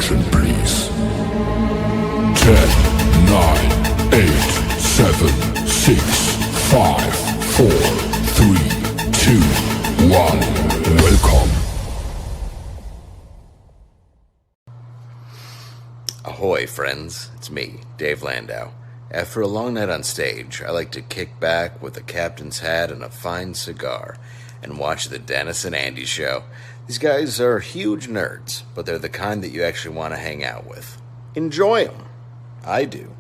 Attention, please. 10, 9, 8, 7, 6, 5, 4, 3, 2, 1. Welcome. Ahoy, friends. It's me, Dave Landau. After a long night on stage, I like to kick back with a captain's hat and a fine cigar and watch the Dennis and Andy show. These guys are huge nerds, but they're the kind that you actually want to hang out with. Enjoy them. I do.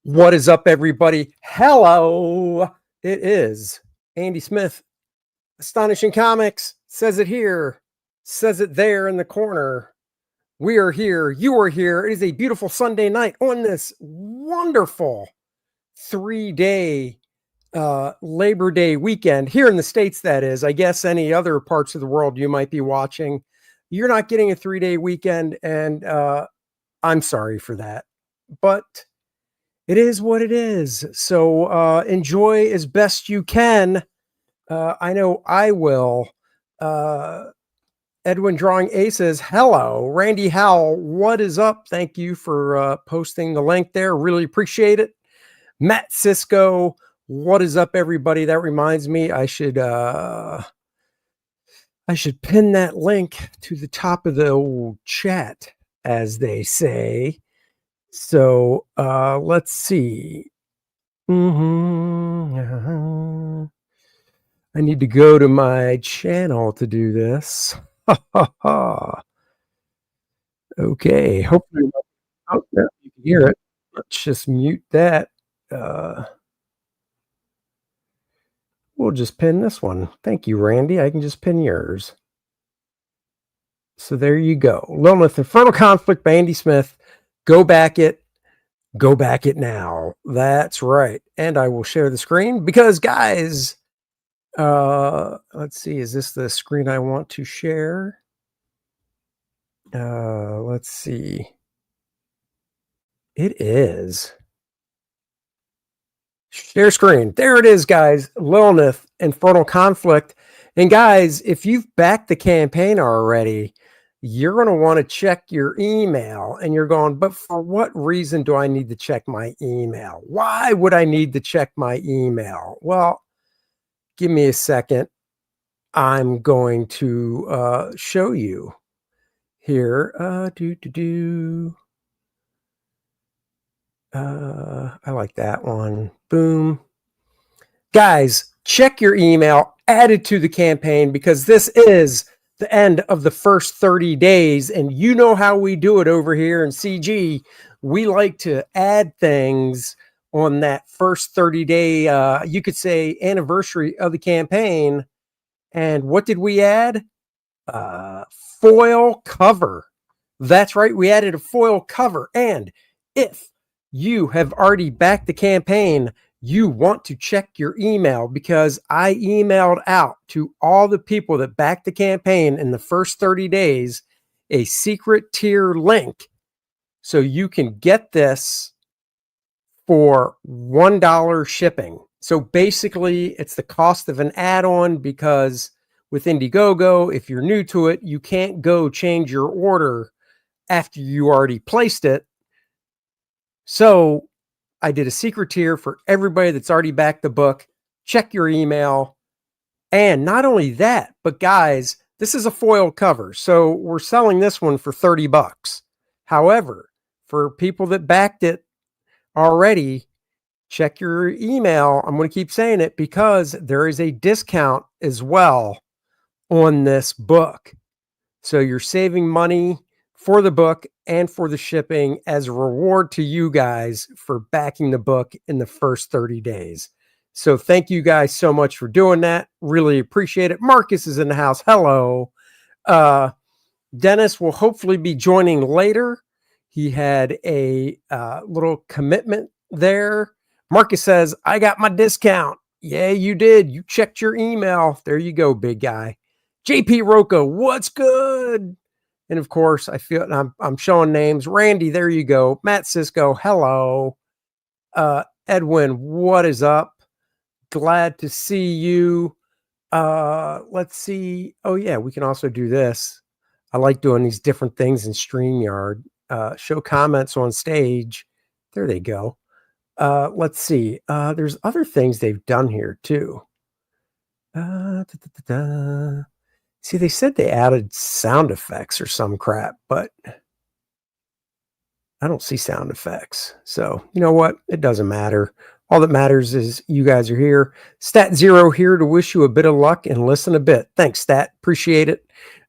What is up, everybody? Hello. It is Andy Smith. Astonishing Comics says it here, says it there in the corner. We are here. You are here. It is a beautiful Sunday night on this wonderful 3-day Labor Day weekend here in the States. That is, I guess any other parts of the world you might be watching, you're not getting a 3-day weekend. And I'm sorry for that, but it is what it is. So enjoy as best you can. I know I will. Edwin Drawing Aces. Hello. Randy Howell. What is up? Thank you for posting the link there. Really appreciate it. Matt Cisco. What is up, everybody? That reminds me, I should pin that link to the top of the old chat, as they say. So let's see. I need to go to my channel to do this. Okay. Hopefully out there you can hear it. Let's just mute that. We'll just pin this one. Thank you, Randy. I can just pin yours. So there you go. Lilineth, Infernal Conflict by Andy Smith. Go back it now. That's right. And I will share the screen because, guys, let's see. Is this the screen I want to share? Let's see. It is. Share screen. There it is, guys. Lilineth, Infernal Conflict. And guys, if you've backed the campaign already, you're going to want to check your email, and you're going, but for what reason do I need to check my email? Why would I need to check my email? Well, give me a second. I'm going to show you here. I like that one. Boom. Guys, check your email, add it to the campaign, because this is the end of the first 30 days. And you know how we do it over here in CG. We like to add things on that first 30-day, you could say, anniversary of the campaign. And what did we add? Foil cover. That's right. We added a foil cover. And if you have already backed the campaign, you want to check your email, because I emailed out to all the people that backed the campaign in the first 30 days a secret tier link. So you can get this for $1 shipping. So basically it's the cost of an add-on, because with Indiegogo, if you're new to it, you can't go change your order after you already placed it. So I did a secret tier for everybody that's already backed the book. Check your email. And not only that, but guys, this is a foil cover. So we're selling this one for $30. However, for people that backed it already, check your email. I'm going to keep saying it because there is a discount as well on this book. So you're saving money for the book and for the shipping as a reward to you guys for backing the book in the first 30 days. So thank you guys so much for doing that. Really appreciate it. Marcus is in the house. Hello. Dennis will hopefully be joining later. He had a little commitment there. Marcus says, I got my discount. Yeah, you did. You checked your email. There you go, big guy. JP Roca, what's good? And of course, I feel I'm showing names. Randy, there you go. Matt Cisco, hello. Edwin, what is up? Glad to see you. Let's see. Oh, yeah, we can also do this. I like doing these different things in StreamYard. Show comments on stage. There they go. Let's see. There's other things they've done here too. See, they said they added sound effects or some crap, but I don't see sound effects. So, you know what? It doesn't matter. All that matters is you guys are here. Stat Zero here to wish you a bit of luck and listen a bit. Thanks, Stat. Appreciate it.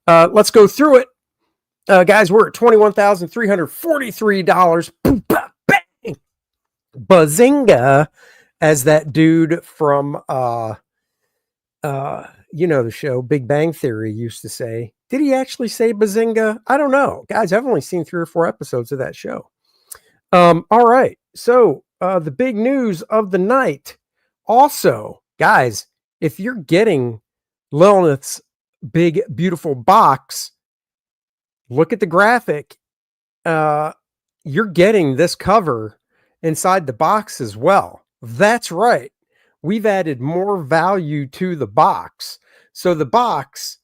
Let's go through it. Guys, we're at $21,343. Boom, bang, bang. Bazinga, as that dude from you know the show Big Bang Theory used to say. Did he actually say bazinga? I don't know. Guys, I've only seen 3 or 4 episodes of that show. All right. So the big news of the night. Also, guys, if you're getting Lilineth's big, beautiful box, look at the graphic. You're getting this cover inside the box as well. That's right. We've added more value to the box. So the box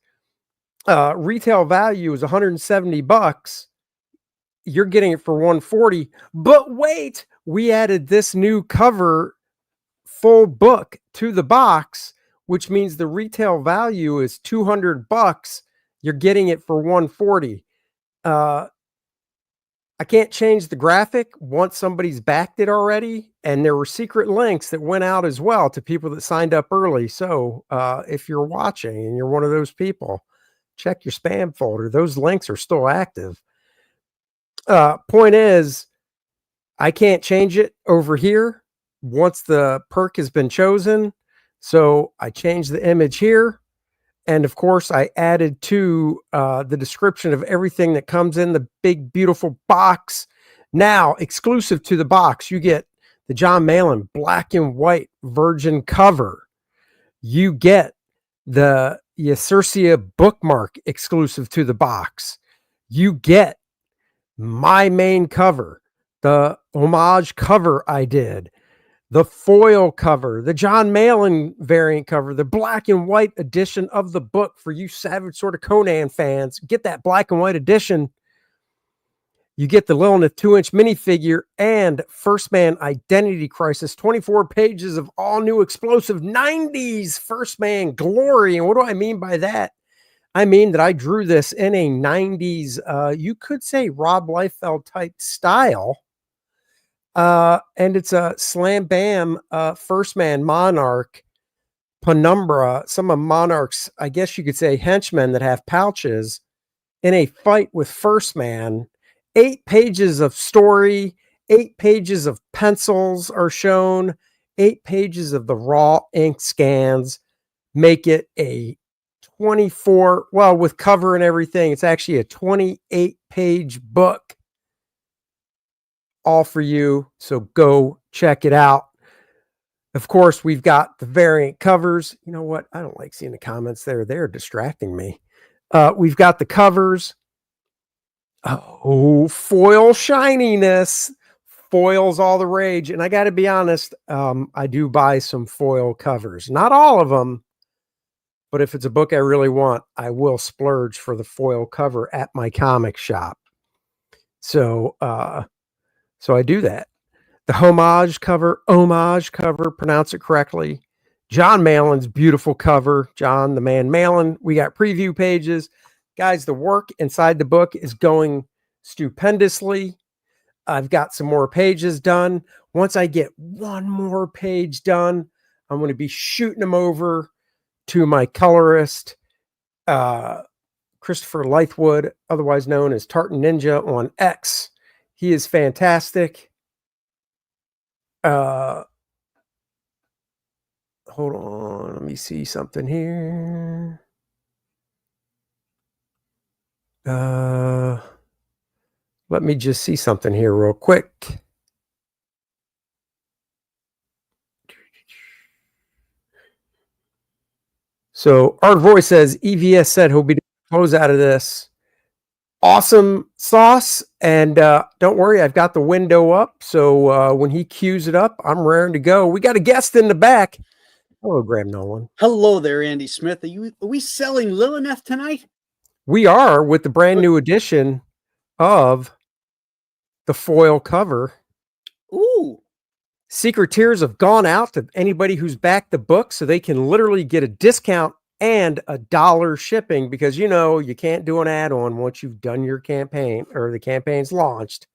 retail value is $170. You're getting it for $140. But wait, we added this new cover full book to the box, which means the retail value is $200. You're getting it for $140. I can't change the graphic once somebody's backed it already. And there were secret links that went out as well to people that signed up early. So if you're watching and you're one of those people, check your spam folder. Those links are still active. Point is, I can't change it over here once the perk has been chosen. So I changed the image here. And of course, I added to the description of everything that comes in the big, beautiful box. Now, exclusive to the box, you get the John Malin black and white virgin cover. You get the Yesurcia bookmark exclusive to the box. You get my main cover, the homage cover I did, the foil cover, the John Malin variant cover, the black and white edition of the book for you Savage Sword of Conan fans. Get that black and white edition. You get the Lilineth 2-inch minifigure and First Man Identity Crisis, 24 pages of all new explosive 90s First Man glory. And what do I mean by that? I mean that I drew this in a 90s, you could say Rob Liefeld type style. And it's a slam bam First Man Monarch Penumbra, some of Monarch's, I guess you could say, henchmen that have pouches in a fight with First Man. 8 pages of story, 8 pages of pencils are shown, 8 pages of the raw ink scans make it a 24, well, with cover and everything, it's actually a 28-page book. All for you. So go check it out. Of course, we've got the variant covers. You know what? I don't like seeing the comments there. They're distracting me. We've got the covers. Oh, foil shininess. Foil's all the rage. And I got to be honest, I do buy some foil covers. Not all of them, but if it's a book I really want, I will splurge for the foil cover at my comic shop. So I do that. The homage cover, pronounce it correctly. John Malin's beautiful cover. John, the man Malin. We got preview pages. Guys, the work inside the book is going stupendously. I've got some more pages done. Once I get one more page done, I'm going to be shooting them over to my colorist, Christopher Lythwood, otherwise known as Tartan Ninja on X. He is fantastic. Hold on. Let me see something here. Let me just see something here real quick. So Art Voice says EVS said he'll be doing a close out of this. Awesome sauce. And don't worry, I've got the window up. So when he cues it up, I'm raring to go. We got a guest in the back. Hello, Graham Nolan. Hello there, Andy Smith. Are we selling Lilineth tonight? We are with the brand new edition of the foil cover. Ooh. Secret tiers have gone out to anybody who's backed the book, so they can literally get a discount and $1 shipping, because you can't do an add-on once you've done your campaign or the campaign's launched.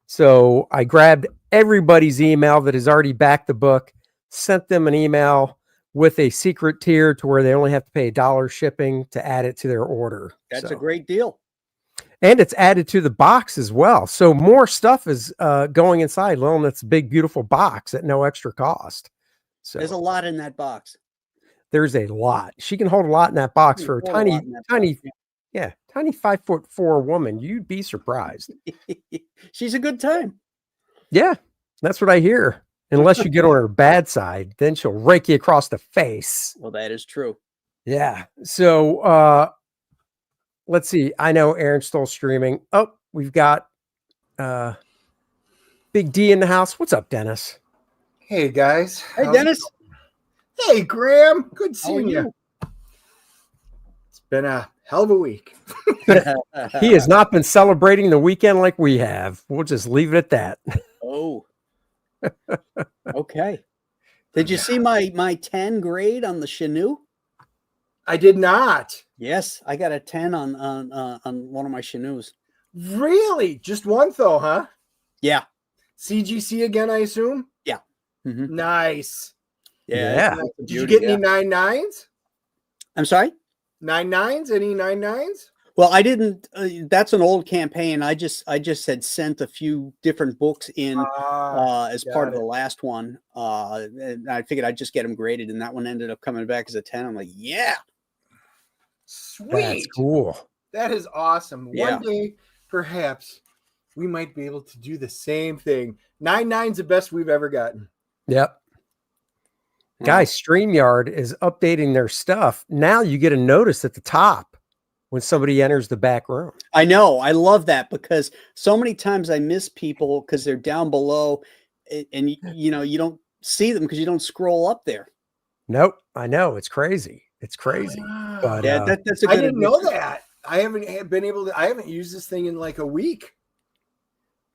So I grabbed everybody's email that has already backed the book, sent them an email with a secret tier to where they only have to pay $1 shipping to add it to their order. That's a great deal. And it's added to the box as well. So more stuff is going inside Lilineth's big, beautiful box at no extra cost. So there's a lot in that box. There's a lot. She can hold a lot in that box for a tiny 5'4" woman. You'd be surprised. She's a good time. Yeah, that's what I hear. Unless you get on her bad side, then she'll rake you across the face. Well, that is true. Yeah. So let's see. I know Aaron's still streaming. Oh, we've got Big D in the house. What's up, Dennis? Hey, guys. Hey, Dennis. Hey, Graham. Good seeing you. It's been a hell of a week. He has not been celebrating the weekend like we have. We'll just leave it at that. Oh. Okay. Did you see my 10 grade on the Chinook? I did not. Yes, I got a 10 on one of my Chinooks. Really? Just one though, huh? Yeah. CGC again, I assume? Yeah. Mm-hmm. Nice. Yeah. Did you get any 9/9s? I'm sorry? 9/9s? Any 9/9s? Well, I didn't. That's an old campaign. I just had sent a few different books in as part of the last one. And I figured I'd just get them graded, and that one ended up coming back as a 10. I'm like, yeah. Sweet. That's cool. That is awesome. Yeah. One day, perhaps, we might be able to do the same thing. 9/9's the best we've ever gotten. Yep. Guys, StreamYard is updating their stuff. Now you get a notice at the top when somebody enters the back room. I know. I love that, because so many times I miss people because they're down below, and you don't see them because you don't scroll up there. Nope. I know. It's crazy. It's crazy. But yeah, that's a good I didn't know that. I haven't used this thing in like a week.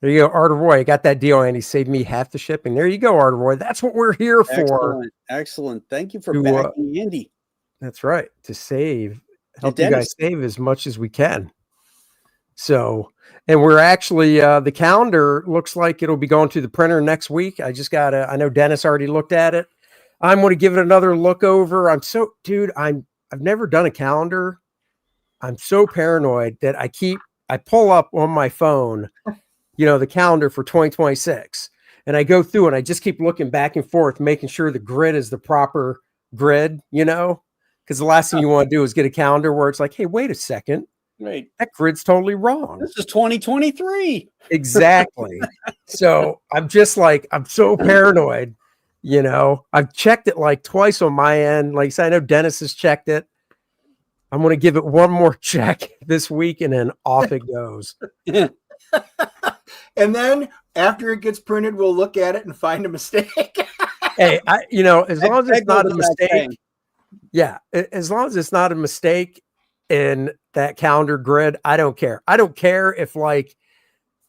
There you go, Arderoy. I got that deal, and he saved me half the shipping. There you go, Arderoy. That's what we're here for. Excellent. Thank you for backing Andy. That's right. To save, help you guys save as much as we can. So, and we're actually, the calendar looks like it'll be going to the printer next week. I know Dennis already looked at it. I'm going to give it another look over. I've never done a calendar. I'm so paranoid that I pull up on my phone, the calendar for 2026, and I go through and I just keep looking back and forth, making sure the grid is the proper grid, because the last thing you want to do is get a calendar where it's like, hey, wait a second. Right. That grid's totally wrong. This is 2023. Exactly. So I'm just like, I'm so paranoid, I've checked it like twice on my end. Like I said, I know Dennis has checked it. I'm going to give it one more check this week, and then off it goes. And then after it gets printed, we'll look at it and find a mistake. Hey, as long as it's not a mistake. Yeah. As long as it's not a mistake in that calendar grid, I don't care. I don't care if like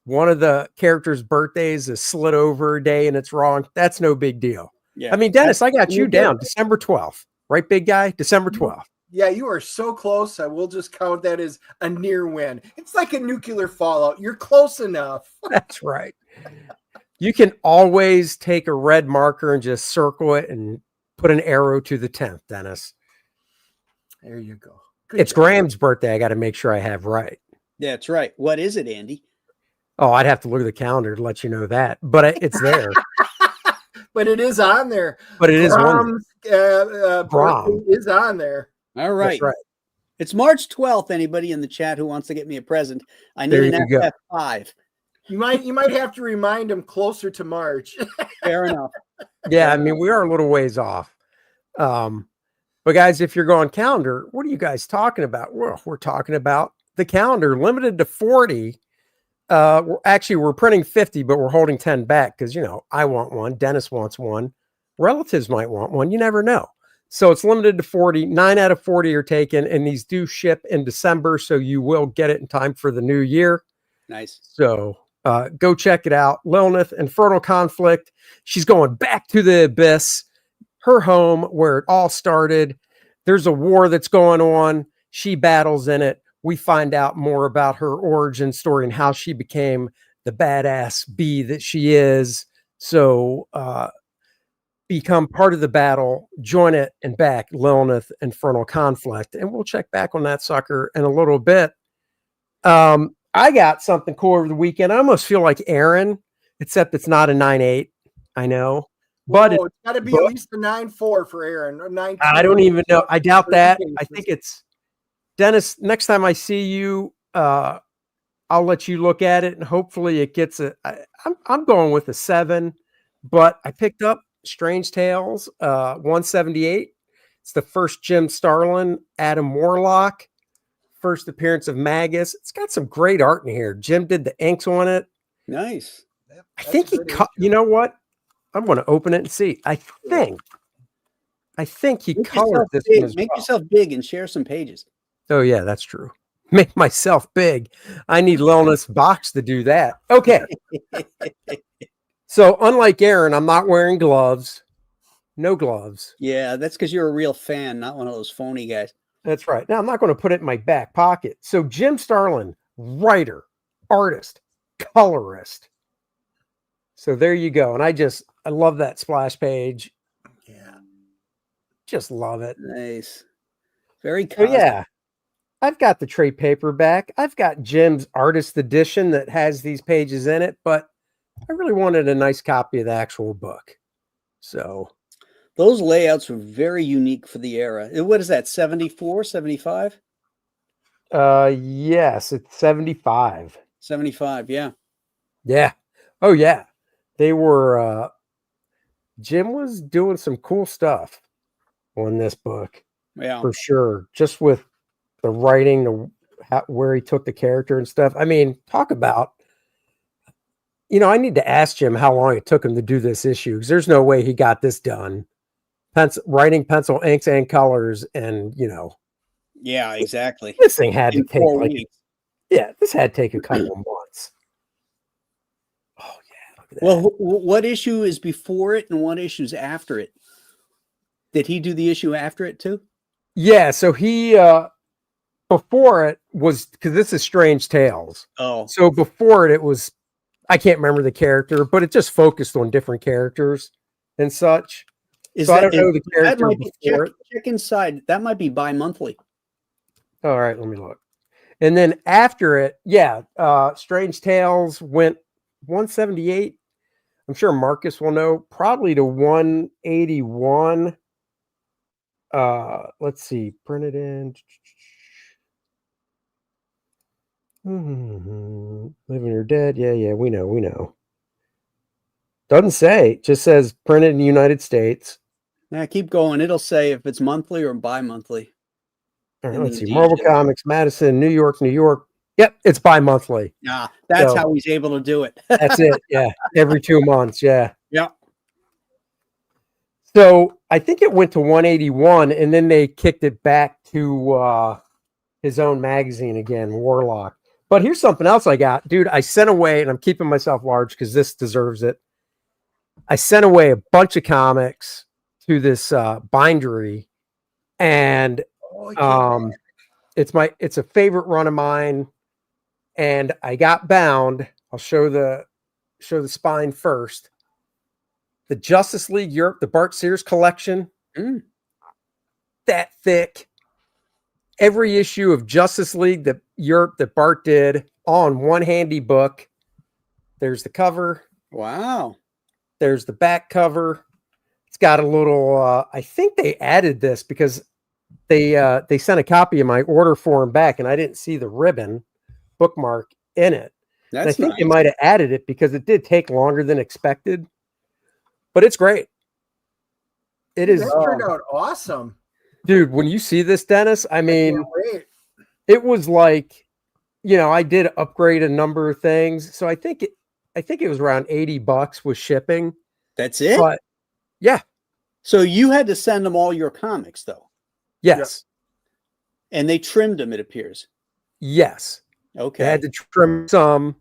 one of the characters' birthdays is slid over a day and it's wrong. That's no big deal. Yeah. I mean, Dennis, I got you down December 12th, right? Big guy, December 12th. Yeah, you are so close. I will just count that as a near win. It's like a nuclear fallout. You're close enough. That's right. You can always take a red marker and just circle it and put an arrow to the 10th, Dennis. There you go. It's Graham's birthday. I got to make sure I have right. That's right. What is it, Andy? Oh, I'd have to look at the calendar to let you know that, but it's there. But it is on there. But it is Birthday is on there. All right. That's right. It's March 12th. Anybody in the chat who wants to get me a present? I need There an you go. FF5. You might have to remind him closer to March. Fair enough. Yeah, I mean, we are a little ways off. But guys, if you're going calendar, what are you guys talking about? Well, we're talking about the calendar limited to 40. We're printing 50, but we're holding 10 back because, I want one. Dennis wants one. Relatives might want one. You never know. So it's limited to 40. 9 out of 40 are taken, and these do ship in December. So you will get it in time for the new year. Nice. So go check it out. Lilineth, Infernal Conflict. She's going back to the abyss, her home where it all started. There's a war that's going on. She battles in it. We find out more about her origin story and how she became the badass bee that she is. So become part of the battle, join it, and back Lilineth, Infernal Conflict. And we'll check back on that sucker in a little bit. I got something cool over the weekend. I almost feel like Aaron, except it's not a 9.8. I know. But it's got to be at least a 9.4 for Aaron. Or 9.2. I don't even know. I doubt that. I think it's Dennis. Next time I see you, I'll let you look at it, and hopefully it gets I'm going with a 7, but I picked up Strange Tales 178. It's the first Jim Starlin, Adam Warlock, first appearance of Magus. It's got some great art in here. Jim did the inks on it. Nice. I think he cut. You know what? I'm going to open it and see. I think he colored this one as Make well. yourself big and share some pages. Oh yeah, that's true. Make myself big. I need Lilineth's box to do that. Okay. So unlike Aaron, I'm not wearing gloves. No gloves. Yeah, that's because you're a real fan, not one of those phony guys. That's right. Now I'm not going to put it in my back pocket. So Jim Starlin, writer, artist, colorist. So there you go. And I love that splash page. Yeah. Just love it. Nice. Very So cosmic. yeah. I've got the trade paperback. I've got Jim's artist edition that has these pages in it, but I really wanted a nice copy of the actual book. So Those layouts were very unique for the era. What is that, 74, 75? yes, it's 75. 75, yeah. Yeah. Oh yeah. They were Jim was doing some cool stuff on this book. Yeah. For sure. Just with the writing, where he took the character and stuff. I mean, talk about, I need to ask Jim how long it took him to do this issue, because there's no way he got this done. Writing, pencil, inks, and colors, and Yeah, exactly. this thing had to In take 4 weeks. this had to take a couple of months. Oh yeah, look at that. Well, what issue is before it and what issue is after it? Did he do the issue after it too? Yeah, so he before it was, because this is Strange Tales. Oh, So before it was, I can't remember the character, but it just focused on different characters and such. So I don't know the character before it. Check inside. That might be bi-monthly. All right, let me look. And then after it, yeah, Strange Tales went 178. I'm sure Marcus will know, probably to 181. Let's see, printed in. Living or dead. Yeah, we know. Doesn't say, just says printed in the United States. Yeah, keep going. It'll say if it's monthly or bi-monthly. All right, In let's the see. Marvel edition. Comics, Madison, New York. Yep, it's bi-monthly. Yeah, that's So- how he's able to do it. That's it. Yeah, every 2 months. Yeah. Yeah. So I think it went to 181, and then they kicked it back to his own magazine again, Warlock. But here's something else I got, dude. I sent away, and I'm keeping myself large because this deserves it. I sent away a bunch of comics to this bindery, and it's a favorite run of mine, and I got bound. I'll show the spine first. The Justice League Europe, the Bart Sears collection, that thick. Every issue of Justice League Europe that Bart did, all in one handy book. There's the cover. Wow. There's the back cover. It's got a little, I think they added this because they sent a copy of my order form back, and I didn't see the ribbon bookmark in it. And I That's think nice. they might have added it because it did take longer than expected, but it's great. It is, That turned out awesome. dude. When you see this, Dennis, I mean, can't wait. it was like, I did upgrade a number of things, so I think it was around $80 with shipping. That's it. But yeah, So you had to send them all your comics, though, yes, and they trimmed them. It appears. yes. Okay. I had to trim some,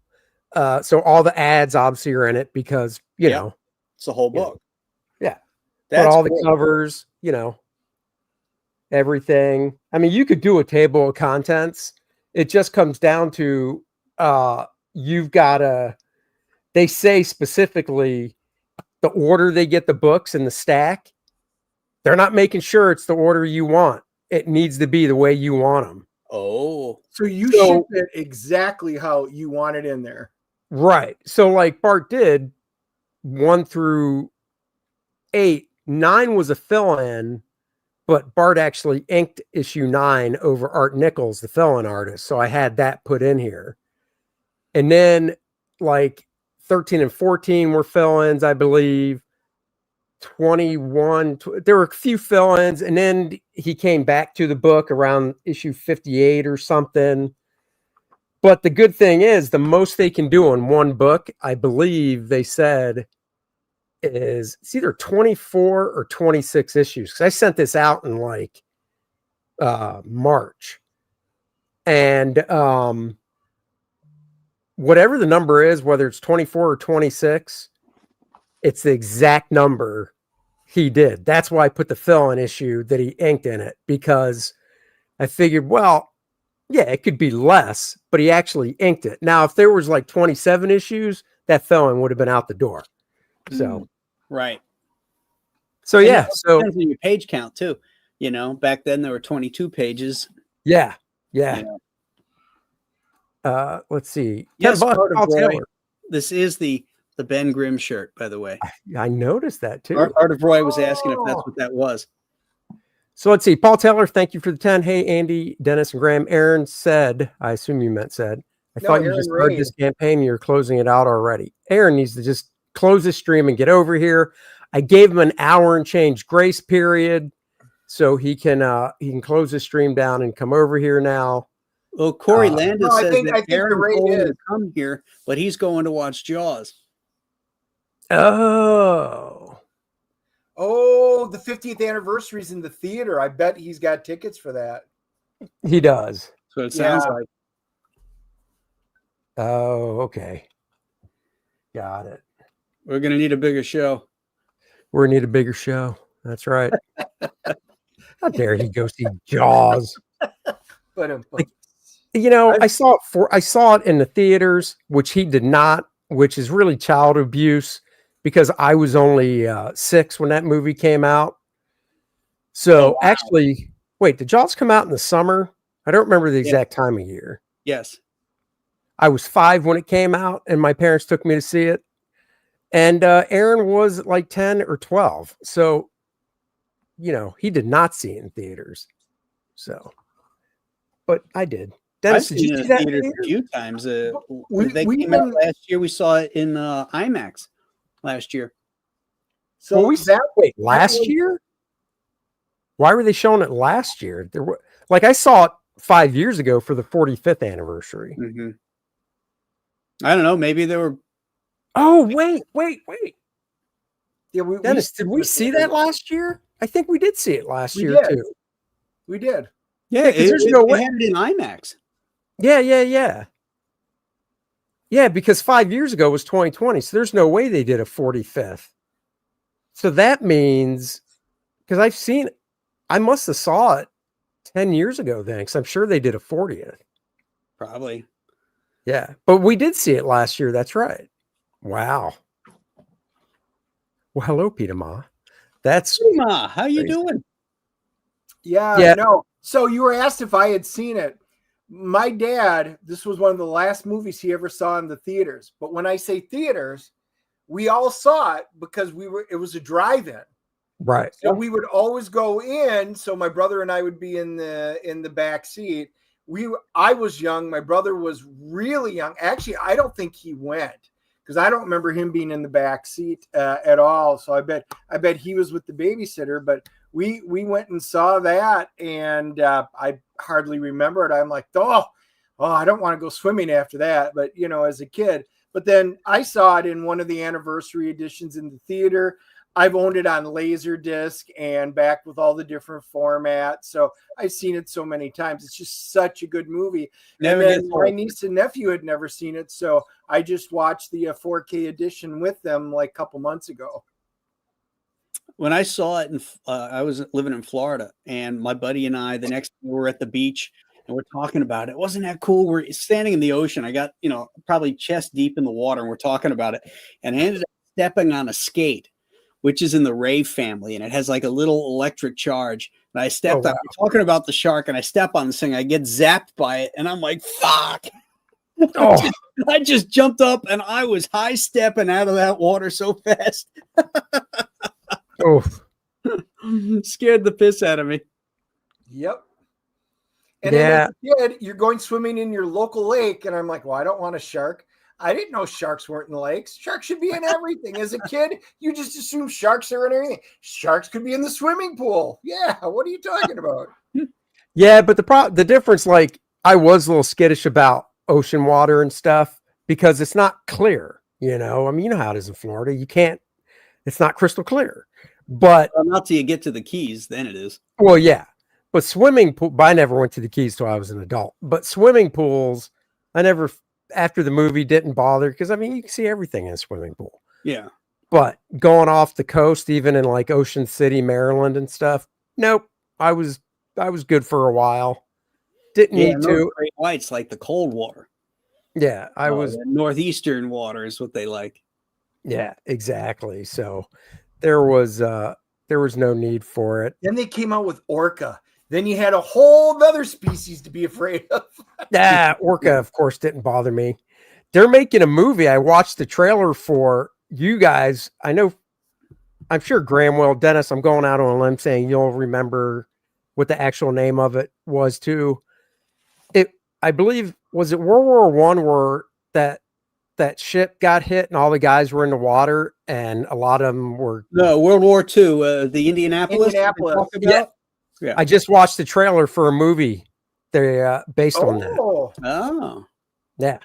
so all the ads obviously are in it because it's a whole book. Yeah. That's but all cool. the covers, everything. I mean, you could do a table of contents. It just comes down to you've got to. They say specifically the order they get the books in the stack. They're not making sure it's the order you want. It needs to be the way you want them. Oh, So you shipped it exactly how you want it in there. Right. So like Bart did 1 through 8, 9 was a fill-in, but Bart actually inked issue 9 over Art Nichols, the fill-in artist. So I had that put in here. And then like 13 and 14 were fill-ins, I believe. 21, there were a few fill-ins, and then he came back to the book around issue 58 or something. But the good thing is the most they can do on one book, I believe they said, is it's either 24 or 26 issues. Because I sent this out in like March. And whatever the number is, whether it's 24 or 26, it's the exact number he did. That's why I put the fill-in issue that he inked in it, because I figured, well, yeah, it could be less, but he actually inked it. Now, if there was like 27 issues, that fill-in would have been out the door. So, right. So And yeah, it so depends on your page count too. Back then there were 22 pages. yeah. Yeah. Let's see. Yes, $10, Art of Paul Roy. Taylor. This is the Ben Grimm shirt, by the way. I noticed that too. Art of Roy was asking if that's what that was. So let's see. Paul Taylor, thank you for the 10. Hey, Andy, Dennis, and Graham. Aaron said, I assume you meant said, I thought you Aaron just heard Rain. this campaign. You're closing it out already. Aaron needs to just close his stream and get over here. I gave him an hour and change grace period, so he can close his stream down and come over here now. Well, Corey Landis I says think that the Aaron rate told him is. to come here, but he's going to watch Jaws. Oh, Oh, the 50th anniversary is in the theater. I bet he's got tickets for that. he does. So it sounds Yeah. like. Oh, okay. Got it. We're going to need a bigger show. We're gonna need a bigger show. That's right. How dare he go see Jaws? But I saw it in the theaters, which he did not, which is really child abuse because I was only 6 when that movie came out. So actually, wait, did Jaws come out in the summer? I don't remember the exact time of year. Yes. I was 5 when it came out, and my parents took me to see it. And Aaron was like 10 or 12. So, he did not see it in theaters. So, but I did. Dennis, I've did you seen it see in that? theaters Theater? a few times. We- They we came out even- last year. We saw it in IMAX last year. so Well, that last was- year? Why were they showing it last year? There were I saw it 5 years ago for the 45th anniversary. Mm-hmm. I don't know. Maybe there were. Oh, wait. Yeah, Dennis, did we see that last year? I think we did see it last We year did. too. We did. Yeah, 'cause there's no way- They had it in IMAX. Yeah. Yeah, because 5 years ago was 2020, so there's no way they did a 45th. So that means, because I've seen, I must have saw it 10 years ago then, because I'm sure they did a 40th. Probably. Yeah, but we did see it last year. That's right. Wow. Well, hello, Peter Ma. That's Ma, how you Crazy. doing? Yeah, no. So you were asked if I had seen it. My dad, this was one of the last movies he ever saw in the theaters. But when I say theaters, we all saw it because it was a drive-in. Right. So we would always go in. So my brother and I would be in the back seat. I was young. My brother was really young. Actually, I don't think he went because I don't remember him being in the back seat at all. So I bet he was with the babysitter. But we went and saw that, and I hardly remember it. I'm like, oh, I don't want to go swimming after that. But as a kid. But then I saw it in one of the anniversary editions in the theater. I've owned it on Laserdisc and back with all the different formats. So I've seen it so many times. It's just such a good movie. And then my niece and nephew had never seen it. So I just watched the 4K edition with them like a couple months ago. When I saw it, I was living in Florida, and my buddy and I, the next day, were at the beach, and we're talking about it. Wasn't that cool? We're standing in the ocean. I got, probably chest deep in the water, and we're talking about it. And I ended up stepping on a skate, which is in the ray family, and it has like a little electric charge. And I stepped on, we're talking about the shark, and I step on this thing. I get zapped by it, and I'm like, fuck. Oh. I just jumped up, and I was high stepping out of that water so fast. Oh, scared the piss out of me. Yep. And then as a kid, you're going swimming in your local lake, and I'm like, well, I don't want a shark. I didn't know sharks weren't in the lakes. Sharks should be in everything. As a kid, you just assume sharks are in everything. Sharks could be in the swimming pool. Yeah, what are you talking about? Yeah, but the difference, like, I was a little skittish about ocean water and stuff because it's not clear. I mean, you know how it is in Florida. It's not crystal clear. But not till you get to the Keys, then it is. Well, yeah. But swimming pool, I never went to the Keys till I was an adult. But swimming pools, I never, after the movie, didn't bother because I mean you can see everything in a swimming pool. Yeah. But going off the coast, even in like Ocean City, Maryland and stuff, nope. I was good for a while. Didn't need to. Great whites like the cold water. Yeah, I was northeastern water is what they like. Yeah, exactly. So there was no need for it. Then they came out with orca. Then you had a whole other species to be afraid of. Yeah, orca, of course, didn't bother me. They're making a movie. I watched the trailer for you guys. I'm sure Gramwell, Dennis, I'm going out on a limb saying you'll remember what the actual name of it was too. I believe, was it World War I where that ship got hit and all the guys were in the water and a lot of them were... No, World War II, the Indianapolis. Yeah. I just watched the trailer for a movie they based on that. Oh. Yeah.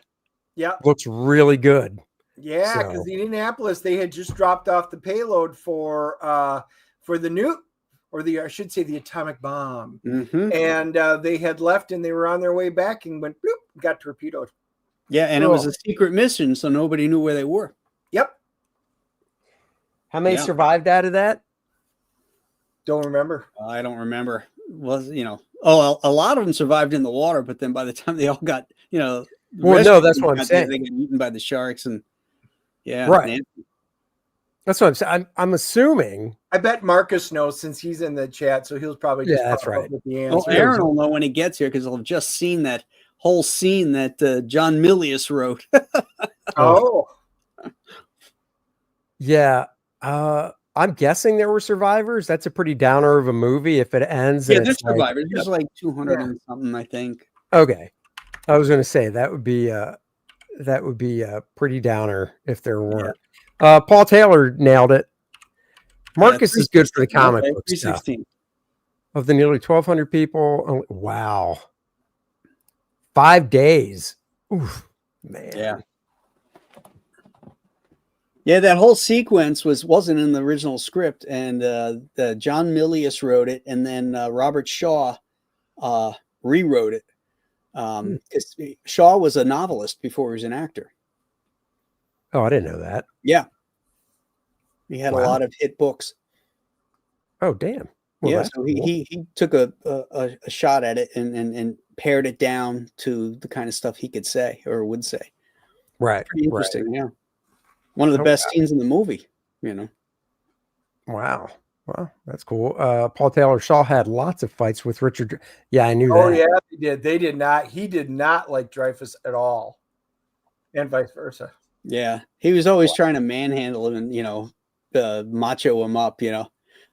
Yeah. Looks really good. Yeah, because the Indianapolis, they had just dropped off the payload for the nuke, or I should say the atomic bomb. Mm-hmm. And they had left and they were on their way back and went bloop, got torpedoed. Yeah, and it was a secret mission, so nobody knew where they were. Yep. How many survived out of that? Don't remember. I don't remember. A lot of them survived in the water, but then by the time they all got, well, no, that's what I'm saying. They got eaten by the sharks, and right. That's what I'm saying. I'm assuming. I bet Marcus knows since he's in the chat, so he'll probably just that's right. With the answer. Well, Aaron will know when he gets here because he'll have just seen that whole scene that John Milius wrote. Oh. Yeah. I'm guessing there were survivors. That's a pretty downer of a movie if it ends. Yeah, there's survivors. There's like 200 and something, I think. Okay. I was going to say that would be a pretty downer if there weren't. Paul Taylor nailed it. Marcus is good for the comic book stuff. Of the nearly 1,200 people, wow. 5 days. Oof, man. Yeah. Yeah, that whole sequence wasn't in the original script, and John Milius wrote it, and then Robert Shaw rewrote it. Shaw was a novelist before he was an actor. Oh, I didn't know that. Yeah, he had a lot of hit books. Oh, damn! Well, so he took a shot at it and pared it down to the kind of stuff he could say or would say. Right. Pretty interesting. Right. Yeah. One of the best scenes in the movie, Wow. Well, that's cool. Paul Taylor Shaw had lots of fights with Richard. Yeah, I knew that. Oh, yeah, he did. They did not. He did not like Dreyfuss at all. And vice versa. Yeah. He was always trying to manhandle him and, macho him up,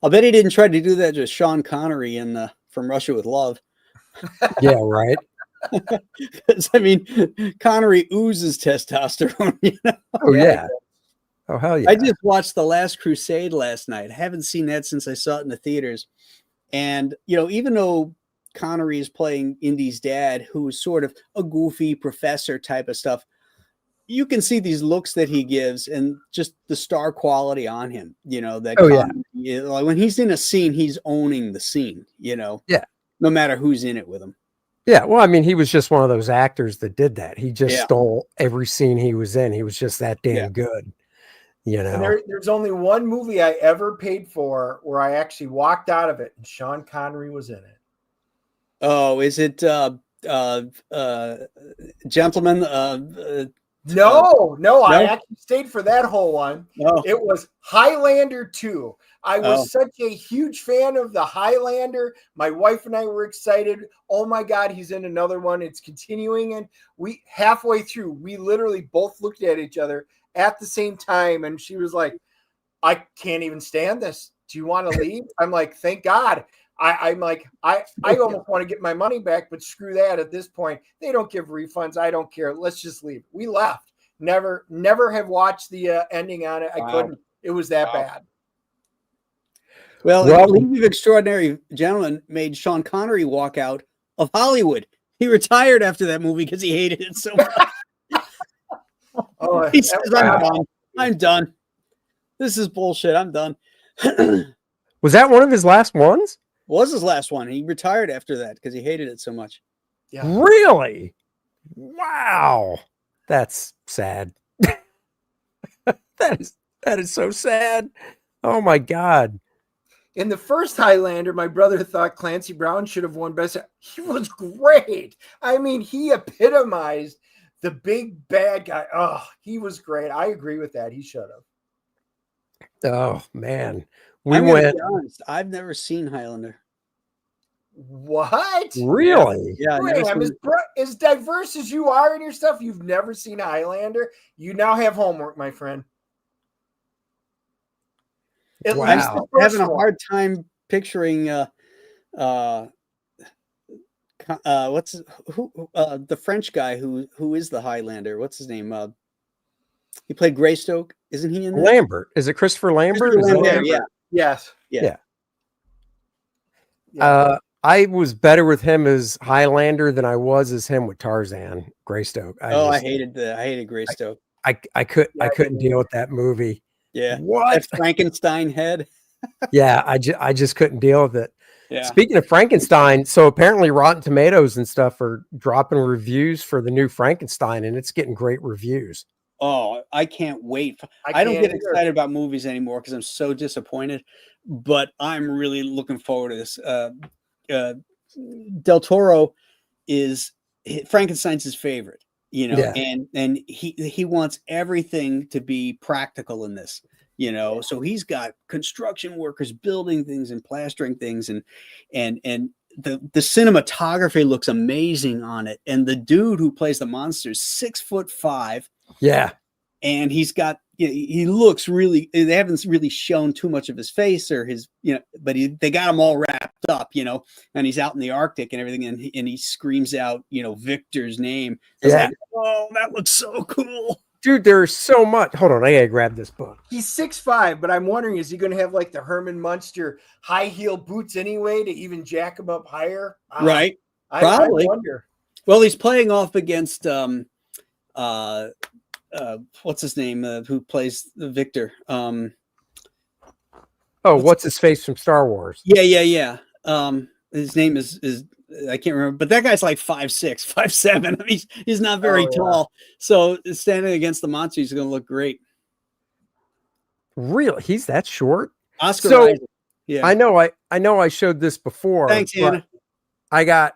I'll bet he didn't try to do that to Sean Connery in From Russia with Love. Yeah, right. I mean, Connery oozes testosterone. You know? Oh yeah. Oh hell yeah. I just watched The Last Crusade last night. I haven't seen that since I saw it in the theaters. And even though Connery is playing Indy's dad, who is sort of a goofy professor type of stuff, you can see these looks that he gives and just the star quality on him. Like when he's in a scene, he's owning the scene. No matter who's in it with him. Yeah, well, I mean, he was just one of those actors that did that. He just stole every scene he was in. He was just that damn good. And there's only one movie I ever paid for where I actually walked out of it and Sean Connery was in it. Oh, is it Gentlemen? No, I actually stayed for that whole one. Oh. It was Highlander 2. I was such a huge fan of the Highlander. My wife and I were excited. Oh my God, he's in another one. It's continuing. And we halfway through, we literally both looked at each other at the same time. And she was like, I can't even stand this. Do you want to leave? I'm like, thank God. I'm like, I almost want to get my money back, but screw that at this point. They don't give refunds. I don't care. Let's just leave. We left. Never have watched the ending on it. I couldn't. It was that bad. Well, League of Extraordinary Gentlemen made Sean Connery walk out of Hollywood. He retired after that movie because he hated it so much. He says, I'm done. This is bullshit. I'm done. Was that one of his last ones? Was his last one. He retired after that because he hated it so much. Yeah. Really? Wow. That's sad. That is so sad. Oh my God. In the first Highlander, my brother thought Clancy Brown should have won Best. He was great. I mean, he epitomized the big bad guy. Oh, he was great. I agree with that. He should have. Oh man. I'm gonna be honest, I've never seen Highlander. What? Really? Yeah. Graham, as diverse as you are in your stuff, you've never seen Highlander. You now have homework, my friend. I'm having a hard time picturing the French guy who is the Highlander. What's his name? He played Greystoke, isn't he in there? Lambert. Is it Christopher Lambert? Lambert, yeah. Yes. Yeah. I was better with him as Highlander than I was as him with Tarzan Greystoke. I hated Greystoke. I couldn't deal with that movie. Yeah. What? That Frankenstein head. Yeah, I just couldn't deal with it. Yeah. Speaking of Frankenstein, so apparently Rotten Tomatoes and stuff are dropping reviews for the new Frankenstein, and it's getting great reviews. Oh, I can't wait. I don't get excited about movies anymore because I'm so disappointed, but I'm really looking forward to this. Del Toro Frankenstein's his favorite, and he wants everything to be practical in this, so he's got construction workers building things and plastering things and the cinematography looks amazing on it. And the dude who plays the monster is 6'5". Yeah. And he looks really, they haven't really shown too much of his face or his, but they got him all wrapped up, and he's out in the Arctic and everything. And he screams out, Victor's name. Yeah. Oh, that looks so cool. Dude, there's so much. Hold on. I got to grab this book. He's 6'5", but I'm wondering, is he going to have like the Herman Munster high heel boots anyway to even jack him up higher? Right. Probably. I wonder. Well, he's playing off against, what's his name? Who plays Victor? What's his face from Star Wars? Yeah. His name is I can't remember, but that guy's like 5'6", 5'7". I mean, he's not very tall. So standing against the monster, he's going to look great. Really? He's that short? Oscar Isaac. Yeah. I know I showed this before. Thanks, Anna. I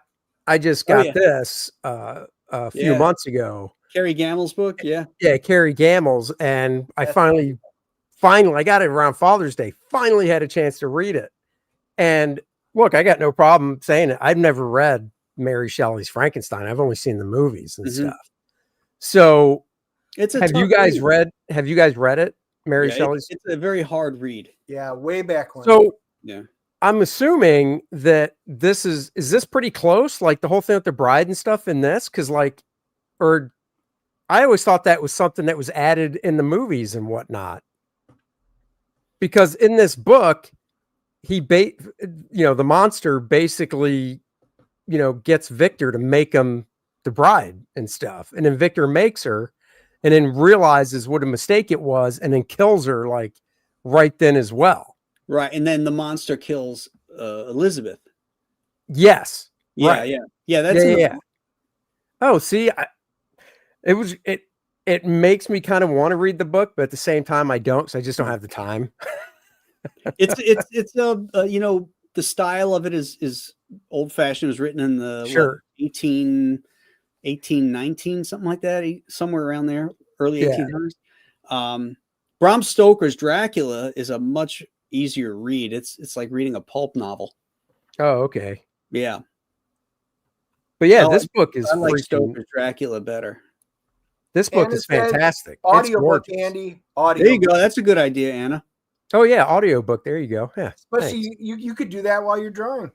just got this a few months ago. Carrie Gammel's book, yeah. Yeah, Carrie Gammel's, and I finally I got it around Father's Day. Finally had a chance to read it. And look, I got no problem saying it. I've never read Mary Shelley's Frankenstein. I've only seen the movies and stuff. So have you guys read it? Mary Shelley's? It's a very hard read. Yeah, way back when. So Yeah. I'm assuming that this is this pretty close? Like the whole thing with the bride and stuff in this? Because or I always thought that was something that was added in the movies and whatnot. Because in this book, the monster basically, gets Victor to make him the bride and stuff. And then Victor makes her and then realizes what a mistake it was and then kills her like right then as well. Right. And then the monster kills Elizabeth. Yes. Yeah. Right. Yeah. Yeah. That's yeah. Oh, see, it makes me kind of want to read the book, but at the same time I don't, so I just don't have the time. it's the style of it is old fashioned. It was written in the 1819, something like that, somewhere around there, early 1800s. Bram Stoker's Dracula is a much easier read. It's like reading a pulp novel. Oh, okay. Yeah. But yeah, this book is I like Stoker's Dracula better. This book is fantastic. Audiobook, Andy. Audio. There you go. That's a good idea, Anna. Oh yeah, audiobook. There you go. Yeah. Especially you could do that while you're drawing.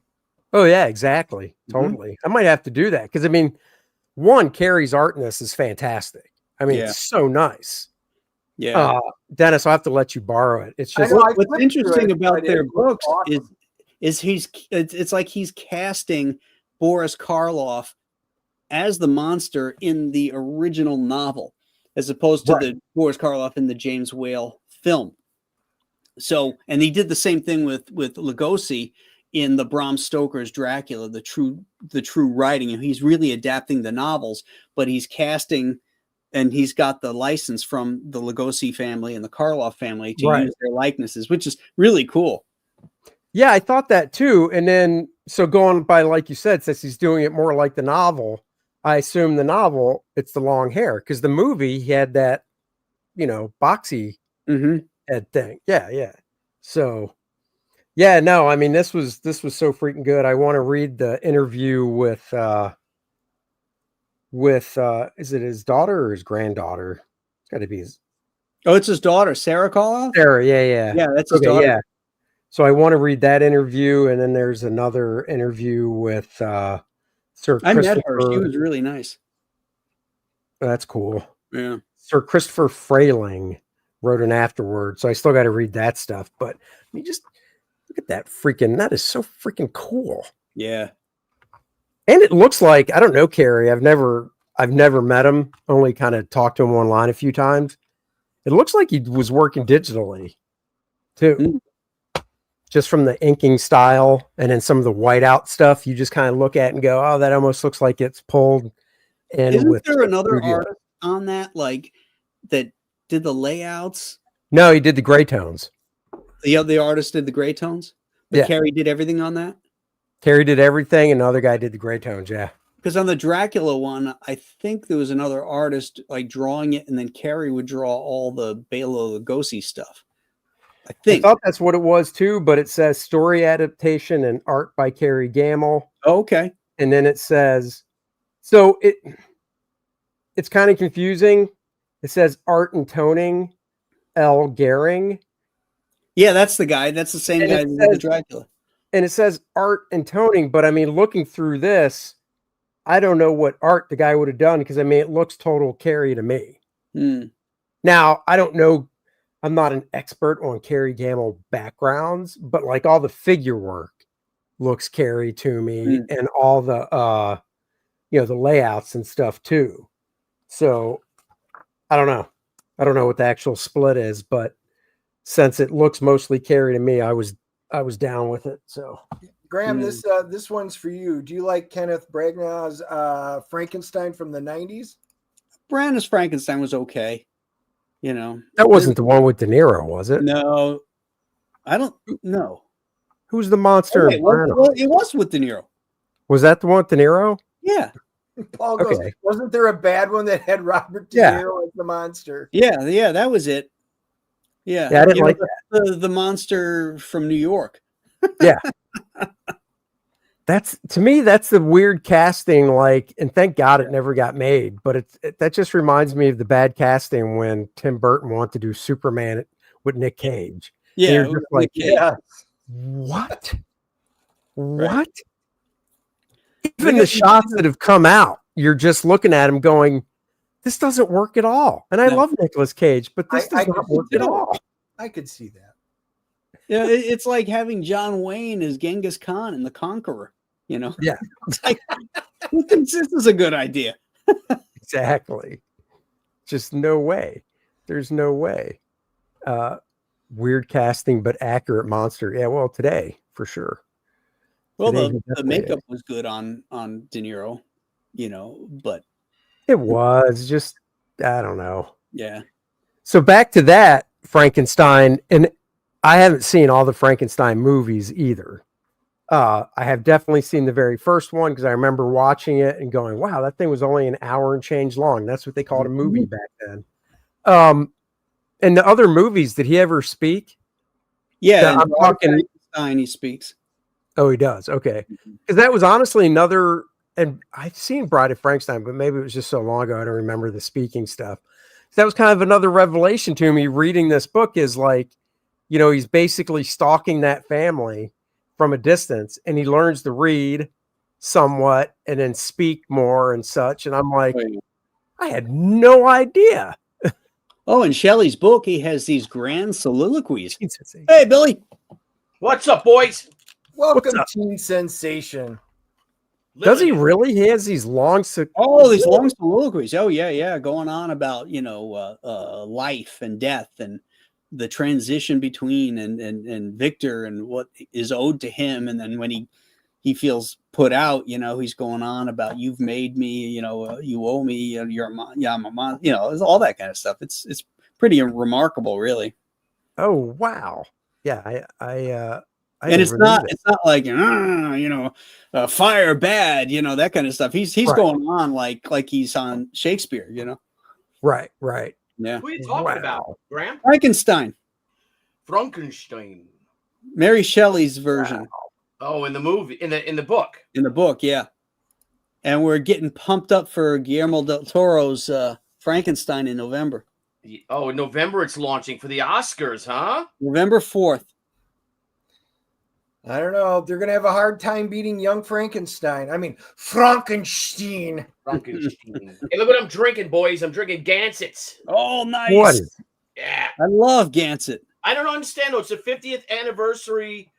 Oh yeah, exactly. Totally. I might have to do that because I mean, Carrie's art in this is fantastic. I mean, it's so nice. Yeah. Dennis, I'll have to let you borrow it. It's just what's interesting about their books is it's like he's casting Boris Karloff as the monster in the original novel, as opposed to the Boris Karloff in the James Whale film. So, and he did the same thing with Lugosi in the Bram Stoker's Dracula, the true writing. And he's really adapting the novels, but he's casting, and he's got the license from the Lugosi family and the Karloff family to use their likenesses, which is really cool. Yeah, I thought that too. And then, so going by, like you said, since he's doing it more like the novel, I assume the novel, it's the long hair, because the movie he had that, boxy head thing. Yeah. So, yeah, no, I mean, this was so freaking good. I want to read the interview with is it his daughter or his granddaughter? It's got to be his. Oh, it's his daughter, Sarah Karloff? Sarah, yeah. Yeah, that's his daughter. Yeah. So I want to read that interview, and then there's another interview with Sir Christopher. I met her. She was really nice. That's cool. Yeah. Sir Christopher Frayling wrote an afterword, so I still got to read that stuff. But I mean, just look at that that is so freaking cool. Yeah. And it looks like, I don't know, Carrie, I've never met him, only kind of talked to him online a few times. It looks like he was working digitally too. Just from the inking style and then some of the whiteout stuff, you just kind of look at and go, oh, that almost looks like it's pulled in. Isn't there another artist on that, like, that did the layouts? No, he did the gray tones. The artist did the gray tones? But Carrie did everything on that? Carrie did everything, and the other guy did the gray tones, yeah. Because on the Dracula one, I think there was another artist like drawing it, and then Carrie would draw all the Bela Lugosi stuff. I thought that's what it was too, but it says story adaptation and art by Carrie Gamble. Oh, okay. And then it says, so it's kind of confusing. It says art and toning, L. Gehring. Yeah, that's the guy. That's the same guy who did the Dracula. And it says art and toning, but I mean, looking through this, I don't know what art the guy would have done, because I mean, it looks total Carrie to me. Now, I don't know. I'm not an expert on Carrie Gamble backgrounds, but like all the figure work looks Carrie to me, and all the the layouts and stuff too. So I don't know what the actual split is, but since it looks mostly Carrie to me, I was down with it. So Graham, this one's for you. Do you like Kenneth Branagh's Frankenstein from the 90s? Branagh's Frankenstein was okay. That wasn't the one with De Niro, was it? No, I don't know. Who's the monster? Well, it was with De Niro. Was that the one with De Niro? Yeah. Paul goes, wasn't there a bad one that had Robert De Niro as the monster? Yeah, that was it. Yeah, I didn't like that. The monster from New York. Yeah. To me, that's the weird casting, like, and thank God it never got made, but that just reminds me of the bad casting when Tim Burton wanted to do Superman with Nick Cage. Yeah, just like, What? Right. What? Even the shots that have come out, you're just looking at him going, this doesn't work at all. And I love Nicolas Cage, but this does not work at all. I could see that. Yeah, it's like having John Wayne as Genghis Khan in The Conqueror. You know? Yeah. It's like, who thinks this is a good idea? Exactly. Just no way. There's no way. Weird casting, but accurate monster. Yeah, well, today, for sure. Well, Today, the makeup was good on De Niro, you know, but it was just, I don't know. yeah. So back to that Frankenstein, and I haven't seen all the Frankenstein movies either. I have definitely seen the very first one because I remember watching it and going, wow, that thing was only an hour and change long. That's what they called a movie back then. And the other movies, did he ever speak? Yeah, I'm talking. Frankenstein, he speaks. Oh, he does. Okay. Because that was honestly another, and I've seen Bride of Frankenstein, but maybe it was just so long ago I don't remember the speaking stuff. So that was kind of another revelation to me reading this book is like, you know, he's basically stalking that family from a distance and he learns to read somewhat and then speak more and such. And I'm like, I had no idea. Oh, in Shelley's book, he has these grand soliloquies. Jesus. Hey, Billy. What's up, boys? Welcome, Teen Sensation. Does he really? He has these long... these long soliloquies. Oh, yeah. Going on about, you know, life and death and the transition between and Victor and what is owed to him. And then when he feels put out, you know, he's going on about you've made me, you know, you owe me, you're I'm a mom, you know, all that kind of stuff. It's pretty remarkable, really. Oh, wow. Yeah, I and it's not like you know, fire bad, you know, that kind of stuff. He's going on like he's on Shakespeare, you know. Right. Yeah. Who are you talking about, Graham? Frankenstein. Mary Shelley's version. Wow. Oh, in the movie, in the book. In the book, yeah. And we're getting pumped up for Guillermo del Toro's Frankenstein in November. Oh, in November it's launching for the Oscars, huh? November 4th. I don't know. They're going to have a hard time beating Young Frankenstein. I mean, Frankenstein. Hey, look what I'm drinking, boys. I'm drinking Gansets. Oh, nice. What is it? Yeah. I love Gansett. I don't understand, though. It's the 50th anniversary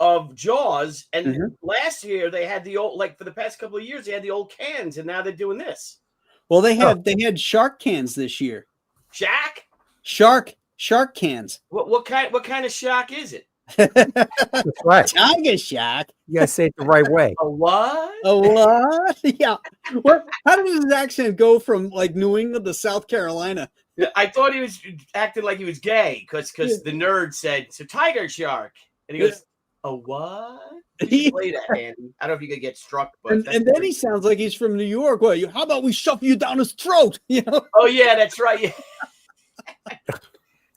of Jaws. And last year they had the old, like for the past couple of years, they had the old cans. And now they're doing this. Well, they had shark cans this year. Shark cans. What kind of shark is it? That's right. Tiger shark. You guys say it the right way. A what? A what? Yeah. How does his accent go from like New England to South Carolina? I thought he was acting like he was gay because the nerd said, "So tiger shark," and he goes, "A what?" Play that, Andy. I don't know if you could get struck, but and then he sounds like he's from New York. Well, how about we shove you down his throat? You know? Oh yeah, that's right. Yeah,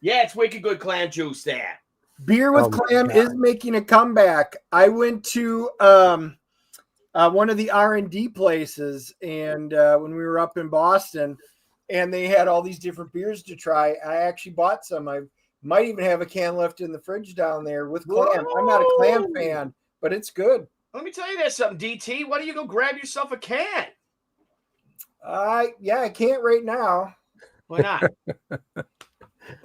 yeah, it's wicked good clam juice there. Beer with clam is making a comeback. I went to one of the R&D places, and when we were up in Boston, and they had all these different beers to try. I actually bought some. I might even have a can left in the fridge down there with clam. I'm not a clam fan, but it's good. Let me tell you there's something, DT. Why don't you go grab yourself a can? Yeah, I can't right now. Why not?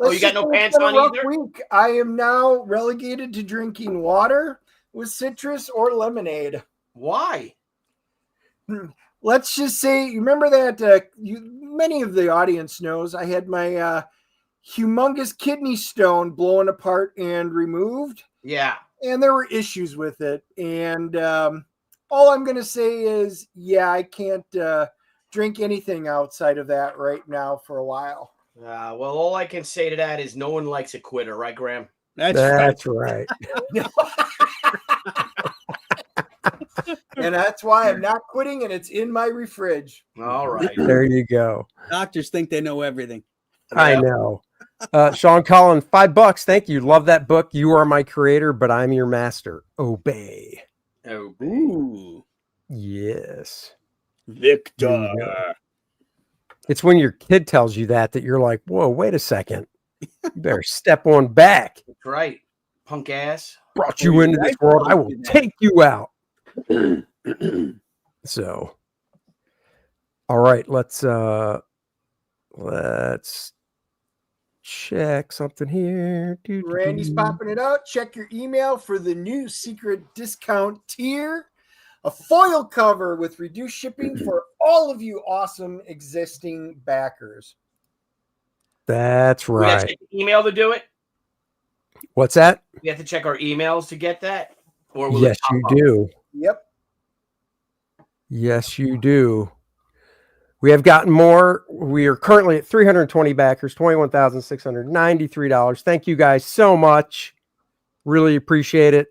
You got no pants on either? Week. I am now relegated to drinking water with citrus or lemonade. Why? Let's just say, you remember that many of the audience knows I had my humongous kidney stone blown apart and removed. Yeah. And there were issues with it. And all I'm going to say is, yeah, I can't drink anything outside of that right now for a while. Well, all I can say to that is no one likes a quitter, right, Graham? That's right. And that's why I'm not quitting, and it's in my refrige. All right. There you go. Doctors think they know everything. I know. Sean Collin, $5. Thank you. Love that book. You are my creator, but I'm your master. Obey. Ooh. Yes. Victor. It's when your kid tells you that you're like, whoa, wait a second. You better step on back. That's right. Punk ass. brought you into this world, I will take you out. So, all right, let's check something here. Randy's popping it out. Check your email for the new secret discount tier. A foil cover with reduced shipping for all of you awesome existing backers. That's We have to right. check the email to do it. What's that? We have to check our emails to get that. Or will Yes, it pop you up? do. Yep. Yes, you do. We have gotten more. We are currently at 320 backers, $21,693. Thank you guys so much. Really appreciate it.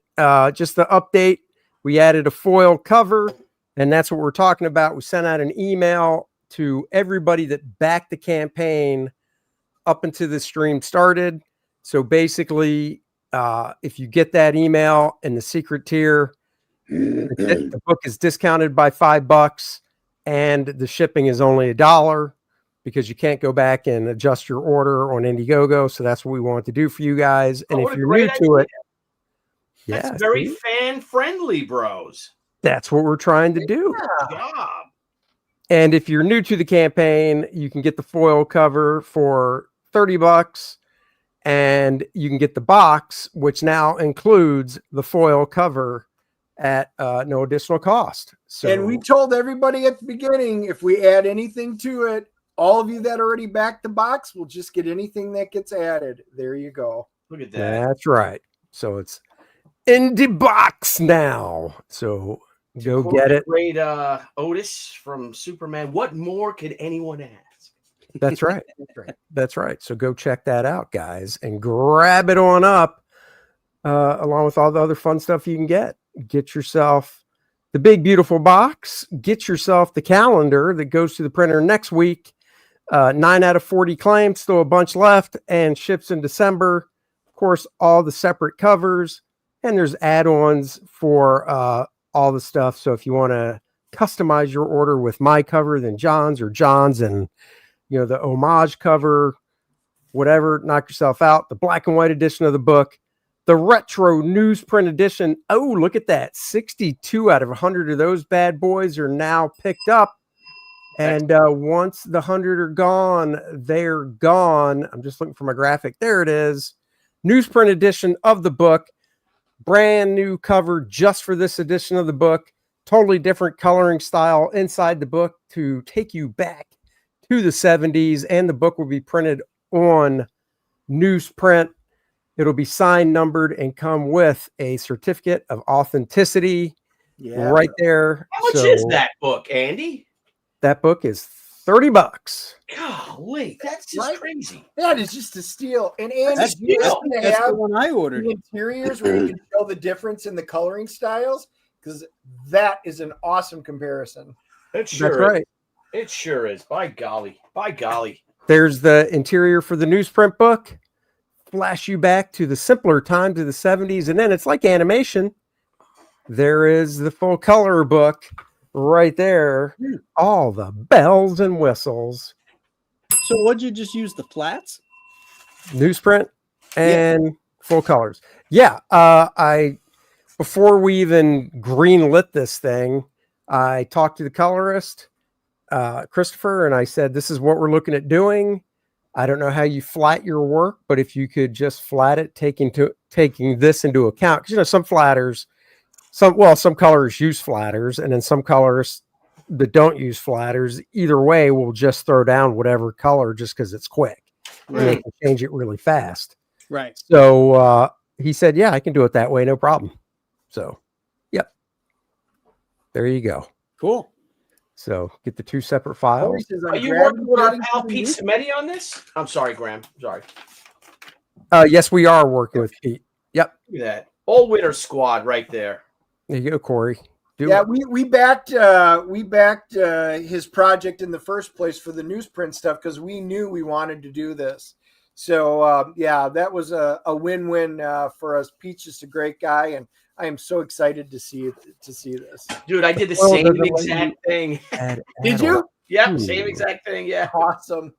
Just the update. We added a foil cover, and that's what we're talking about. We sent out an email to everybody that backed the campaign up until the stream started. So basically, if you get that email in the secret tier, the book is discounted by $5 and the shipping is only $1 because you can't go back and adjust your order on Indiegogo. So that's what we want to do for you guys. And what if a you're great new to it, That's very fan friendly, bros. that's what we're trying to do. Good job. And if you're new to the campaign, you can get the foil cover for $30 and you can get the box, which now includes the foil cover at no additional cost. So, And we told everybody at the beginning, if we add anything to it, all of you that already backed the box will just get anything that gets added. There you go. Look at that. that's right. So it's in the box now. So go get it. Great Otis from Superman. What more could anyone ask? That's right. That's right. So go check that out, guys, and grab it on up along with all the other fun stuff you can get. Get yourself the big, beautiful box. Get yourself the calendar that goes to the printer next week. 9 out of 40 claims, still a bunch left, and ships in December. Of course, all the separate covers, and there's add-ons for all the stuff. So if you want to customize your order with my cover than John's or John's and the homage cover, whatever, knock yourself out. The black and white edition of the book, the retro newsprint edition. Oh, look at that. 62 out of 100 of those bad boys are now picked up. And once the 100 are gone, they're gone. I'm just looking for my graphic. There it is. Newsprint edition of the book. Brand new cover just for this edition of the book. Totally different coloring style inside the book to take you back to the 70s. And the book will be printed on newsprint. It'll be signed, numbered, and come with a certificate of authenticity right there. How much is that book, Andy? That book is $30. Golly, that's just crazy. That is just a steal. And Andy, That's the one I ordered. The interiors where you can tell the difference in the coloring styles, because that is an awesome comparison. It sure That's is. right. It sure is. By golly. By golly. There's the interior for the newsprint book. Flash you back to the simpler times of the 70s. And then it's like animation. There is the full color book right there. All the bells and whistles. So what'd you just use, the flats? Newsprint and full colors. Yeah. Before we even greenlit this thing, I talked to the colorist, Christopher, and I said, this is what we're looking at doing. I don't know how you flat your work, but if you could just flat it, taking this into account, because some flatters, some colors use flatters, and then some colors that don't use flatters, either way, will just throw down whatever color just because it's quick. Right. And they can change it really fast. Right. So he said, yeah, I can do it that way, no problem. So, yep. There you go. Cool. So get the two separate files. Are you working with our pal Pete Smetti on this? I'm sorry, Graham. Sorry. Yes, we are working with Pete. Yep. Look at that. All winner squad right there. There you go, Corey. We backed his project in the first place for the newsprint stuff because we knew we wanted to do this. So that was a win-win for us. Pete's just a great guy, and I am so excited to see this. Dude, I did the same exact thing. Did you? Yeah, same exact thing. Yeah. Awesome.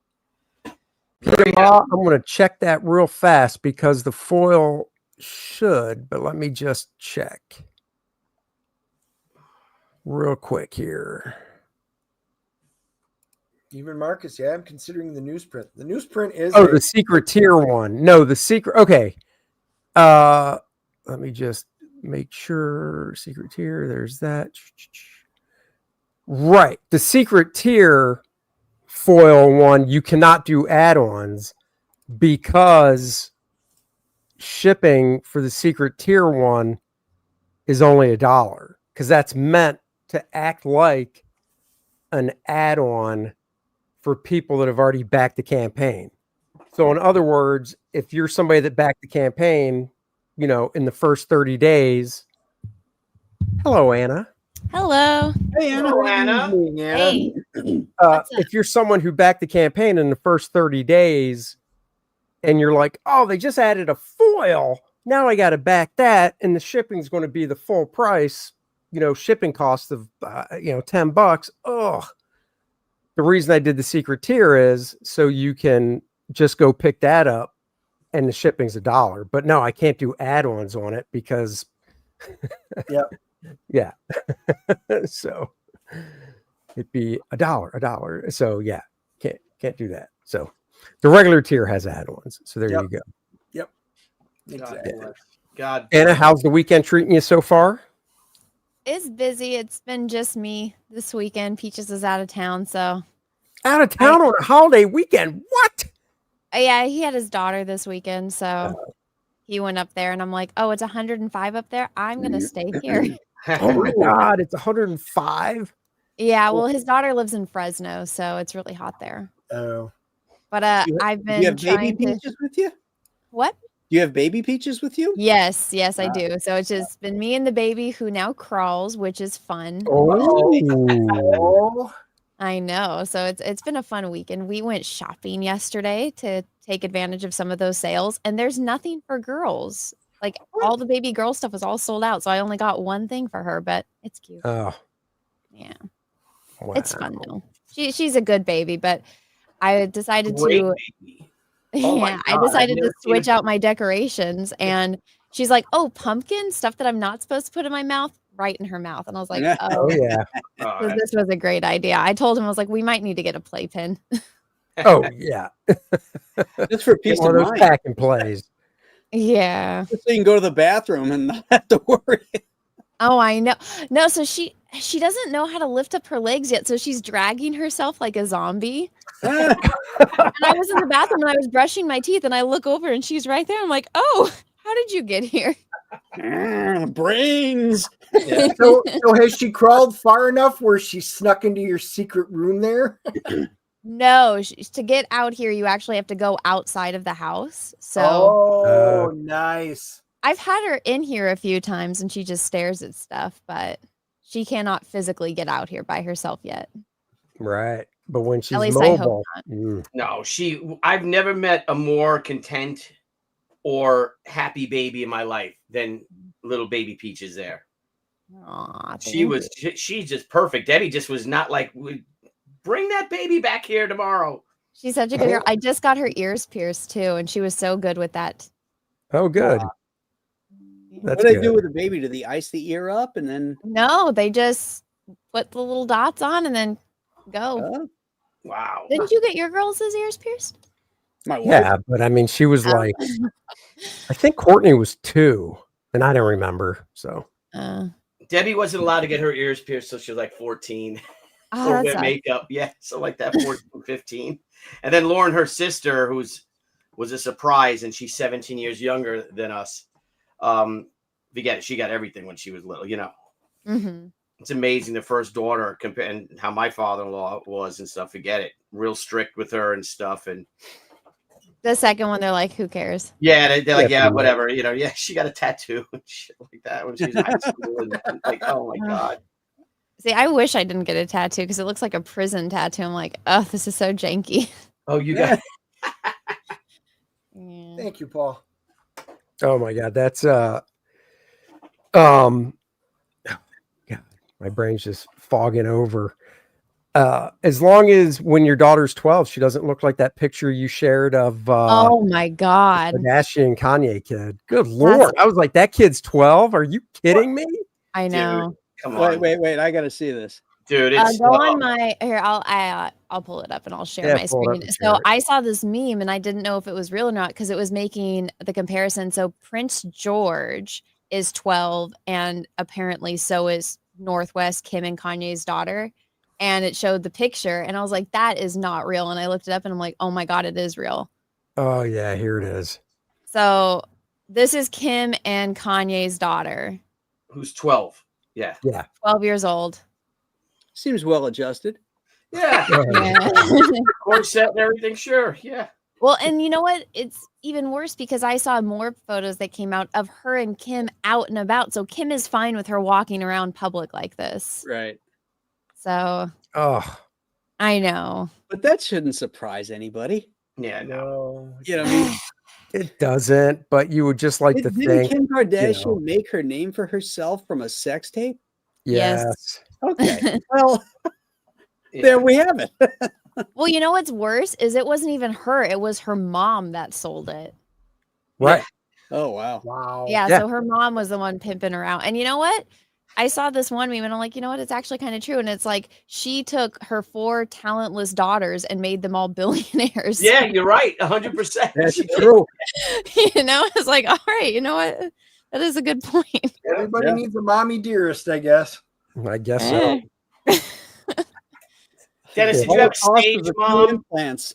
Peter, I'm going to check that real fast because the foil should, but let me just check real quick here. Even Marcus, yeah, I'm considering the newsprint. The newsprint is the secret tier one. No, the secret. Okay. Let me just make sure. Secret tier. There's that. Right. The secret tier foil one, you cannot do add-ons because shipping for the secret tier one is only $1 because that's meant to act like an add-on for people that have already backed the campaign. So in other words, if you're somebody that backed the campaign, in the first 30 days, hello, Anna. Hello. Hey, Anna. Hello, Anna. Hey. If you're someone who backed the campaign in the first 30 days and you're like, oh, they just added a foil, now I got to back that, and the shipping is going to be the full price, shipping cost of, $10. Ugh. The reason I did the secret tier is so you can just go pick that up and the shipping's $1. But no, I can't do add-ons on it because yeah. So it'd be $1. So yeah, can't do that. So the regular tier has add-ons. So there you go. Yep. Exactly. God. Anna, how's the weekend treating you so far? It's busy. It's been just me this weekend. Peaches is out of town, so. Out of town on a holiday weekend? What? Yeah, he had his daughter this weekend, so he went up there, and I'm like, oh, it's 105 up there? I'm going to stay here. Oh my God, it's 105? Yeah, well, his daughter lives in Fresno, so it's really hot there. Oh. But I've been Do you have baby trying to. Peaches with you? What? Do you have baby Peaches with you? Yes, I do. So it's just been me and the baby who now crawls, which is fun. Oh. I know. So it's been a fun weekend. We went shopping yesterday to take advantage of some of those sales, and there's nothing for girls. Like all the baby girl stuff was all sold out, so I only got one thing for her, but it's cute. Oh. Yeah. Wow. It's fun though. She's a good baby, but I decided Great to baby. Oh my yeah, God, I decided I've to never seen switch a- out my decorations, and she's like, "Oh, pumpkin stuff that I'm not supposed to put in my mouth, right in her mouth." And I was like, Oh "Oh, yeah. Oh, so this was a great idea." I told him, I was like, "We might need to get a playpen." Oh yeah. Just for peace One of of those mind. pack and plays. Yeah. Just so you can go to the bathroom and not have to worry. Oh, I know. No, so she doesn't know how to lift up her legs yet, so she's dragging herself like a zombie. And I was in the bathroom and I was brushing my teeth, and I look over and she's right there. I'm like, "Oh, how did you get here?" Brains. Yeah. So has she crawled far enough where she snuck into your secret room there? No, to get out here, you actually have to go outside of the house. So Oh, nice. I've had her in here a few times and she just stares at stuff, but she cannot physically get out here by herself yet. Right. But when she's least I hope mobile. No, I've never met a more content or happy baby in my life than little baby Peaches there. Aw, She's just perfect. Debbie just was not like, bring that baby back here tomorrow. she's such a good girl. I just got her ears pierced too, and she was so good with that. Oh, good. What That's do they good. do with the baby? Do they ice the ear up and then? No, they just put the little dots on and then go. Oh, Wow. Didn't you get your girls' ears pierced? my wife. Yeah, but I mean, she was Oh. like, I think Courtney was 2, and I don't remember. So Debbie wasn't allowed to get her ears pierced till she was like 14. Oh, Or that wear sucks. makeup. Yeah, so like that 14, 15. And then Lauren, her sister, was a surprise, and she's 17 years younger than us. Forget it, she got everything when she was little, Mhm. It's amazing. The first daughter, and how my father-in-law was and stuff. Forget it. Real strict with her and stuff. And The second one, they're like, "Who cares?" yeah, they're like, Yeah, yeah, pretty whatever. Yeah, she got a tattoo and shit like that when she was in high school. And like, oh my God. See, I wish I didn't get a tattoo because it looks like a prison tattoo. I'm like, oh, this is so janky. Oh, you got Yeah. Thank you, Paul. oh my God, that's God, my brain's just fogging over. as long as when your daughter's 12, she doesn't look like that picture you shared of Oh my God. Kardashian Kanye kid. Good Lord. I was like, that kid's 12. Are you kidding me? I know. Dude, come on. Wait. I got to see this. Dude, it's Go on my here. I'll pull it up and I'll share my pull it up screen. and share So it. I saw this meme and I didn't know if it was real or not because it was making the comparison. So Prince George is 12 and apparently so is Northwest Kim and Kanye's daughter. And it showed the picture and I was like, that is not real. And I looked it up and I'm like, oh my God, it is real. Oh, yeah, here it is. So this is Kim and Kanye's daughter, who's 12. Yeah. 12 years old. Seems well adjusted. Yeah. Yeah. Corset and everything. Sure. Yeah. Well, and you know what? It's even worse because I saw more photos that came out of her and Kim out and about. So Kim is fine with her walking around public like this. Right. So Oh, I know. But that shouldn't surprise anybody. Yeah. No. No. You know what I mean? it doesn't, but you would just like to Didn't think. Kim Kardashian know. make her name for herself from a sex tape? Yes. Okay. Well, Yeah. there we have it. Well, you know what's worse is it wasn't even her. It was her mom that sold it. Right. Oh, wow. Wow. Yeah, Yeah. so her mom was the one pimping her out. And you know what? I saw this one meme and I'm like, you know what? It's actually kind of true. And it's like she took her 4 talentless daughters and made them all billionaires. Yeah, you're right. 100%. That's true. You know, it's like, all right, you know what? That is a good point. Everybody Yeah. needs a mommy dearest, I guess. I guess so. Dennis, did All you have the a cost of stage the two mom? implants.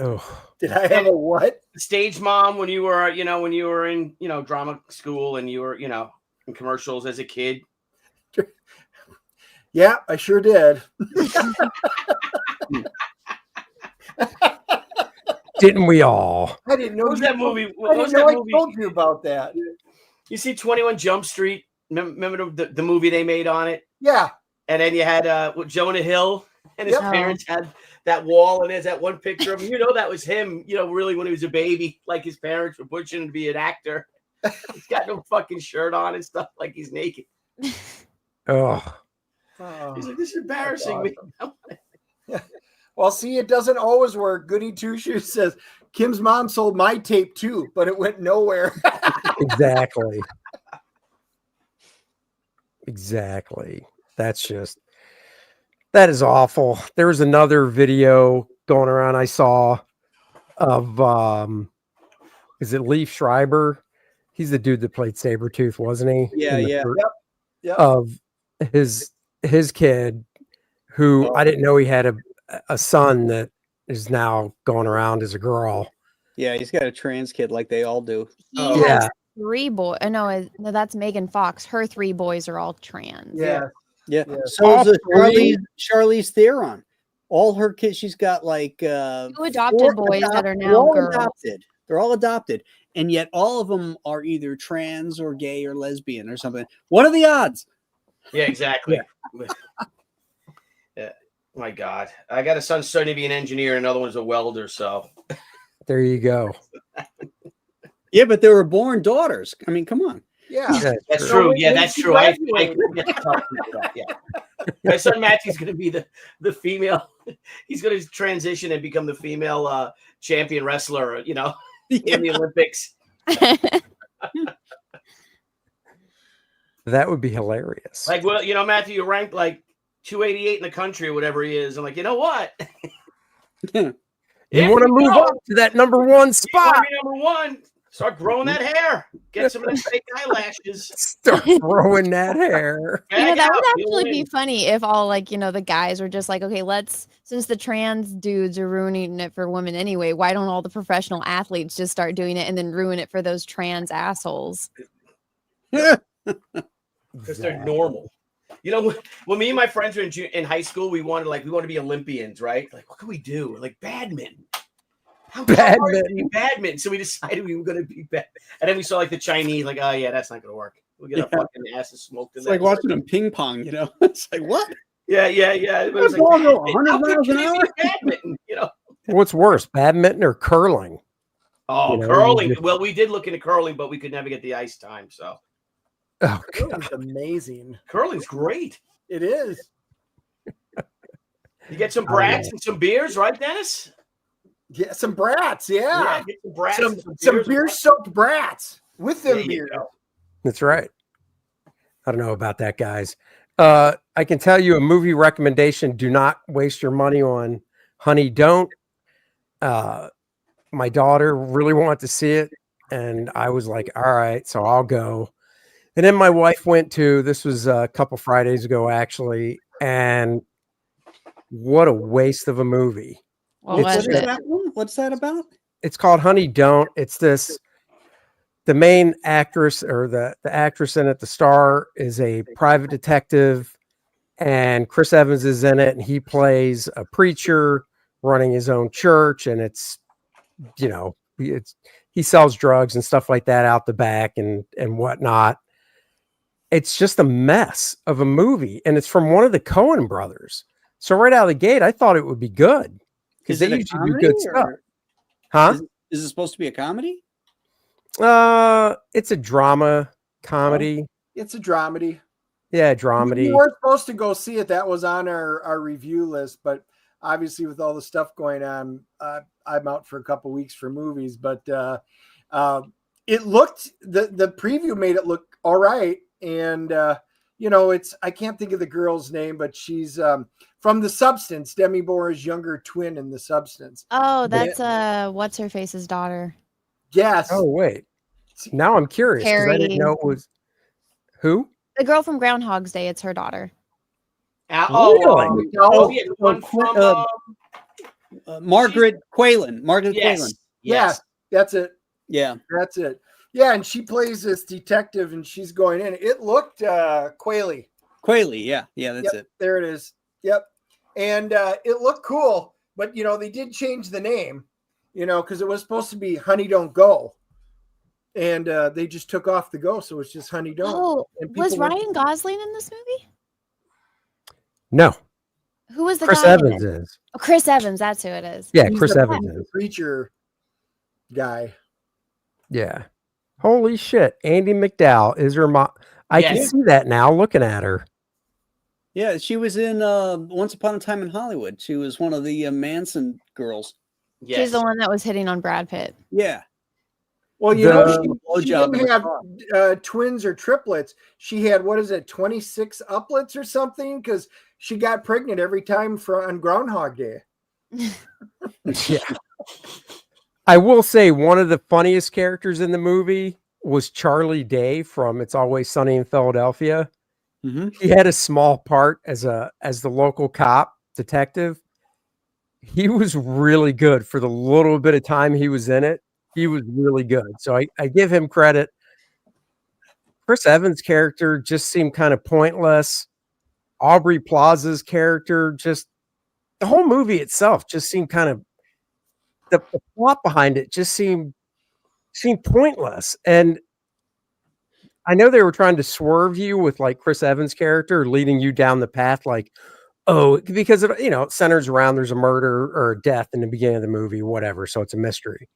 Oh, Did I have a what? Stage mom when you were, when you were in, drama school and you were, in commercials as a kid? Yeah, I sure did. didn't we all? I didn't know What was that movie? I What didn't was know that I movie? told you about that. You see 21 Jump Street? Remember the movie they made on it? Yeah. And then you had Jonah Hill and his Yep. parents had that wall, and there's that one picture of him. That was him, really when he was a baby, like his parents were pushing him to be an actor. He's got no fucking shirt on and stuff, like he's naked. Oh, Oh, He's like, this is embarrassing me. well, see, it doesn't always work. Goody Two Shoes says Kim's mom sold my tape too, but it went nowhere. exactly. Exactly. That is awful. There was another video going around I saw of is it Leaf Schreiber? He's the dude that played Sabretooth, wasn't he? Yeah, In the yeah. fir- Yep. Of his kid, who I didn't know he had a son that is now going around as a girl. Yeah, he's got a trans kid like they all do. He Oh, has yeah. 3 boys. No, that's Megan Fox. Her 3 boys are all trans. Yeah. Yeah. Yeah. So is All three? Charlize Theron. All her kids, she's got like 2 adopted 4 boys that are they're now all girls. adopted. They're all adopted. And yet all of them are either trans or gay or lesbian or something. What are the odds? Yeah, exactly. Yeah. My God. I got a son studying to be an engineer, and another one's a welder, so. There you go. Yeah, but they were born daughters. I mean, come on. Yeah. That's So true. when- Yeah, when that's she true. I graduated- forget to tell people that. Yeah. My son Matthew's going to be the female. He's going to transition and become the female champion wrestler, in the Olympics. That would be hilarious. Like, well, Matthew, you're ranked like 288 in the country or whatever he is. I'm like, you know what? you Here want to we move go. up to that number 1 You wanna spot. be number 1. Start growing that hair. Get some of those fake eyelashes. Start throwing that hair. Bag that out. would You'll actually be win. funny if all the guys were just like, okay, since the trans dudes are ruining it for women anyway, why don't all the professional athletes just start doing it and then ruin it for those trans assholes? Because they're normal. When me and my friends were in high school, we wanted to be Olympians, right? Like, what can we do? Like badminton. How hard is it to be badminton? So we decided we were going to be bad. And then we saw the Chinese, oh yeah, that's not going to work. We'll get our fucking asses smoked in It's like watching them ping pong, It's like, what? Yeah. It was That ball go 100 how good miles can an it be hour? badminton, What's worse, badminton or curling? Oh, You know, curling. you just- Well, we did look into curling, but we could never get the ice time. So Oh, Curling's amazing. curling's great. It is. You get some brats and some beers, right, Dennis? Yeah, some brats. Yeah, get some brats. some, and some beers. beer-soaked brats with them There you beers. go. That's right. I don't know about that, guys. I can tell you a movie recommendation. Do not waste your money on Honey Don't. My daughter really wanted to see it, and I was like, all right, so I'll go. And then my wife went to, this was a couple Fridays ago, actually, and what a waste of a movie. What It's was just- it? that one? What's that about? It's called Honey Don't. It's this, the main actress or the actress in it, the star, is a private detective, and Chris Evans is in it, and he plays a preacher running his own church, and it's, you know, he sells drugs and stuff like that out the back and whatnot. It's just a mess of a movie, and it's from one of the Coen brothers. So right out of the gate, I thought it would be good because they usually do good stuff. Huh? Is it supposed to be a comedy? It's a drama comedy. It's a dramedy. Yeah, dramedy. We were supposed to go see it. That was on our review list, but obviously with all the stuff going on, I'm out for a couple weeks for movies. But it looked, the preview made it look all right. And it's, I can't think of the girl's name, but she's from The Substance, Demi Moore's younger twin in The Substance. Oh, that's what's her face's daughter. Yes. Oh wait, now I'm curious because I didn't Carrie. know it was who. The girl from Groundhog's Day. It's her daughter. Yeah, the one from Margaret Quaylen. Margaret yes, Quaylen. yes. Yeah, that's it. Yeah. That's it. Yeah, and she plays this detective, and she's going in. It looked Quayle. Quayle, yeah. Yeah, that's Yep, it. there it is. Yep. And it looked cool, but, they did change the name, because it was supposed to be Honey Don't Go. And they just took off the go, so it's just Honey Don't. Oh, And was people went- Ryan Gosling in this movie? No, Who was the Chris guy? in Evans it? is. Oh, Chris Evans. That's who it is. Yeah, He's Chris the Evans is. preacher guy. Yeah. Holy shit, Andy McDowell is her mom. I can Yes. see that now looking at her. Yeah, she was in Once Upon a Time in Hollywood. She was one of the Manson girls. Yes. She's the one that was hitting on Brad Pitt. Yeah. Well, The- she didn't have twins or triplets. She had, 26 uplets or something? Because she got pregnant every time on Groundhog Day. Yeah. I will say one of the funniest characters in the movie was Charlie Day from It's Always Sunny in Philadelphia. Mm-hmm. He had a small part as the local cop detective. He was really good for the little bit of time he was in it. He was really good. So I give him credit. Chris Evans' character just seemed kind of pointless. Aubrey Plaza's character, just the whole movie itself just seemed kind of, the plot behind it just seemed pointless. And I know they were trying to swerve you with like Chris Evans' character, leading you down the path, like, oh, because it centers around there's a murder or a death in the beginning of the movie, whatever. So it's a mystery.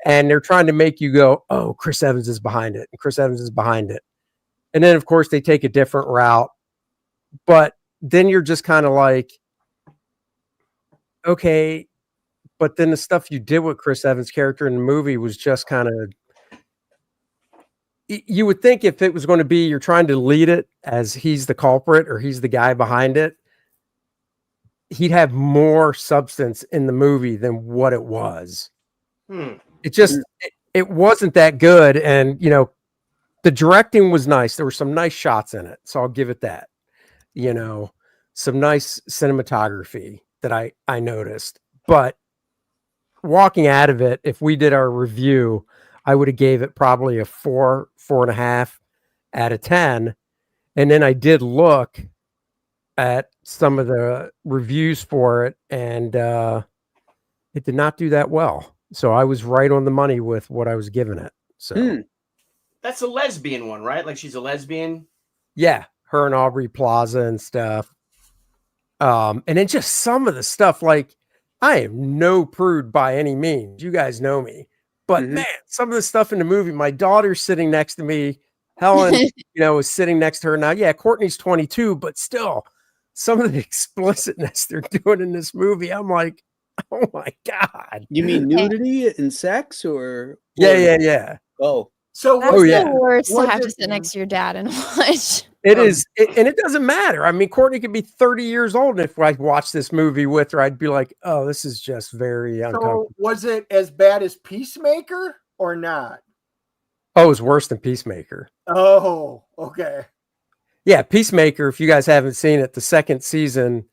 And they're trying to make you go, oh, Chris Evans is behind it. And Chris Evans is behind it. And then, of course, they take a different route. But then you're just kind of like, okay, but then the stuff you did with Chris Evans' character in the movie was just kind of, you would think if it was going to be, you're trying to lead it as he's the culprit or he's the guy behind it, he'd have more substance in the movie than what it was. It just, it wasn't that good. And, the directing was nice. There were some nice shots in it. So I'll give it that, some nice cinematography that I noticed. But walking out of it, if we did our review, I would have gave it probably a 4.5 out of 10. And then I did look at some of the reviews for it, and it did not do that well. So I was right on the money with what I was giving it. So That's a lesbian one, right? Like she's a lesbian. yeah, her and Aubrey Plaza and stuff. And then just some of the stuff, like, I am no prude by any means. You guys know me. But man, some of the stuff in the movie, my daughter's sitting next to me. Helen, was sitting next to her now. Yeah, Courtney's 22, but still, some of the explicitness they're doing in this movie, I'm like, oh my God. You mean nudity and sex or? Yeah. Oh, So That's was yeah. the worst to Was have to it- sit next to your dad and watch. It is, and it doesn't matter. I mean, Courtney could be 30 years old, and if I watched this movie with her, I'd be like, "Oh, this is just very uncomfortable." So was it as bad as Peacemaker or not? Oh, it was worse than Peacemaker. Oh, okay. Yeah, Peacemaker. If you guys haven't seen it, the second season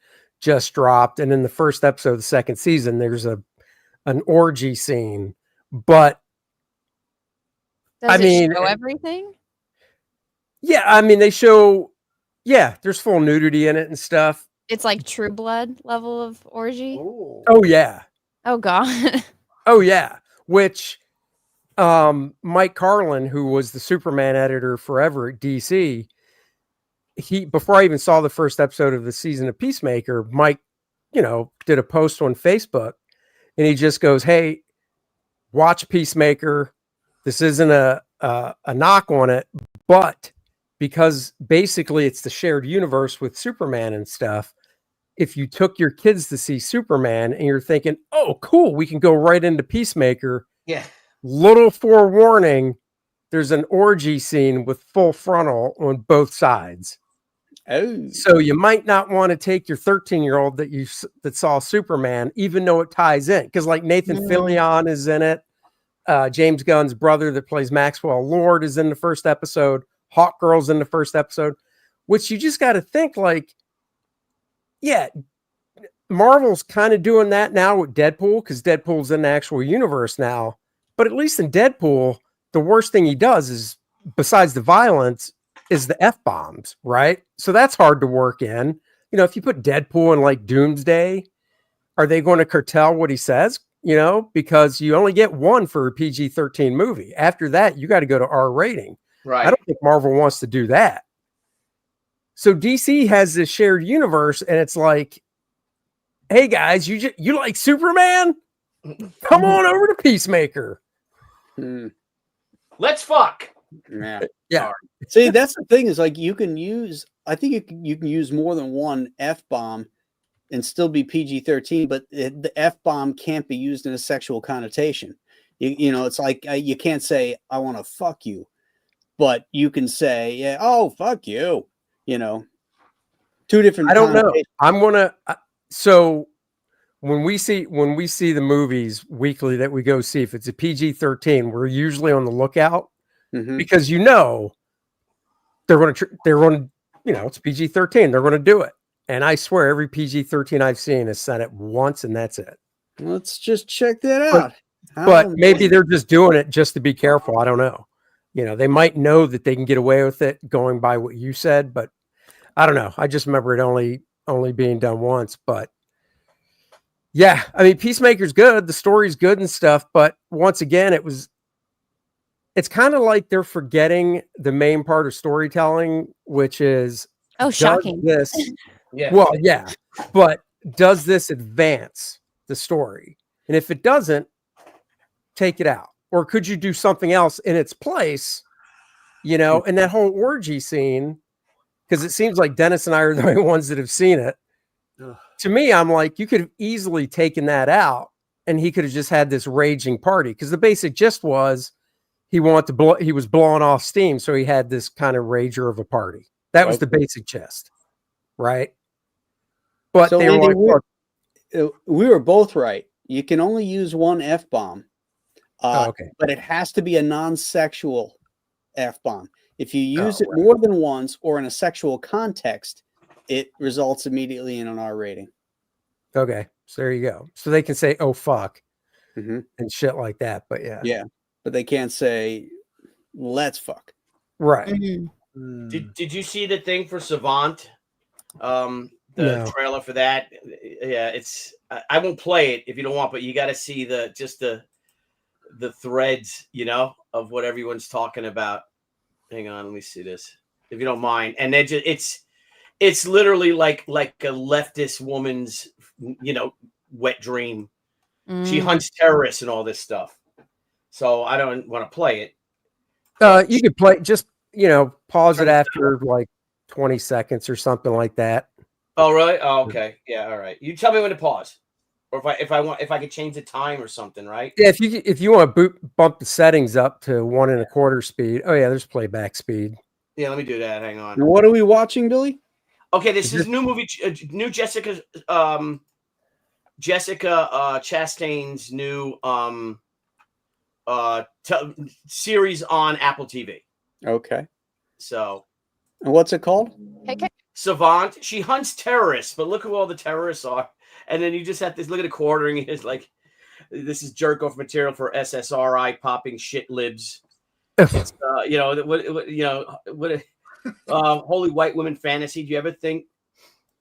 just dropped, and in the first episode of the second season, there's an orgy scene. But Does it show everything? yeah, I mean, they show. Yeah, there's full nudity in it and stuff. It's like True Blood level of orgy. Oh yeah. Oh God. Oh yeah. Which Mike Carlin, who was the Superman editor forever at DC, he, before I even saw the first episode of the season of Peacemaker, Mike, did a post on Facebook, and he just goes, "Hey, watch Peacemaker. This isn't a knock on it, but because basically it's the shared universe with Superman and stuff. If you took your kids to see Superman and you're thinking, oh, cool, we can go right into Peacemaker. Yeah. Little forewarning, there's an orgy scene with full frontal on both sides. Oh. So you might not want to take your 13-year-old that saw Superman, even though it ties in. Because like Nathan Fillion is in it. James Gunn's brother that plays Maxwell Lord is in the first episode. Hawk Girl's in the first episode. Which you just got to think like, yeah, Marvel's kind of doing that now with Deadpool because Deadpool's in the actual universe now. But at least in Deadpool, the worst thing he does is, besides the violence, is the F-bombs, right? So that's hard to work in. If you put Deadpool in like Doomsday, are they going to curtail what he says? Because you only get one for a PG-13 movie. After that, you got to go to R rating. Right. I don't think Marvel wants to do that. So DC has this shared universe, and it's like, hey guys, you like Superman? Come on over to Peacemaker. Let's fuck. Yeah. See, that's the thing is like you can use. I think you can use more than one F-bomb and still be PG-13, but the F-bomb can't be used in a sexual connotation. It's like you can't say I want to fuck you, but you can say, yeah, oh fuck you. Two different. I don't know. I'm gonna. So when we see the movies weekly that we go see, if it's a PG-13, we're usually on the lookout because they're going to it's PG-13. They're going to do it, and I swear every PG-13 I've seen has said it once, and that's it. Let's just check that out. But maybe they're just doing it just to be careful. I don't know. They might know that they can get away with it going by what you said, but I don't know. I just remember it only being done once, but yeah, I mean, Peacemaker's good. The story's good and stuff, but once again, it's kind of like they're forgetting the main part of storytelling, which is, shocking. Well, yeah, but does this advance the story? And if it doesn't, take it out. Or could you do something else in its place? And that whole orgy scene, because it seems like Dennis and I are the only ones that have seen it. Ugh. To me, I'm like, you could have easily taken that out and he could have just had this raging party. Because the basic gist was he was blowing off steam. So he had this kind of rager of a party. That was the basic gist. Right. But so they were Andy, we were both right. You can only use one F-bomb. But it has to be a non-sexual F-bomb. If you use it more than once or in a sexual context, it results immediately in an R rating. Okay, so there you go. So they can say, oh, fuck, and shit like that. But yeah. Yeah, but they can't say, let's fuck. Right. Did you see the thing for Savant? The trailer for that? Yeah, it's. I won't play it if you don't want, but you got to see the threads, of what everyone's talking about. Hang on, let me see this, if you don't mind. And then it's literally like a leftist woman's, wet dream. She hunts terrorists and all this stuff. So I don't want to play it. You could play, just pause it after like 20 seconds or something like that. Oh, really? Oh, okay. Yeah. All right. You tell me when to pause, or if I could change the time or something, right? Yeah, if you want to bump the settings up to 1.25 speed. Oh yeah, there's playback speed. Yeah. Let me do that. Hang on. What are we watching, Billy? Okay. This is new movie. New Jessica Chastain's new series on Apple TV. Okay. So. And what's it called? Savant. She hunts terrorists, but look who all the terrorists are. And then you just have to look at the quartering. It's like, this is jerk off material for SSRI popping shit libs. It's holy white women fantasy. Do you ever think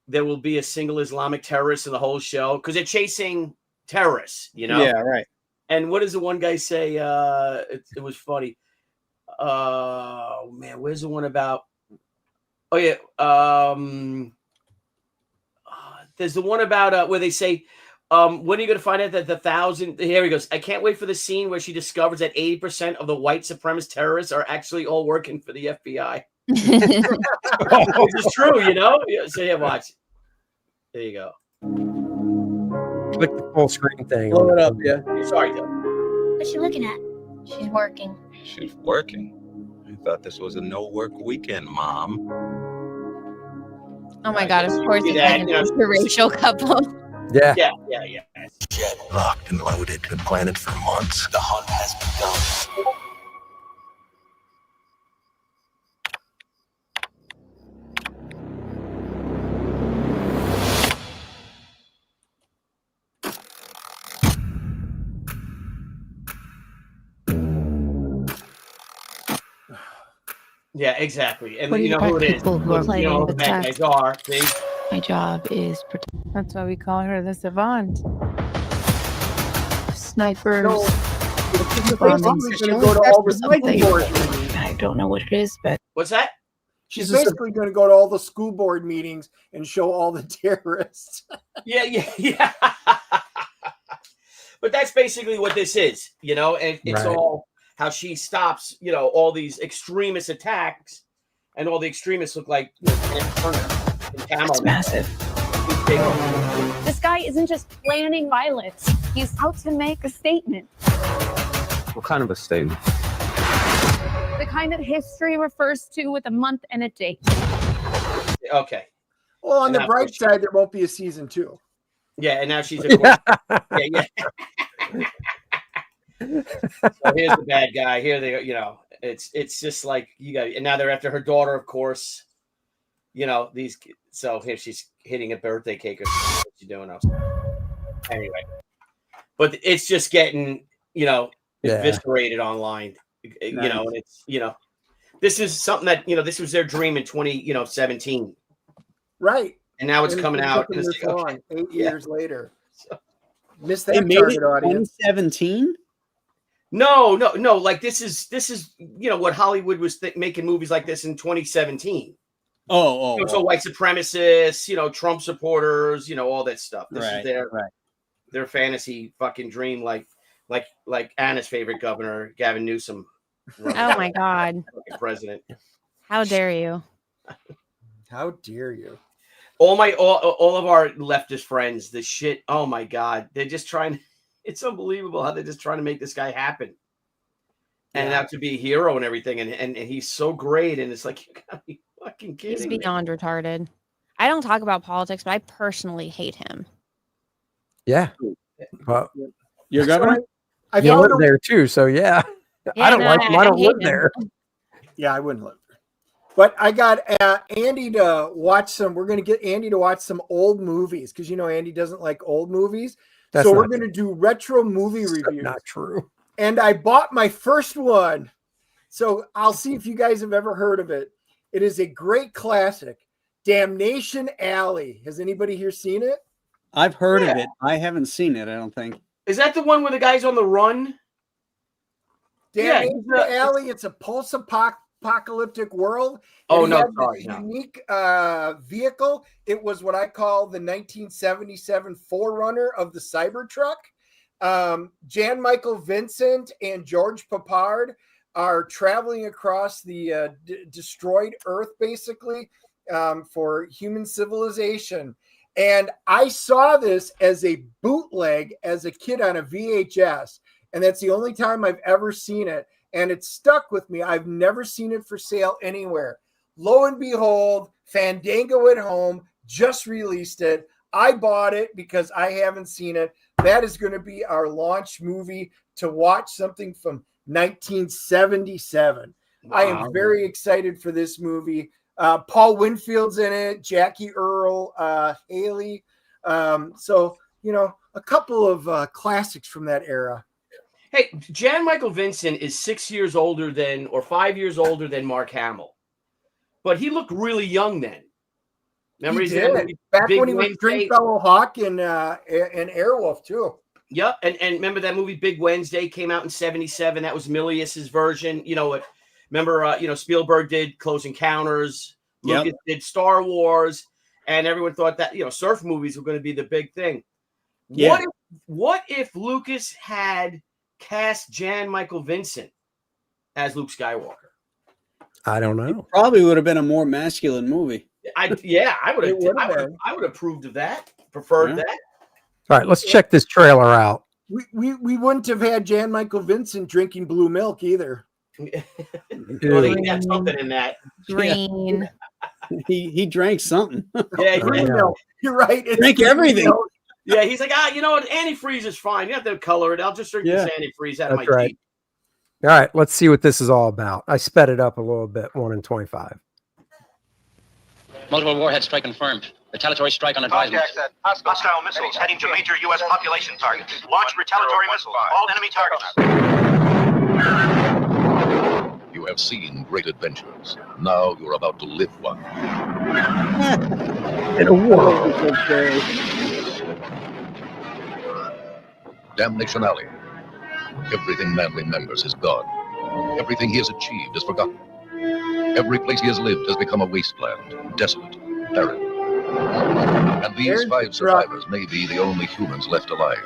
there will be a single Islamic terrorist in the whole show? Because they're chasing terrorists, Yeah, right. And what does the one guy say? It was funny. Oh man, where's the one about? Oh yeah, there's the one about where they say, when are you going to find out that the 1,000? Here he goes. I can't wait for the scene where she discovers that 80% of the white supremacist terrorists are actually all working for the FBI. Which is true, Yeah, so yeah, watch. There you go. Click the full screen thing. Blow it up, yeah. Sorry, Dylan. What's she looking at? She's working. She's working. I thought this was a no-work weekend, Mom. Oh my God! Of course, it's Yeah, like an interracial couple. Yeah. Yeah. Jet locked and loaded, been planted for months. The hunt has begun. Yeah, exactly. And What do you you know who it is. people who are playing who the the bad test? guys are. See? My job is That's why we call her the Savant. snipers. She's bombing basically going to go to all the school something. board meetings. I don't know what it is, but What's that? She's basically going to go to all the school board meetings and show all the terrorists. Yeah. But that's basically what this is, and it's Right. all how she stops, all these extremist attacks, and all the extremists look like Infernal and Camo. it's massive. This guy isn't just planning violence. He's out to make a statement. What kind of a statement? The kind that history refers to with a month and a date. Okay. Well, on And the that bright was- side, there won't be a season 2. Yeah, and now she's a Yeah. yeah. So here's the bad guy. Here they are, it's just like you got, and now they're after her daughter, of course. These. So here she's hitting a birthday cake or something. What's she doing? Anyway, but it's just getting eviscerated online. And it's this is something that this was their dream in 2017, Right. and now it's And coming been out. taking And it's this like, long, okay. 8 years later. So- Missed They that made it target audience. 2017. No. Like this is what Hollywood was making movies like this in 2017. So white supremacists, Trump supporters, all that stuff. This is their fantasy fucking dream, like Anna's favorite governor, Gavin Newsom. Oh my God! President. How dare you? How dare you? All of our leftist friends, the shit. Oh my God, they're just trying. It's unbelievable how they're just trying to make this guy happen, and now to be a hero and everything, and he's so great, and it's like you gotta be fucking kidding. He's me. beyond retarded. I don't talk about politics, but I personally hate him. Yeah. Well, Your governor? I you found live a- there too, so yeah. Yeah, I don't no, like him. I don't hate live him. there. Yeah, I wouldn't live there. But I got Andy to watch some. We're going to get Andy to watch some old movies because Andy doesn't like old movies. That's So we're not going to do retro movie That's reviews. not true. And I bought my first one. So I'll see if you guys have ever heard of it. It is a great classic, Damnation Alley. Has anybody here seen it? I've heard of it. I haven't seen it, I don't think. Is that the one where the guy's on the run? Yeah, Damnation Alley. It's a post-apocalyptic world. Oh, It no, had sorry, this no. unique vehicle. It was what I call the 1977 forerunner of the Cybertruck. Jan Michael Vincent and George Papard are traveling across the destroyed Earth, basically, for human civilization. And I saw this as a bootleg as a kid on a VHS. And that's the only time I've ever seen it. And it stuck with me. I've never seen it for sale anywhere. Lo and behold, Fandango at Home just released it. I bought it because I haven't seen it. That is going to be our launch movie to watch something from 1977. Wow. I am very excited for this movie. Paul Winfield's in it, Jackie Earle, Haley. So, you know, a couple of classics from that era. Hey, Jan Michael Vincent is 6 years older than, or 5 years older than Mark Hamill. But he looked really young then. Remember, he did. Back when he was Stringfellow Hawk and Airwolf too. Yep, and remember that movie Big Wednesday came out in '77. That was Milius's version. You know what? Remember, Spielberg did Close Encounters. Yep. Lucas did Star Wars, and everyone thought that surf movies were going to be the big thing. Yeah. What if Lucas had cast Jan Michael Vincent as Luke Skywalker? I don't know. It probably would have been a more masculine movie. I would have approved of that. Preferred that. All right, let's check this trailer out. We wouldn't have had Jan Michael Vincent drinking blue milk either. Well, he had something in that. Green. He drank something. Yeah, you're right. Drink everything. Yeah, he's like, you know what? Antifreeze is fine. You have to color it. I'll just drink this antifreeze out of my teeth. All right, let's see what this is all about. I sped it up a little bit, 1 in 25. Multiple warhead strike confirmed. Retaliatory strike on advisement. Hostile missiles heading to major U.S. population targets. Launch retaliatory missiles. All enemy targets. You have seen great adventures. Now you're about to live one. In a world. Damnation Alley. Everything man remembers is gone. Everything he has achieved is forgotten. Every place he has lived has become a wasteland, desolate, barren. And these 5 survivors may be the only humans left alive.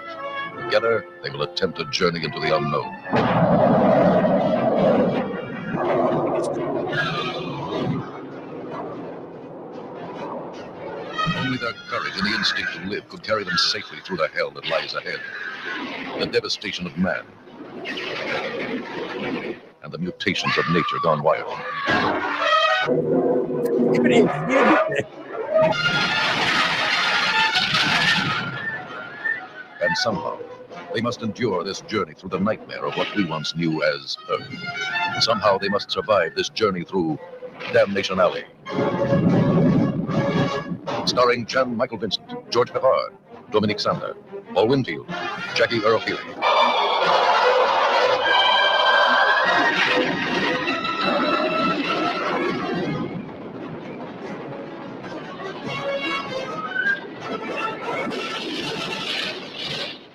Together, they will attempt a journey into the unknown. Only their courage and the instinct to live could carry them safely through the hell that lies ahead. The devastation of man. And the mutations of nature gone wild. And somehow, they must endure this journey through the nightmare of what we once knew as Earth. Somehow they must survive this journey through Damnation Alley. Starring Jan Michael Vincent, George Peppard, Dominique Sanda, Paul Winfield, Jackie Earle Haley.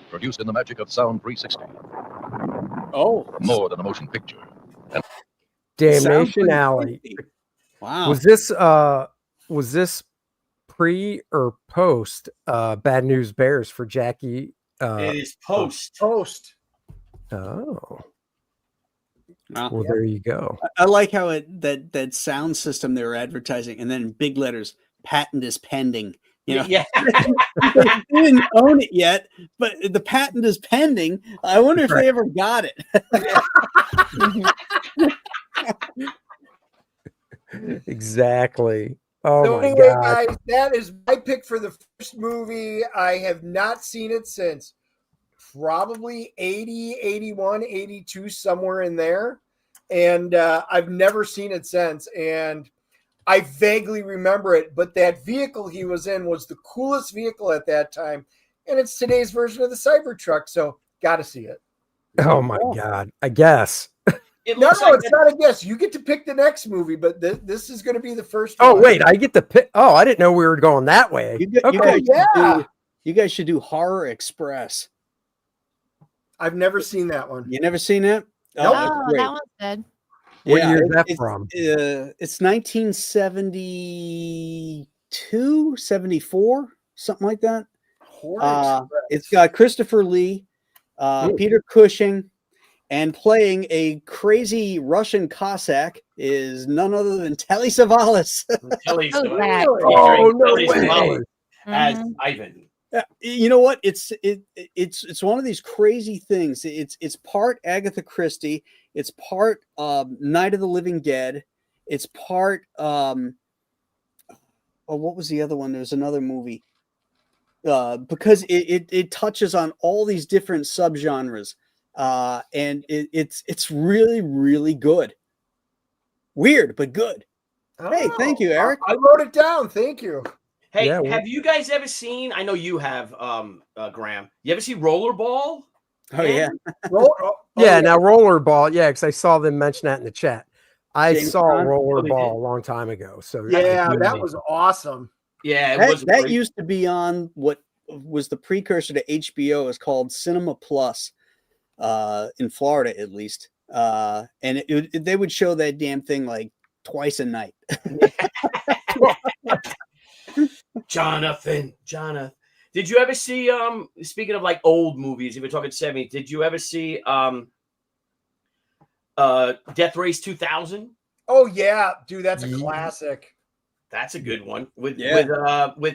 Produced in the magic of Sound 360. Oh, more than a motion picture. And Damnation Alley. Wow. Was this pre or post Bad News Bears for Jackie? It is post. Post. Oh. Wow. Well, there you go. I like how that sound system they were advertising, and then in big letters, patent is pending. You know, Yeah. They didn't own it yet, but the patent is pending. I wonder if they ever got it. Exactly. Oh So my anyway, God. guys, that is my pick for the first movie. I have not seen it since probably 80, 81, 82, somewhere in there. And I've never seen it since. And I vaguely remember it, but that vehicle he was in was the coolest vehicle at that time. And it's today's version of the Cybertruck. So got to see it. Oh my God. I guess. No, it's not a guess. You get to pick the next movie, but this is going to be the first Oh, one. wait, I get to pick. Oh, I didn't know we were going that way. You guys should do Horror Express. I've never seen that one. You never seen that? Oh, that's great. that one's good. What year is that from? It's 1972, 74, something like that. It's got Christopher Lee, Peter Cushing, And playing a crazy Russian Cossack is none other than Telly Savalas. Telly Oh, Savalas. that. Featuring no Telly way. Savalas as Mhm. Ivan. You know what? It's one of these crazy things. It's part Agatha Christie. It's part Night of the Living Dead. It's part what was the other one? There's another movie. Because it touches on all these different subgenres. And it's really, really good. Weird, but good. Hey, thank you, Eric. I wrote it down. Thank you. Hey, Yeah, have you guys ever seen? I know you have, Graham. You ever see Rollerball? Oh yeah. Yeah, now Rollerball. Yeah, because I saw them mention that in the chat. I James saw Caan? Rollerball a long time ago. So Yeah, that was awesome. Yeah, that used to be on what was the precursor to HBO. Is called Cinema Plus, in Florida at least. And they would show that damn thing like twice a night. Jonathan. Did you ever see? Speaking of like old movies, if we're talking 70s, did you ever see Death Race 2000? Oh yeah, dude, that's a classic. That's a good one with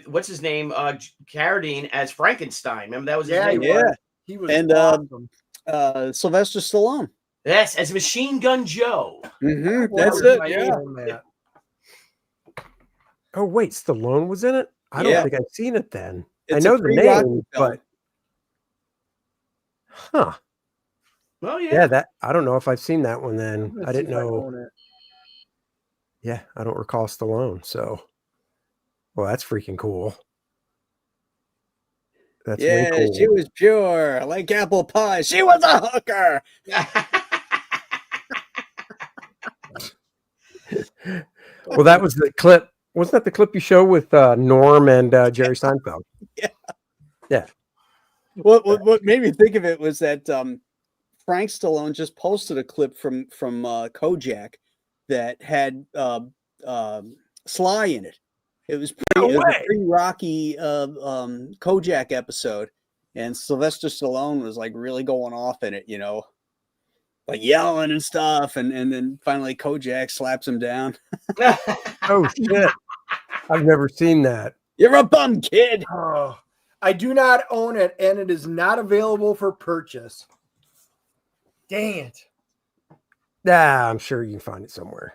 what's his name? Carradine as Frankenstein. Remember that was his name? He was and awesome. Sylvester Stallone. Yes, as Machine Gun Joe. That's it. Yeah. Oh wait, Stallone was in it. I don't think I've seen it then. It's I know a the pre-Rocky name, film. but Well, yeah, that I don't know if I've seen that one. Then I didn't know. own it. Yeah, I don't recall Stallone. So, well, that's freaking cool. That's way cool. She was pure like apple pie. She was a hooker. Well, that was the clip. Wasn't that the clip you showed with Norm and Jerry Seinfeld? Yeah. What made me think of it was that Frank Stallone just posted a clip from Kojak that had Sly in it. It was a pre-Rocky Kojak episode, and Sylvester Stallone was like really going off in it, you know, like yelling and stuff, and then finally Kojak slaps him down. Oh shit! I've never seen that. You're a bum, kid. Oh, I do not own it, and it is not available for purchase. Dang it! Yeah, I'm sure you can find it somewhere.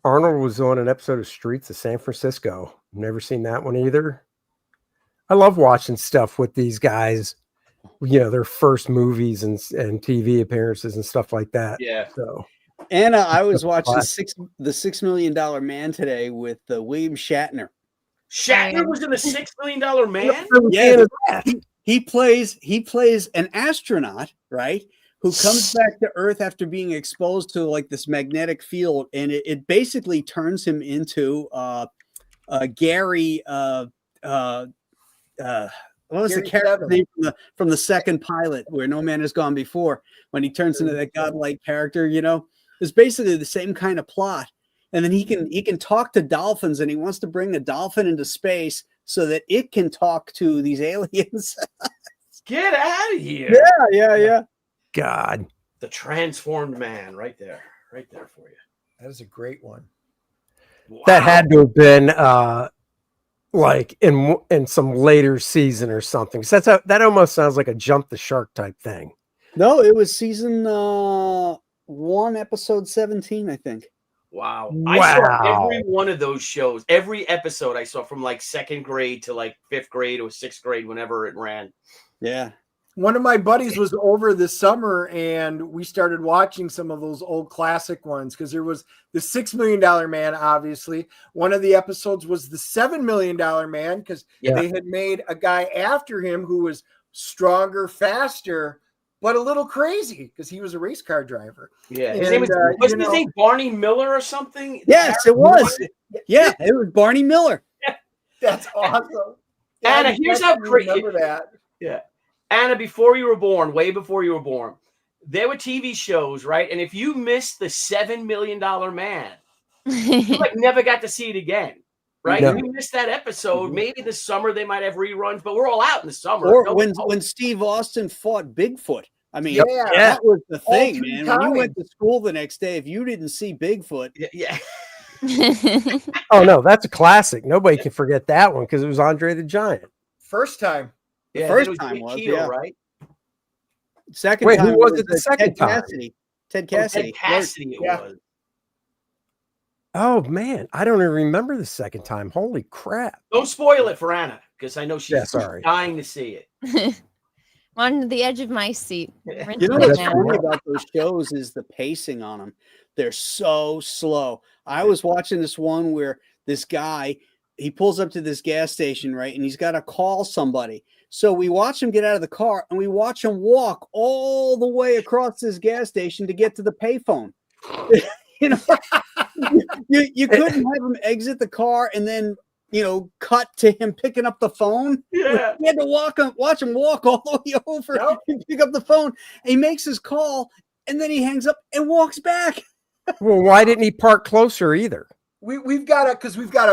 Arnold was on an episode of Streets of San Francisco. Never seen that one either. I love watching stuff with these guys, you know, their first movies and TV appearances and stuff like that. Yeah. So, Anna, I was watching the $6 Million Man today with William Shatner. Shatner was in the $6 Million Man. Yeah, he plays an astronaut, right? Who comes back to Earth after being exposed to like this magnetic field, and it basically turns him into Gary. What was the character name from the second pilot, where No Man Has Gone Before? When he turns into that godlike character, you know, it's basically the same kind of plot. And then he can talk to dolphins, and he wants to bring the dolphin into space so that it can talk to these aliens. Get out of here! Yeah. God, the transformed man, right there for you. That is a great one. Wow. That had to have been like in some later season or something. So that almost sounds like a jump the shark type thing. No, it was season 1, episode 17, I think. Wow. I saw every one of those shows. Every episode I saw from like 2nd grade to like 5th grade or 6th grade, whenever it ran. Yeah. One of my buddies was over this summer, and we started watching some of those old classic ones, because there was the $6 Million Man, obviously. One of the episodes was the $7 Million Man, because they had made a guy after him who was stronger, faster, but a little crazy, because he was a race car driver. Yeah. His name wasn't his name Barney Miller or something? Yes, it was. Yeah, it was Barney Miller. That's awesome. Anna, here's how crazy. Remember that. Yeah. Anna, before you were born, way before you were born, there were TV shows, right? And if you missed the $7 Million Man, you like never got to see it again, right? No. If you missed that episode, maybe this summer they might have reruns, but we're all out in the summer. Or when Steve Austin fought Bigfoot. I mean, Yeah. that was the All thing, through man. When you time. went to school the next day, if you didn't see Bigfoot, Yeah. Oh no, that's a classic. Nobody can forget that one because it was Andre the Giant. First time. the Yeah, first then it time Dick was, Keel, yeah. right? Second Wait, time who was it the second Ted time? Cassidy. Ted Oh, Cassidy. Ted Cassidy it Yeah. was. Oh man, I don't even remember the second time. Holy crap! Don't spoil it for Anna, because I know she's Yeah, sorry. dying to see it. On the edge of my seat. You know what's funny about those shows is the pacing on them. They're so slow. I was watching this one where this guy, he pulls up to this gas station, right? And he's got to call somebody. So we watch him get out of the car and we watch him walk all the way across this gas station to get to the payphone. You know, you couldn't have him exit the car and then, cut to him picking up the phone. Yeah. You had to watch him walk all the way over and pick up the phone. And he makes his call and then he hangs up and walks back. Well, why didn't he park closer either? We've got a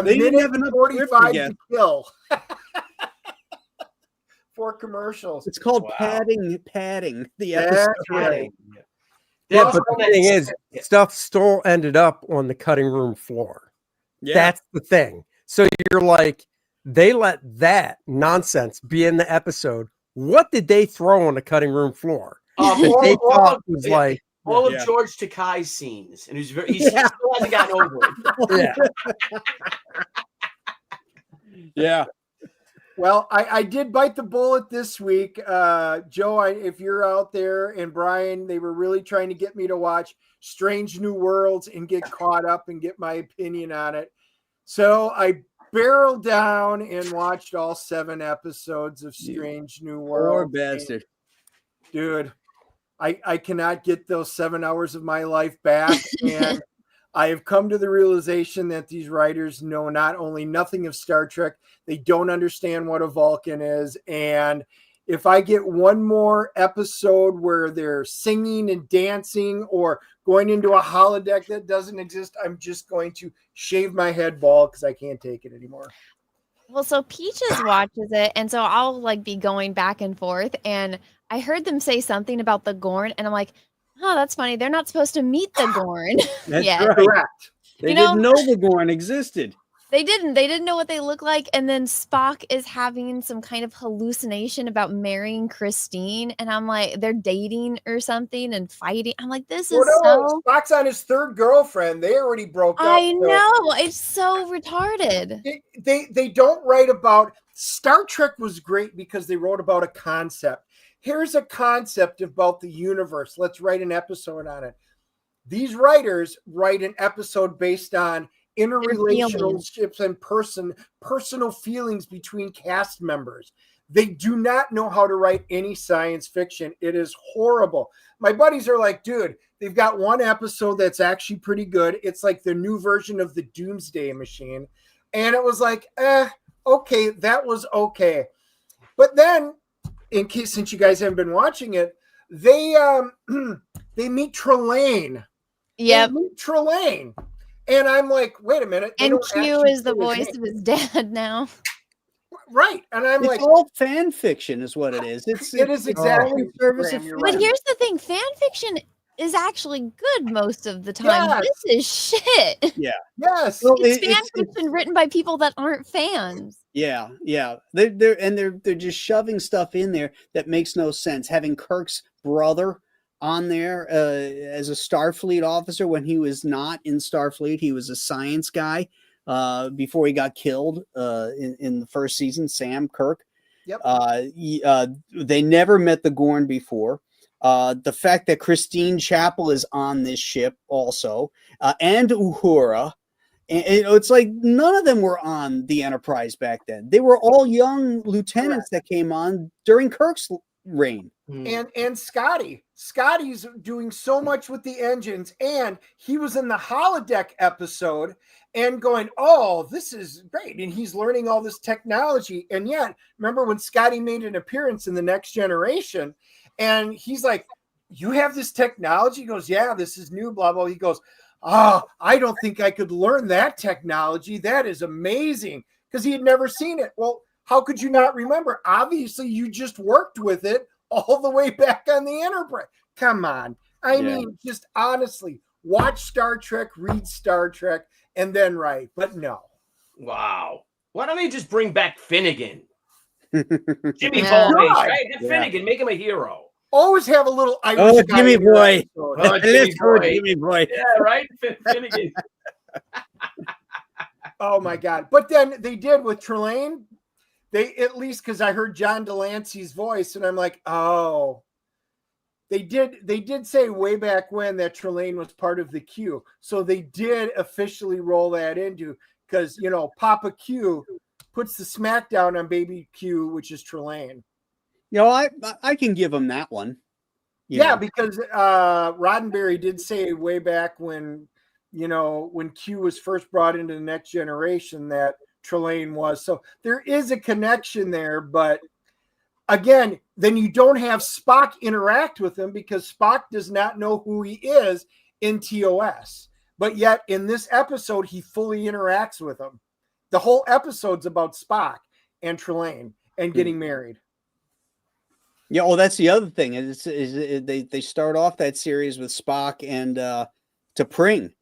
They didn't minute have enough 45 script to kill. For commercials. It's called padding the episode. That's right. Yeah, but the thing is, stuff still ended up on the cutting room floor. Yeah. That's the thing. So you're like, they let that nonsense be in the episode. What did they throw on the cutting room floor? That they thought was like all of George Takei's scenes, and he still hasn't gotten over it. Yeah. Well, I did bite the bullet this week. Joe, if you're out there, and Brian, they were really trying to get me to watch Strange New Worlds and get caught up and get my opinion on it. So I barreled down and watched all 7 episodes of Strange New Worlds. Poor bastard. Dude, I cannot get those 7 hours of my life back. And I have come to the realization that these writers know not only nothing of Star Trek, they don't understand what a Vulcan is. And if I get one more episode where they're singing and dancing or going into a holodeck that doesn't exist, I'm just going to shave my head bald because I can't take it anymore. Well, so Peaches watches it, and so I'll be going back and forth, and I heard them say something about the Gorn, and I'm like, oh, that's funny. They're not supposed to meet the Gorn. That's yet. right. Correct. They didn't know the Gorn existed. They didn't know what they look like. And then Spock is having some kind of hallucination about marrying Christine. And I'm like, they're dating or something and fighting. I'm like, this is so... Spock's on his 3rd girlfriend. They already broke up. I know. It's so retarded. They don't write about... Star Trek was great because they wrote about a concept. Here's a concept about the universe. Let's write an episode on it. These writers write an episode based on interrelationships and personal feelings between cast members. They do not know how to write any science fiction. It is horrible. My buddies are like, dude, they've got one episode that's actually pretty good. It's like the new version of the Doomsday Machine. And it was like, okay, that was okay. But then, since you guys haven't been watching it, they meet Trelane. Yep. They meet Trelane. And I'm like, wait a minute. And Q is the voice of his dad now. Right. And I'm it's all fan fiction is what it is. It is exactly. But here's the thing. Fan fiction is actually good most of the time. Yes. This is shit. Yeah. Yes. Well, It's fan fiction written by people that aren't fans. Yeah. They're just shoving stuff in there that makes no sense. Having Kirk's brother on there as a Starfleet officer when he was not in Starfleet. He was a science guy before he got killed in the first season, Sam Kirk. Yep. They never met the Gorn before. The fact that Christine Chapel is on this ship also, and Uhura. And it's like none of them were on the Enterprise back then. They were all young lieutenants that came on during Kirk's reign. And Scotty's doing so much with the engines, and he was in the holodeck episode and going, oh, this is great. And he's learning all this technology. And yet, remember when Scotty made an appearance in The Next Generation, and he's like, you have this technology? He goes, yeah, this is new, blah, blah. He goes, I don't think I could learn that technology. That is amazing. Because he had never seen it. Well, how could you not remember? Obviously, you just worked with it all the way back on the Enterprise. Come on. I mean, just honestly, watch Star Trek, read Star Trek, and then write. But no. Wow. Why don't they just bring back Finnegan? Jimmy Yeah. Ball, God. right? Have Finnegan, make him a hero. Always have a little Irish guy Jimmy in your boy. episode. Oh, Jimmy boy. Jimmy boy. Yeah, right? Finnegan. Oh my God. But then they did with Trelane. They at least, because I heard John Delancey's voice, and I'm like, oh. They did say way back when that Trelane was part of the Q. So they did officially roll that into, because Papa Q puts the smackdown on baby Q, which is Trelane. I can give him that one. Because Roddenberry did say way back when Q was first brought into the Next Generation that Trelane was. So there is a connection there, but again, then you don't have Spock interact with him because Spock does not know who he is in TOS. But yet in this episode, he fully interacts with him. The whole episode's about Spock and Trelane and getting married. Yeah, well, that's the other thing. They start off that series with Spock and T'Pring,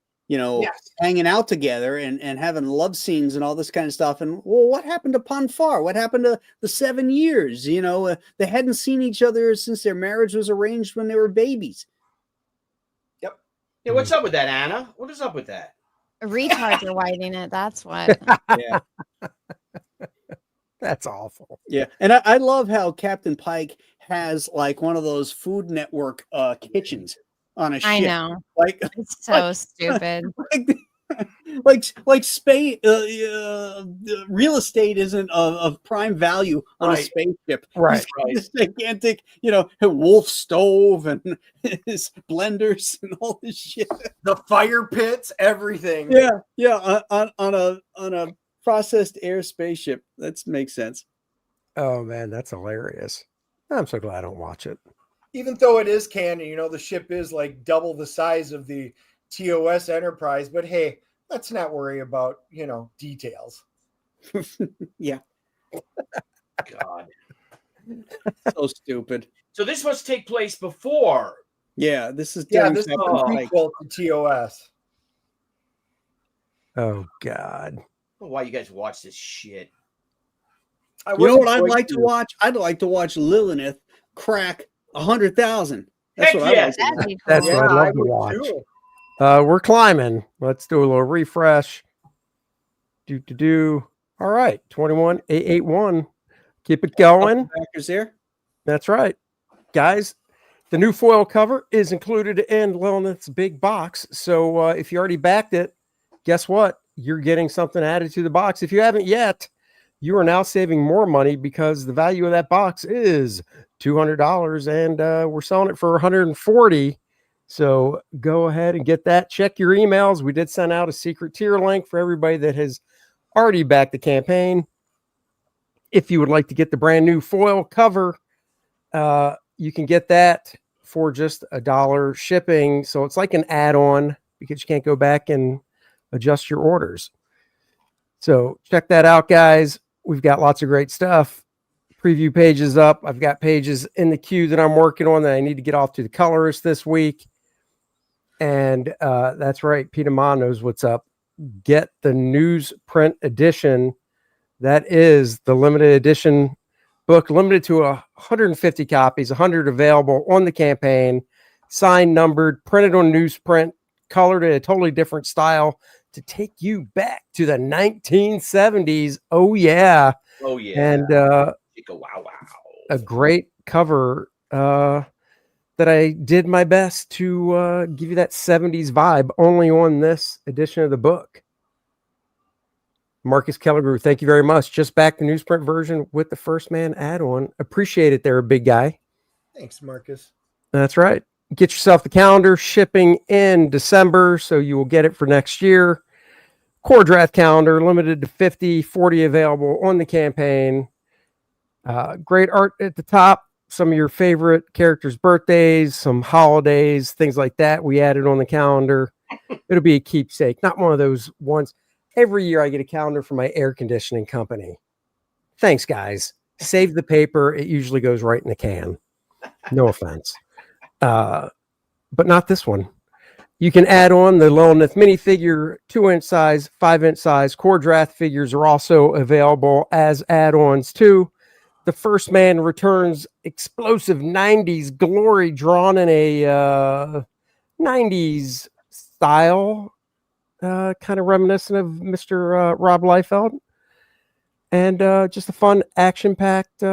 hanging out together and having love scenes and all this kind of stuff. And what happened to Ponfar? What happened to the 7 years? They hadn't seen each other since their marriage was arranged when they were babies. Yep. Yeah, what's up with that, Anna? What is up with that? Retards are writing it. That's what. Yeah. That's awful. Yeah. And I love how Captain Pike has like one of those Food Network kitchens on a ship. I know. Like it's so stupid. Like space, real estate isn't of prime value on a spaceship. Right. This gigantic, wolf stove and his blenders and all this shit. The fire pits, everything. Yeah. On a processed air spaceship. That makes sense. Oh man, that's hilarious. I'm so glad I don't watch it. Even though it is canon, the ship is like double the size of the TOS Enterprise, but hey, let's not worry about, details. Yeah. God. So stupid. So this must take place before. Yeah, this is this is the prequel to TOS. Oh God. I don't know why you guys watch this shit. You know what I'd like to watch? I'd like to watch Lilineth crack 100,000. That's what I'd like to watch. That's what I'd love to watch. We're climbing. Let's do a little refresh. All right, 21881. Keep it going. Backers there. That's right, guys. The new foil cover is included in Lilineth's big box. So if you already backed it, guess what? You're getting something added to the box. If you haven't yet, you are now saving more money because the value of that box is $200 and we're selling it for $140. So go ahead and get that. Check your emails. We did send out a secret tier link for everybody that has already backed the campaign. If you would like to get the brand new foil cover, you can get that for just $1 shipping. So it's like an add-on because you can't go back and adjust your orders. So check that out, guys. We've got lots of great stuff. Preview pages up. I've got pages in the queue that I'm working on that I need to get off to the colorist this week. And that's right. Peter Ma knows what's up. Get the newsprint edition. That is the limited edition book, limited to 150 copies, 100 available on the campaign, signed, numbered, printed on newsprint, colored in a totally different style to take you back to the 1970s. Oh, yeah. Oh, yeah. Uh, And wow. a great cover that I did my best to give you that 70s vibe only on this edition of the book. Marcus Kellegrew, thank you very much. Just back the newsprint version with the First Man add-on. Appreciate it there, big guy. Thanks, Marcus. That's right. Get yourself the calendar, shipping in December, so you will get it for next year. Kor-Drath calendar, limited to 50, 40 available on the campaign. Great art at the top. Some of your favorite characters' birthdays, some holidays, things like that we added on the calendar. It'll be a keepsake, not one of those ones. Every year I get a calendar from my air conditioning company. Thanks, guys. Save the paper. It usually goes right in the can. No offense. But not this one. You can add on the Lilineth minifigure, 2-inch size, 5-inch size. Kor-Drath figures are also available as add-ons too. The First Man returns explosive 90s glory drawn in a 90s style, kind of reminiscent of Mr. Rob Liefeld. And just a fun, action-packed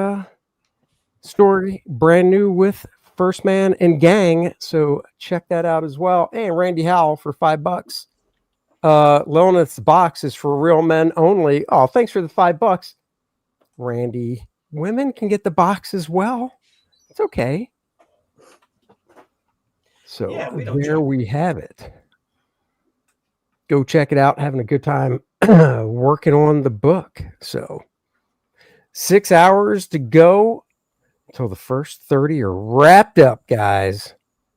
story, brand new with First Man and Gang. So check that out as well. And Randy Howell for $5. Lilineth's box is for real men only. Oh, thanks for the $5, Randy. Women can get the box as well. It's okay. So there we have it. Go check it out. Having a good time working on the book. So 6 hours to go until the first 30 are wrapped up, guys.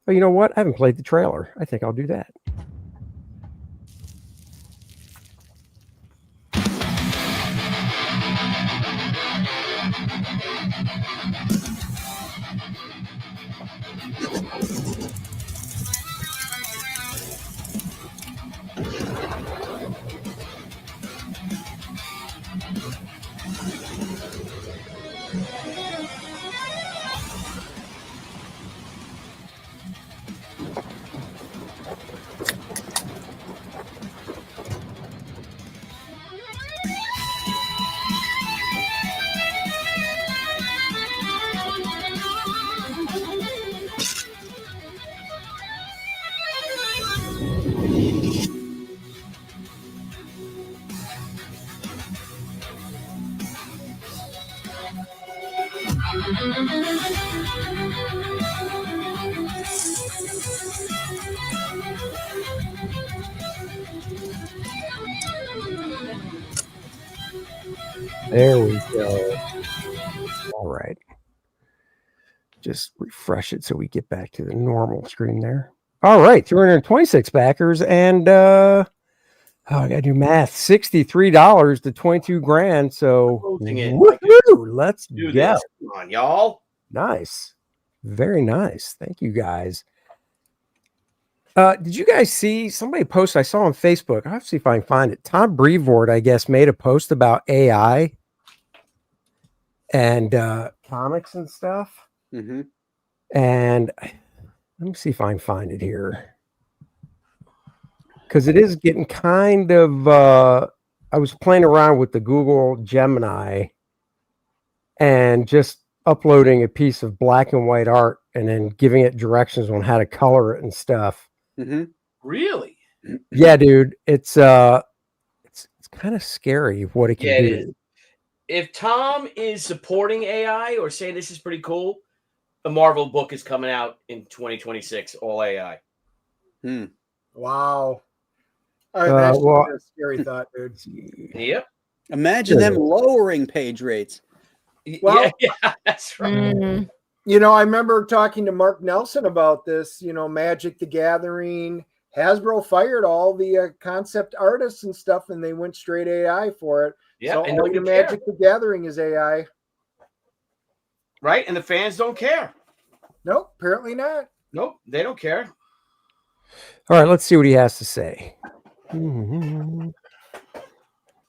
Oh, you know what? I haven't played the trailer. I think I'll do that. There we go. All right. Just refresh it so we get back to the normal screen there. All right. 226 backers. And I gotta do math. $63 to 22 grand. So woohoo, let's do go. this. Come on, y'all. Nice. Very nice. Thank you guys. Did you guys see somebody post I saw on Facebook? I'll have to see if I can find it. Tom Brevoort, I guess, made a post about AI and comics and stuff. Mm-hmm. And let me see if I can find it here. Because it is getting kind of I was playing around with the Google Gemini and just uploading a piece of black and white art and then giving it directions on how to color it and stuff. Mm-hmm. Really? Yeah, dude. It's kind of scary what it can Yeah, do. it is. If Tom is supporting AI or saying this is pretty cool, the Marvel book is coming out in 2026, all AI. Wow. That's well- a scary thought, dude. Yep. Imagine them lowering page rates. Well, yeah, that's right. You know, I remember talking to Mark Nelson about this, you know, Magic the Gathering. Hasbro fired all the concept artists and stuff, and they went straight AI for it. Yeah, so and all nobody your cared. Magic the Gathering is AI. Right? And the fans don't care. Nope, apparently not. Nope, they don't care. All right, let's see what he has to say.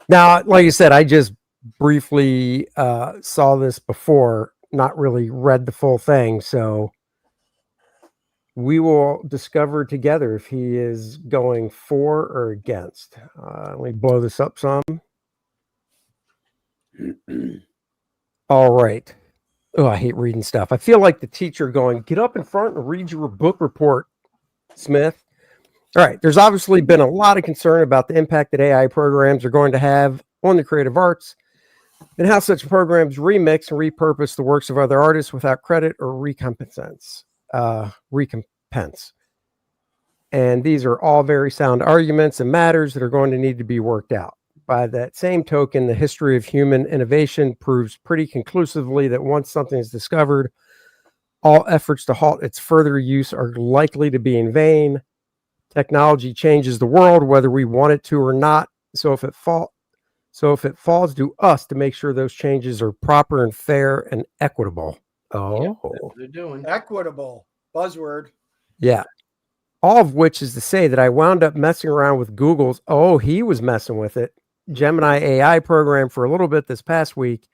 Now, like I said, I just briefly saw this before, not really read the full thing. So we will discover together if he is going for or against. Let me blow this up some. All right. Oh, I hate reading stuff. I feel like the teacher going, get up in front and read your book report, Smith. All right. There's obviously been a lot of concern about the impact that AI programs are going to have on the creative arts and how such programs remix and repurpose the works of other artists without credit or recompense. And these are all very sound arguments and matters that are going to need to be worked out. By that same token, the history of human innovation proves pretty conclusively that once something is discovered, all efforts to halt its further use are likely to be in vain. Technology changes the world, whether we want it to or not. So if it falls to us to make sure those changes are proper and fair and equitable. Oh, That's what they're doing. Equitable buzzword. yeah. All of which is to say that I wound up messing around with Google's. Oh, he was messing with it. Gemini AI program for a little bit this past week.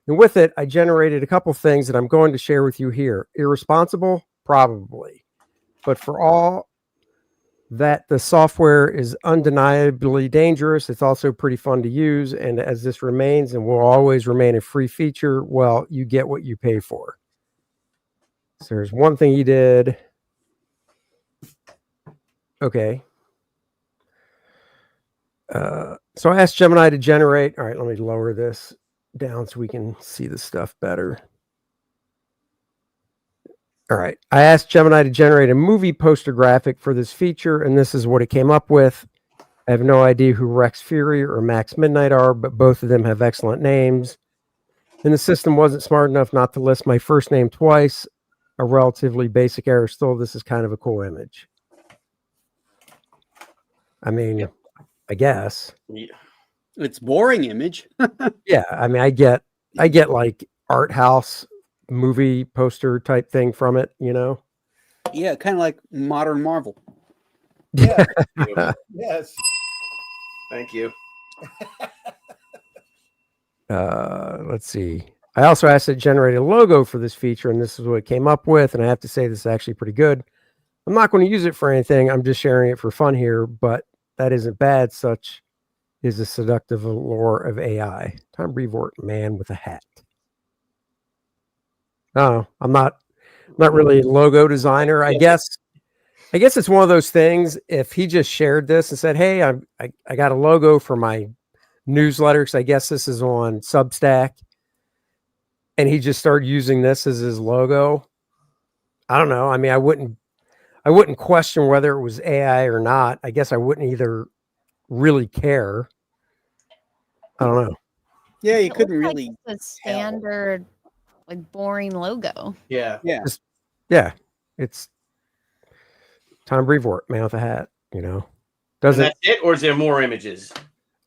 And with it, I generated a couple things that I'm going to share with you here. Irresponsible? Probably. But for all that the software is undeniably dangerous, it's also pretty fun to use. And as this remains and will always remain a free feature, well, you get what you pay for. So there's one thing he did. Okay. So I asked Gemini to generate. All right, let me lower this down so we can see the stuff better. All right. I asked Gemini to generate a movie poster graphic for this feature, and this is what it came up with. I have no idea who Rex Fury or Max Midnight are, but both of them have excellent names. And the system wasn't smart enough not to list my first name twice. A relatively basic error. Still, this is kind of a cool image. I mean, I guess. Yeah. It's boring image. Yeah, I mean, I get like art house movie poster type thing from it, you know? Yeah, kind of like modern Marvel. Yeah. Yes. Thank you. Let's see. I also asked it to generate a logo for this feature, and this is what it came up with. And I have to say, this is actually pretty good. I'm not going to use it for anything. I'm just sharing it for fun here, but that isn't bad. Such is the seductive allure of AI. Tom Brevoort, man with a hat. Oh, I'm not really a logo designer. I guess it's one of those things. If he just shared this and said, "Hey, I got a logo for my newsletter," because I guess this is on Substack, and he just started using this as his logo. I don't know. I mean, I wouldn't question whether it was AI or not. I guess I wouldn't either really care. I don't know. Yeah, you It couldn't looks really. like it's a standard, like boring logo. Yeah. Yeah. Yeah, it's Tom Brevoort, man with a hat. You know, And doesn't. that's it, or is there more images?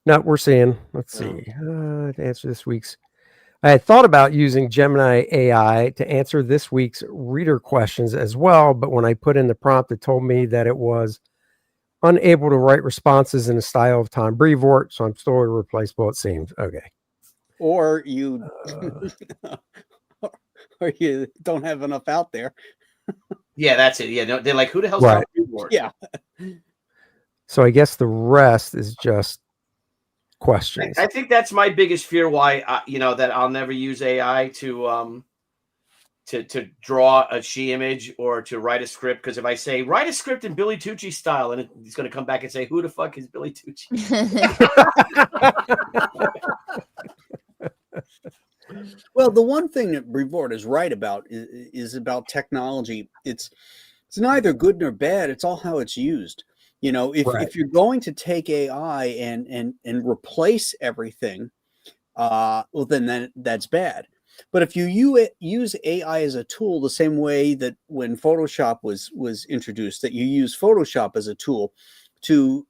No, we're seeing. Let's see. To answer this week's. I had thought about using Gemini AI to answer this week's reader questions as well, but when I put in the prompt, it told me that it was unable to write responses in the style of Tom Brevoort, so I'm still irreplaceable, it seems. Okay. Or you, or you don't have enough out there. Yeah, that's it. Yeah, no, they're like, who the hell's Right. Tom Brevoort? Yeah. So I guess the rest is just questions. I think that's my biggest fear. Why that I'll never use AI to draw a she image or to write a script. Because if I say write a script in Billy Tucci style, and he's going to come back and say, "Who the fuck is Billy Tucci?" Well, the one thing that Brevoort is right about is about technology. It's neither good nor bad. It's all how it's used. You know, if you're going to take AI and replace everything, well, then that's bad. But if you use AI as a tool, the same way that when Photoshop was introduced, that you use Photoshop as a tool to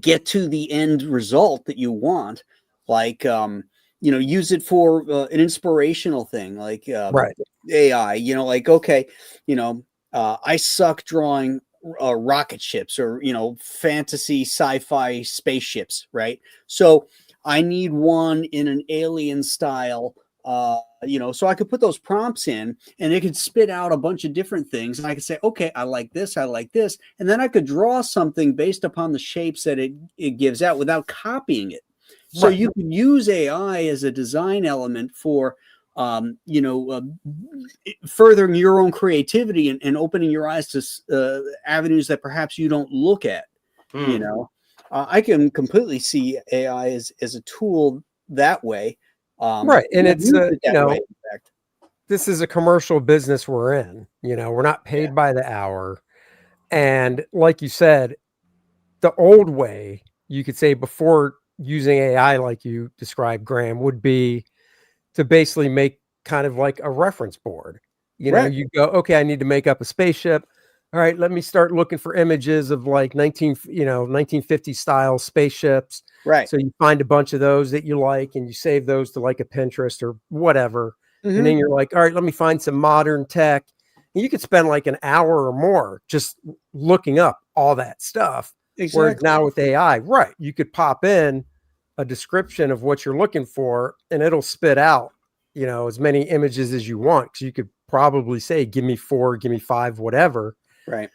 get to the end result that you want, like use it for an inspirational thing, like AI. Like, okay, I suck drawing rocket ships or fantasy sci-fi spaceships, right? So I need one in an alien style, so I could put those prompts in and it could spit out a bunch of different things, and I could say, okay, I like this, and then I could draw something based upon the shapes that it gives out without copying it. So you can use AI as a design element for furthering your own creativity and opening your eyes to avenues that perhaps you don't look at. I can completely see AI as a tool that way. Right. And it's, this is a commercial business we're in. We're not paid by the hour. And like you said, the old way, you could say, before using AI, like you described, Graham, would be to basically make kind of like a reference board. You go, okay, I need to make up a spaceship. All right, let me start looking for images of like 1950 style spaceships. Right. So you find a bunch of those that you like and you save those to like a Pinterest or whatever. And then you're like, all right, let me find some modern tech. And you could spend like an hour or more just looking up all that stuff. Exactly. Whereas now with AI, right, you could pop in a description of what you're looking for and it'll spit out, as many images as you want. So you could probably say, give me 4, give me 5, whatever. Right.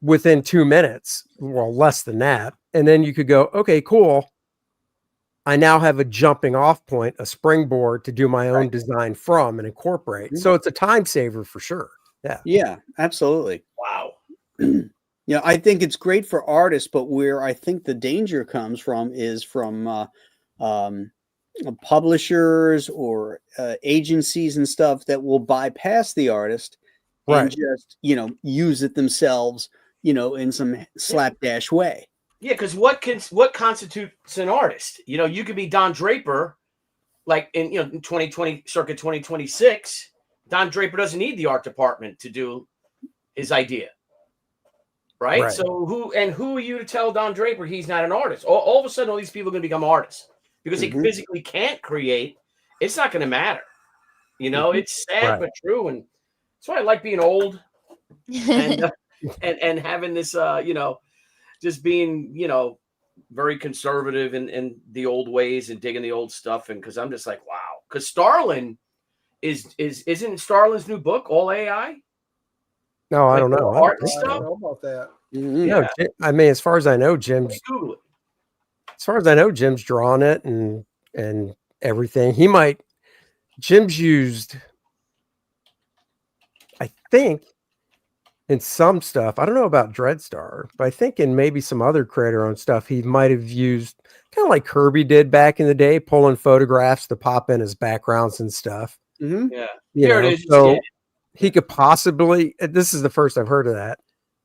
Within 2 minutes, well, less than that. And then you could go, okay, cool. I now have a jumping off point, a springboard to do my own design from and incorporate. So it's a time saver for sure. Yeah. Yeah, absolutely. Wow. I think it's great for artists, but where I think the danger comes from is from publishers or agencies and stuff that will bypass the artist and just, use it themselves, in some slapdash way. Yeah, because what constitutes an artist? You could be Don Draper, like in 2020 circa 2026. Don Draper doesn't need the art department to do his idea, right? So who are you to tell Don Draper he's not an artist? All of a sudden, all these people are going to become artists because they physically can't create. It's not going to matter. It's sad but true, and that's why I like being old and and having this, just being, very conservative in the old ways and digging the old stuff. And because I'm just like, wow. Because Starlin isn't Starlin's new book all AI? No, I don't know. Art and I stuff? don't know about that. No, I mean, as far as I know, Jim's drawing it and everything. Jim's used, I think, in some stuff, I don't know about Dreadstar, but I think in maybe some other creator-owned stuff, he might have used kind of like Kirby did back in the day, pulling photographs to pop in as backgrounds and stuff. Yeah. There it is. So he could possibly, this is the first I've heard of that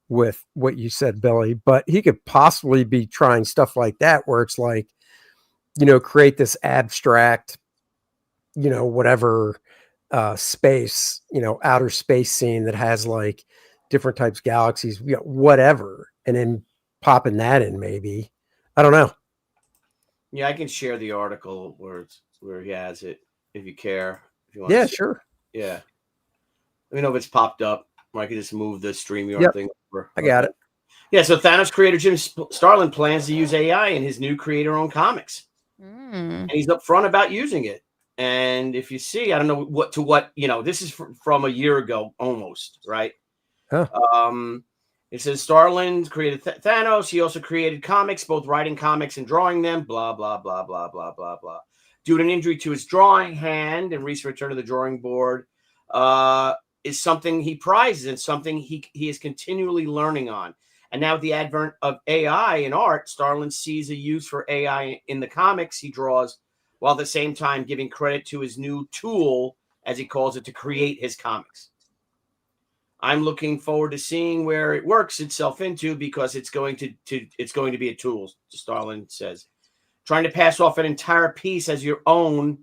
with what you said, Billy, but he could possibly be trying stuff like that where it's like, create this abstract, whatever space, outer space scene that has like different types of galaxies, whatever, and then popping that in maybe. I don't know. Yeah, I can share the article where he has it if you care. If you want. Yeah, sure. Yeah. Let me know if it's popped up, or I can just move the StreamYard thing over. I got it. Yeah, so Thanos creator Jim Starlin plans to use AI in his new creator-owned comics. And he's upfront about using it. And if you see, I don't know what, this is from a year ago almost, right? Huh. It says Starlin created Thanos. He also created comics, both writing comics and drawing them, blah, blah, blah, blah, blah, blah, blah. Due to an injury to his drawing hand and recent return to the drawing board, is something he prizes and something he is continually learning on. And now with the advent of AI in art, Starlin sees a use for AI in the comics he draws, while at the same time giving credit to his new tool, as he calls it, to create his comics. I'm looking forward to seeing where it works itself into, because it's going to be a tool, Starlin says. Trying to pass off an entire piece as your own,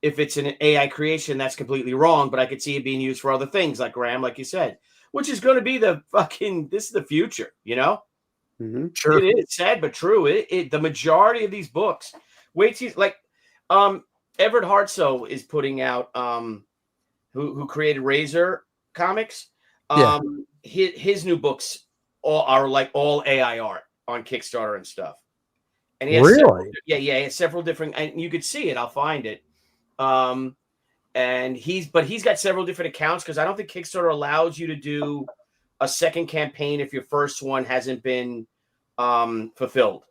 if it's an AI creation, that's completely wrong. But I could see it being used for other things, like Graham, like you said, which is going to be this is the future, Sure. It is sad but true. The majority of these books, Everett Hartsoe is putting out, who created Razor Comics. His new books are like all AI art on Kickstarter and stuff. And he has he has several different, and you could see it. I'll find it. And he's got several different accounts, because I don't think Kickstarter allows you to do a second campaign if your first one hasn't been fulfilled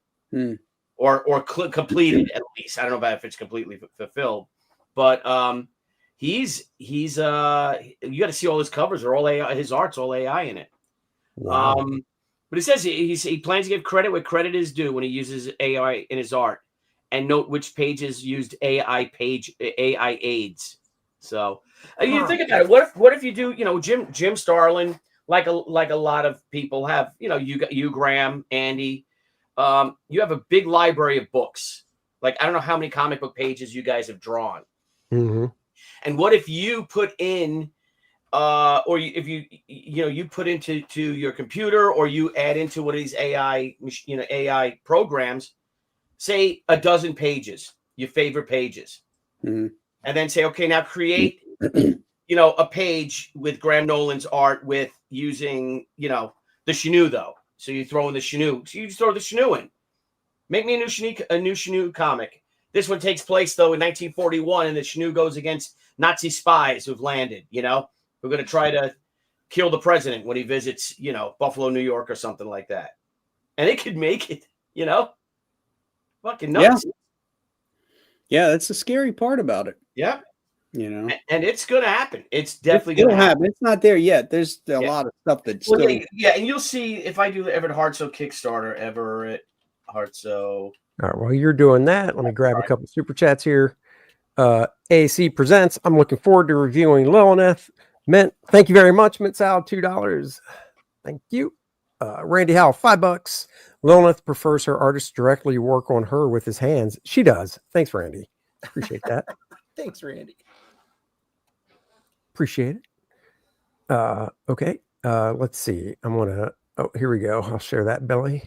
or completed at least. I don't know about if it's completely fulfilled, but he's you got to see all his covers are all AI. His art's all AI in it. Wow. But it says he plans to give credit where credit is due when he uses AI in his art, and note which pages used AI aids. So you think about it. What if you do, Jim Starlin, like a lot of people have, you Graham, Andy, you have a big library of books. Like, I don't know how many comic book pages you guys have drawn. Mm-hmm. And what if you put in, or if you put into your computer, or you add into one of these AI programs, say a dozen pages, your favorite pages, and then say, okay, now create a page with Graham Nolan's art with using, the Shinu though. So you throw in the Shinu. So you just throw the Shinu in. Make me a new Shinu comic. This one takes place though in 1941, and the Shinu goes against Nazi spies who've landed. Who are going to try to kill the president when he visits, Buffalo, New York, or something like that. And it could make it, fucking nuts. Yeah, that's the scary part about it. Yeah. And it's going to happen. It's definitely going to happen. It's not there yet. There's a lot of stuff that's still. Yeah, and you'll see if I do the Everett Hartso Kickstarter, Everett Hartso. All right, while you're doing that, let me grab a couple of super chats here. AC presents. I'm looking forward to reviewing Lilineth. Mint, thank you very much. Mint Salad, $2. Thank you. Randy Howell, $5. Lilineth prefers her artist directly work on her with his hands. She does. Thanks, Randy. Appreciate that. Thanks, Randy. Appreciate it. Okay. Let's see. Here we go. I'll share that, Billy.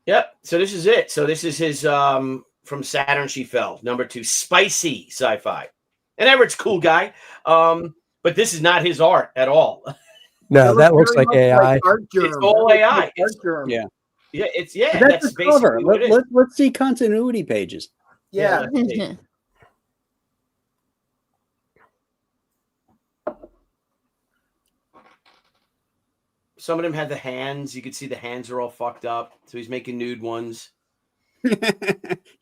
Yep. So this is it. So this is his from Saturn She Fell, #2, spicy sci-fi. And Everett's a cool guy. But this is not his art at all. No, that looks like AI. It's all AI. Yeah. Yeah, That's the cover. what it is. Let's see continuity pages. Yeah. Some of them had the hands. You could see the hands are all fucked up. So he's making nude ones.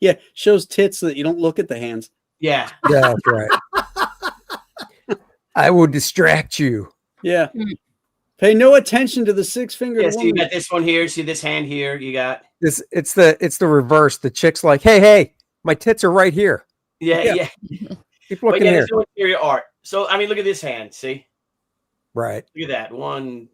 Yeah, shows tits so that you don't look at the hands. Yeah. That's right. I will distract you. Yeah. Pay no attention to the six-fingered Yeah, so you woman. got this one here. See this hand here. You got This. It's the reverse. The chick's like, hey, my tits are right here. yeah. Keep But looking yeah, here. there's no interior art. So I mean, look at this hand. See, Right. look at that. One,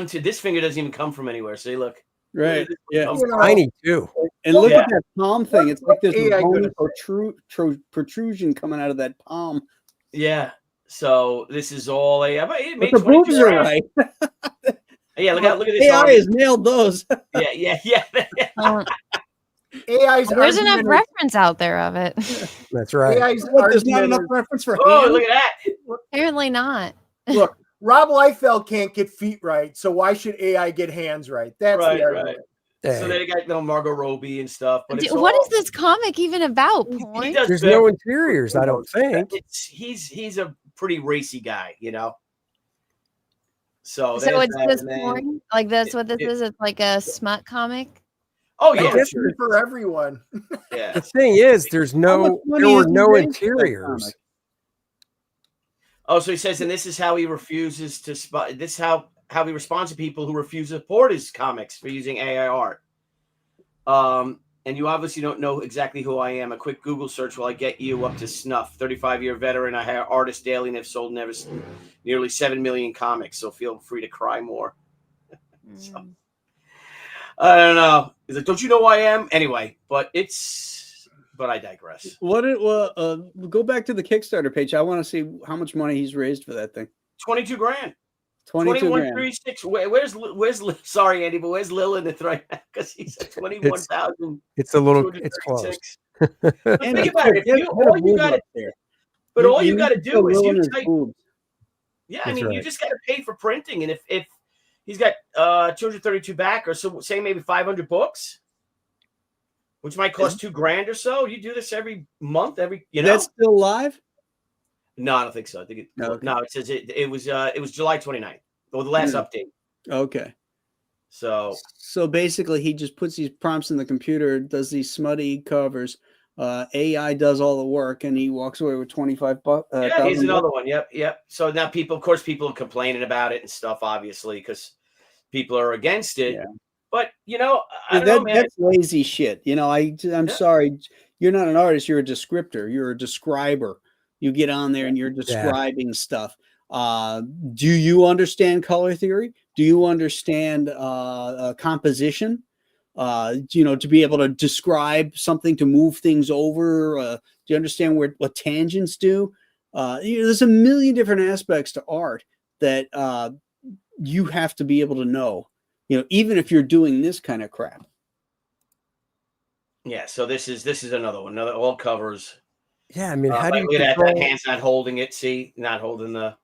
two. This finger doesn't even come from anywhere. See, look. Right. Yeah. Comes It's from- tiny too. And look Yeah. at that palm thing. It's like there's AI a bony gonna protrusion coming out of that palm. Yeah. So this is all AI. But it But made the boobs 22 are grand. right. Yeah, look at this. AI arm. has nailed those. Yeah. AI's There's enough argument reference out there of it. That's right. AI's What, there's not argument enough reference for Oh, hands? look at that. Apparently not. Look, Rob Liefeld can't get feet right, so why should AI get hands right? That's Right, the argument. Hey, So they got Margot Robbie and stuff. But it's What all- is this comic even about? He Porn? does there's good. no interiors, I don't think. He's a pretty racy guy, So So there's it's that, this and then- porn? Like that's what this is? It's like a smut comic? Oh I yeah, guess sure. For everyone. Yeah. The thing is, there How much money were is he no raising for that interiors. comic? Oh, so he says, and this is how he refuses to spot. This is how he responds to people who refuse to support his comics for using AI art. And you obviously don't know exactly who I am. A quick Google search will I get you up to snuff. 35-year veteran. I hire artists daily and have sold nearly 7 million comics. So feel free to cry more. So, I don't know. He's like, don't you know who I am? Anyway, but I digress. Go back to the Kickstarter page. I want to see how much money he's raised for that thing. 22 grand. 22 grand. 2136. Where's sorry, Andy, but where's Lilineth right now? Because he's at 21,000. It's a little. It's close. But think about it. All you got to do is you type. Yeah, I That's mean, you right. just got to pay for printing, and if he's got 232 back, or so say maybe 500 books, which might cost $2,000 or so. You do this every month, That's still live? No, I don't think so. I think it. Okay. No, it says it was July 29th, or the last update. Okay. So basically, he just puts these prompts in the computer, does these smutty covers. AI does all the work, and he walks away with 25 bucks. yeah, here's another one. Yep. So now people are complaining about it and stuff, obviously, because people are against it. Yeah. But I don't know, man. That's lazy shit. I'm sorry, you're not an artist. You're a descriptor. You're a describer. You get on there and you're describing stuff. Do you understand color theory? Do you understand composition? To be able to describe something, to move things over. Do you understand what tangents do? There's a million different aspects to art that you have to be able to know. Even if you're doing this kind of crap. Yeah. So this is another one. All covers. Yeah, I mean, how do Like, you look at that? control? That hand's not holding it. See, not holding the.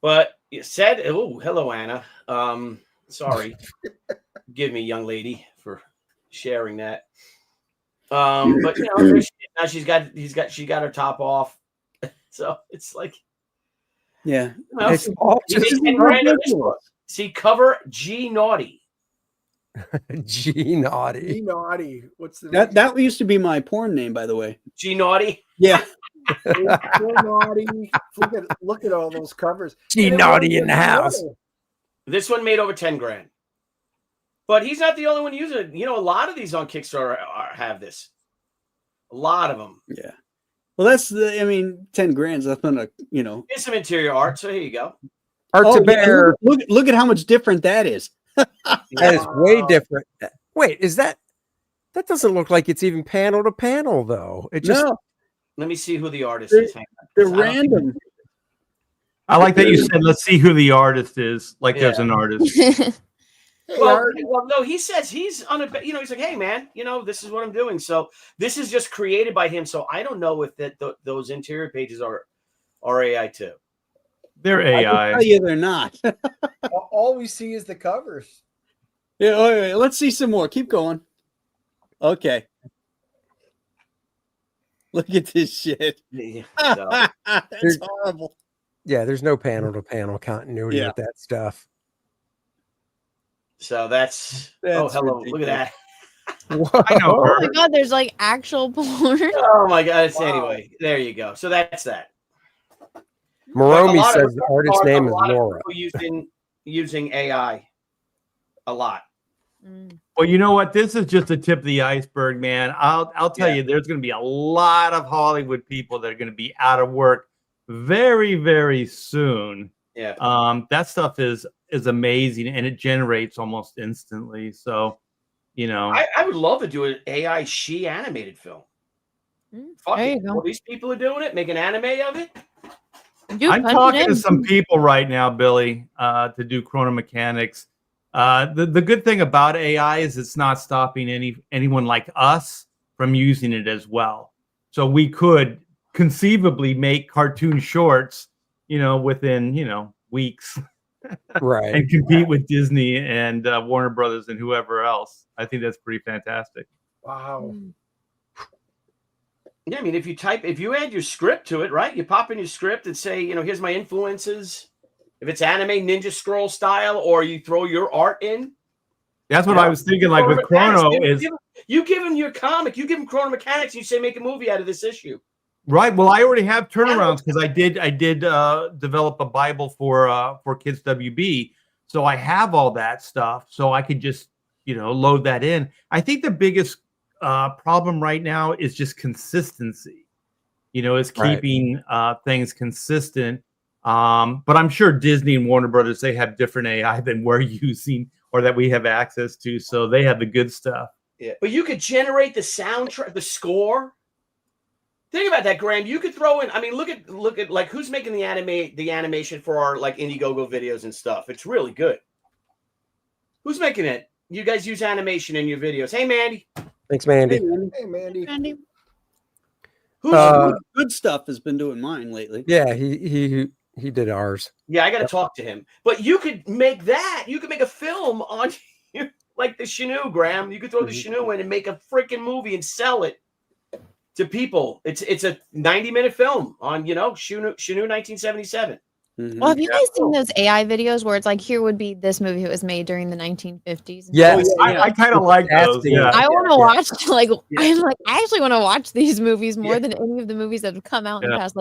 But you said, "Oh, hello, Anna." Sorry, give me, young lady, for sharing that. But you know, there she is. Now she got her top off. So it's like, Yeah, you know, It's all you just made 10 grand on this book. See, cover G naughty. G naughty. Be naughty. What's the that used to be my porn name, by the way. G naughty. Yeah. So naughty? Look at all those covers. G And it naughty was in the house. metal. This one made over 10 grand. But he's not the only one using it. You know, a lot of these on Kickstarter have this. A lot of them. Yeah. Well, that's 10 grand's nothing to, you know. Here's some interior art. So here you go. Art to Yeah, bear. look at how much different that is. That is way different. Wait, is that doesn't look like it's even panel to panel though. It just Let me see who the artist is. Hang on. They're random. I like that you said, let's see who the artist is. Like there's an artist. Well, no, he says he's on a, you know, he's like, hey man, you know, this is what I'm doing. So this is just created by him. So I don't know if those interior pages are AI too. They're I AI. can tell you they're not. All we see is the covers. Yeah, wait, let's see some more. Keep going. Okay. Look at this shit. Yeah, That's horrible. Yeah, there's no panel to panel continuity with that stuff. So that's hello. ridiculous. Look at that. I know Oh her. my god, there's like actual porn. Oh my god. Anyway, there you go. So that's that. Moromi A lot of says the artist's name is Laura. Using AI a lot. Well, you know what? This is just the tip of the iceberg, man. I'll tell you, there's going to be a lot of Hollywood people that are going to be out of work very, very soon. Yeah. That stuff is amazing, and it generates almost instantly. So, you know, I would love to do an AI she animated film. Fuck there it. you go. Well, these people are doing it, make an anime of it. I'm talking to some people right now, Billy, to do chrono mechanics. The good thing about AI is it's not stopping anyone like us from using it as well. So we could conceivably make cartoon shorts, you know, within, you know, weeks. Right. And compete with Disney and Warner Brothers and whoever else. I think that's pretty fantastic. Wow. Yeah, I mean, if you add your script to it, right? You pop in your script and say, you know, here's my influences. If it's anime Ninja Scroll style, or you throw your art in. That's what I was thinking. Like with Chrono you give him your comic, you give him Chrono Mechanics, and you say make a movie out of this issue. Right. Well, I already have turnarounds because I did develop a Bible for Kids WB, so I have all that stuff. So I could just load that in. I think the biggest problem right now is just consistency. Is keeping things consistent. But I'm sure Disney and Warner Brothers, they have different AI than we're using or that we have access to, so they have the good stuff. Yeah, but you could generate the soundtrack, the score. Think about that, Graham. You could throw in. I mean, look at like who's making the animation for our like Indiegogo videos and stuff. It's really good. Who's making it? You guys use animation in your videos. Hey, Mandy. Thanks, Mandy. Hey, Mandy. Who's good stuff has been doing mine lately. Yeah, he did ours. Yeah, I got to talk to him. But you could make that. You could make a film on like the Shinu, Graham. You could throw the Shinu in and make a freaking movie and sell it to people. It's a 90-minute film on Shinu 1977. Well, have you guys seen those AI videos where it's like, here would be this movie that was made during the 1950s? Yes. I kind of like those. Yeah. I want to watch, I actually want to watch these movies more than any of the movies that have come out in the past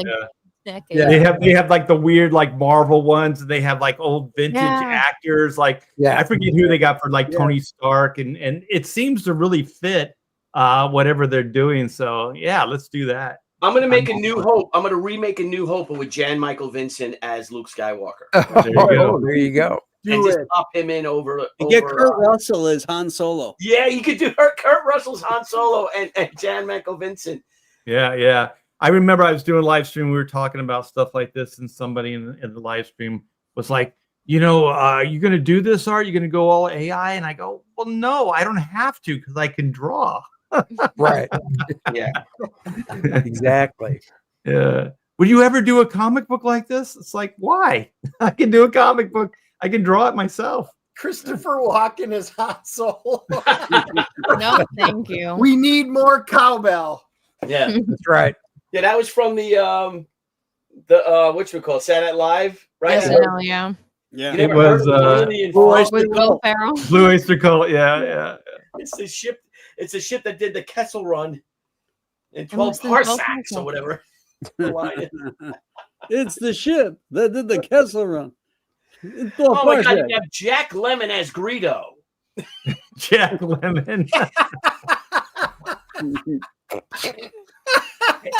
decade. Yeah. They have like the weird like Marvel ones. They have like old vintage actors. Like I forget who they got for like Tony Stark, and it seems to really fit whatever they're doing. So yeah, let's do that. I'm going to make a New Hope. I'm going to remake a New Hope with Jan Michael Vincent as Luke Skywalker. There you go. There you go. And just pop him in over. Get Kurt Russell as Han Solo. Yeah, you could do Kurt Russell's Han Solo and Jan Michael Vincent. Yeah. I remember I was doing a live stream. We were talking about stuff like this, and somebody in the live stream was like, you're going to do this art? You're going to go all AI? And I go, well, no, I don't have to because I can draw. Right. Yeah. Exactly. Yeah. Would you ever do a comic book like this? It's like, why? I can do a comic book. I can draw it myself. Christopher Walken is hot soul. No, thank you. We need more cowbell. Yeah. That's right. Yeah, that was from the what you call it, Saturday Night Live, right? SNL, yeah. Yeah. You never It was, heard of Lily and Blue Frog? Oyster With Will Cult. Ferrell. Blue Oyster Cult. Yeah, yeah. It's the ship. It's a ship that did the Kessel Run in It 12 must have been 12 parsecs or whatever. The line is. It's the ship that did the Kessel Run. It's the Oh my God! project. You have Jack Lemmon as Greedo. Jack Lemmon.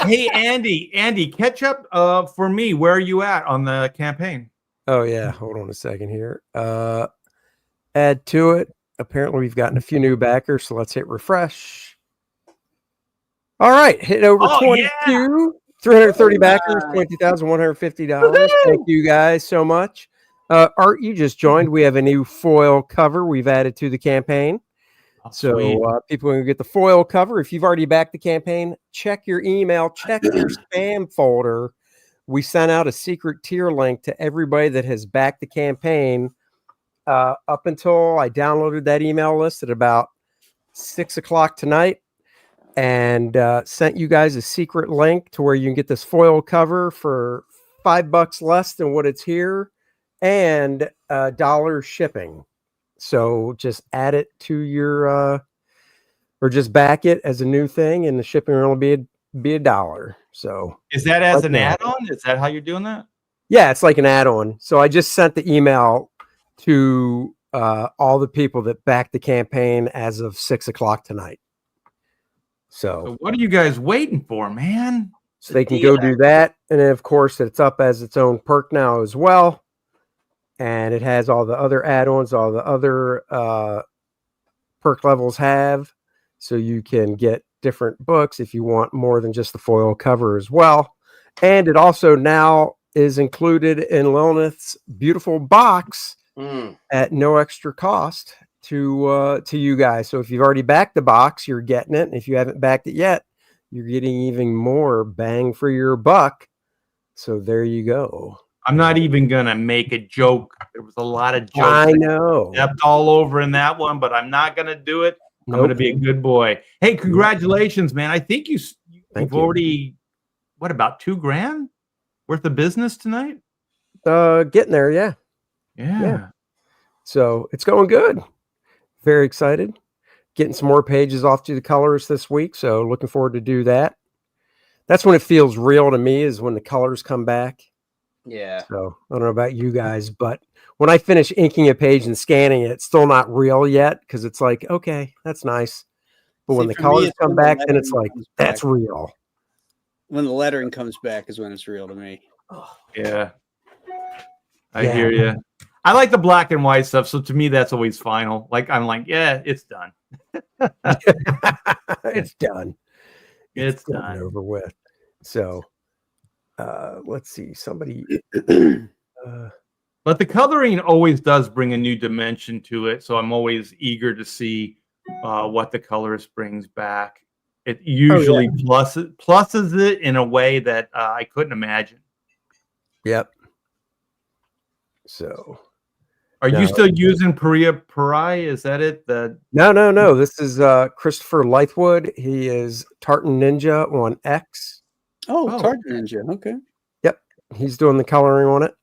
Hey, Andy, catch up for me. Where are you at on the campaign? Oh yeah, hold on a second here. Add to it. Apparently we've gotten a few new backers, so let's hit refresh. All right, hit over 22, 330 backers, $20,150. Thank you guys so much. Art, you just joined. We have a new foil cover we've added to the campaign. So people can get the foil cover. If you've already backed the campaign, check your email, check your spam folder. We sent out a secret tier link to everybody that has backed the campaign up until I downloaded that email list at about 6 o'clock tonight, and sent you guys a secret link to where you can get this foil cover for $5 less than what it's here, and $1 shipping. So just add it to your or just back it as a new thing, and the shipping will only be $1. So is that as an add-on? Is that how you're doing that? Yeah, it's like an add-on. So I just sent the email to all the people that backed the campaign as of 6 o'clock tonight. So what are you guys waiting for, man? So they can go do that. And then, of course, it's up as its own perk now as well. And it has all the other add-ons, all the other perk levels have. So you can get different books if you want more than just the foil cover as well. And it also now is included in Lilineth's beautiful box at no extra cost to you guys. So if you've already backed the box, you're getting it. And if you haven't backed it yet, you're getting even more bang for your buck. So there you go. I'm not even gonna make a joke. There was a lot of jokes. I know. Stepped all over in that one, but I'm not gonna do it. I'm gonna be a good boy. Hey, congratulations, man! I think you've already what about $2,000 worth of business tonight? Getting there, yeah. So it's going good. Very excited. Getting some more pages off to the colors this week. So looking forward to do that. That's when it feels real to me, is when the colors come back. Yeah. So I don't know about you guys, but when I finish inking a page and scanning it, it's still not real yet, because it's like, okay, that's nice. But when the colors come back, then it's like, that's real. When the lettering comes back is when it's real to me. Yeah. I hear you. I like the black and white stuff. So to me, that's always final. Like, I'm like, yeah, it's done. It's done. It's done. Over with. So let's see. Somebody. But the coloring always does bring a new dimension to it. So I'm always eager to see what the colorist brings back. It usually pluses it in a way that I couldn't imagine. Yep. So, are you still using Parai? Is that it? No. This is Christopher Lightwood. He is Tartan Ninja on X. Oh, Tartan Ninja. Okay. Yep. He's doing the coloring on it.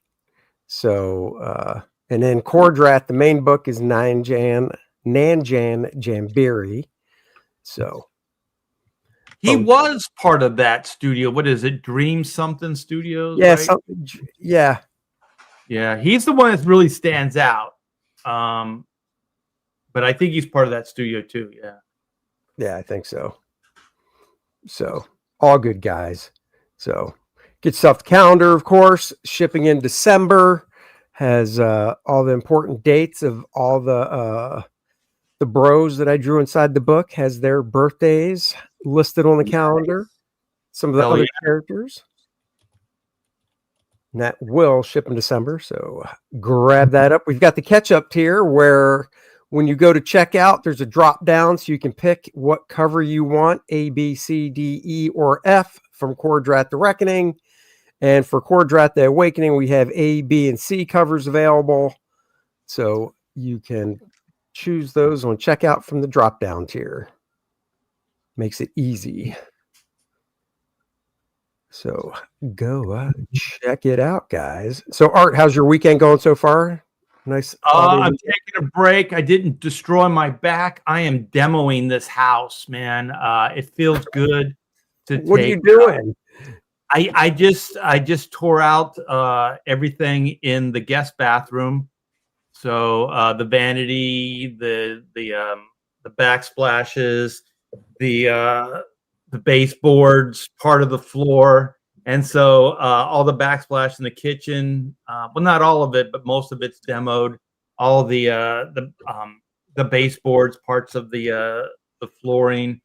So, and then Kor-Drath, the main book, is Nanjan Jambiri. So he was part of that studio. What is it? Dream something Studios? Yeah, right? Yeah. He's the one that really stands out. But I think he's part of that studio too. Yeah. Yeah, I think so. So all good guys. So get yourself the calendar, of course. Shipping in December, has all the important dates of all the bros that I drew inside the book, has their birthdays listed on the calendar. Some of the other characters. And that will ship in December. So grab that up. We've got the catch-up tier where When you go to checkout, there's a drop down so you can pick what cover you want, A, B, C, D, E, or F from Kor-Drath The Reckoning. And for Kor-Drath The Awakening, we have A, B, and C covers available. So you can choose those on checkout from the drop down tier. Makes it easy. So go check it out, guys. So Art, how's your weekend going so far? Nice. I'm taking a break. I didn't destroy my back. I am demoing this house, man. It feels good to What are you doing? I just tore out everything in the guest bathroom. So the vanity, the backsplashes, the baseboards, part of the floor. And so all the backsplash in the kitchen, well, not all of it, but most of it's demoed. All the baseboards, parts of the flooring.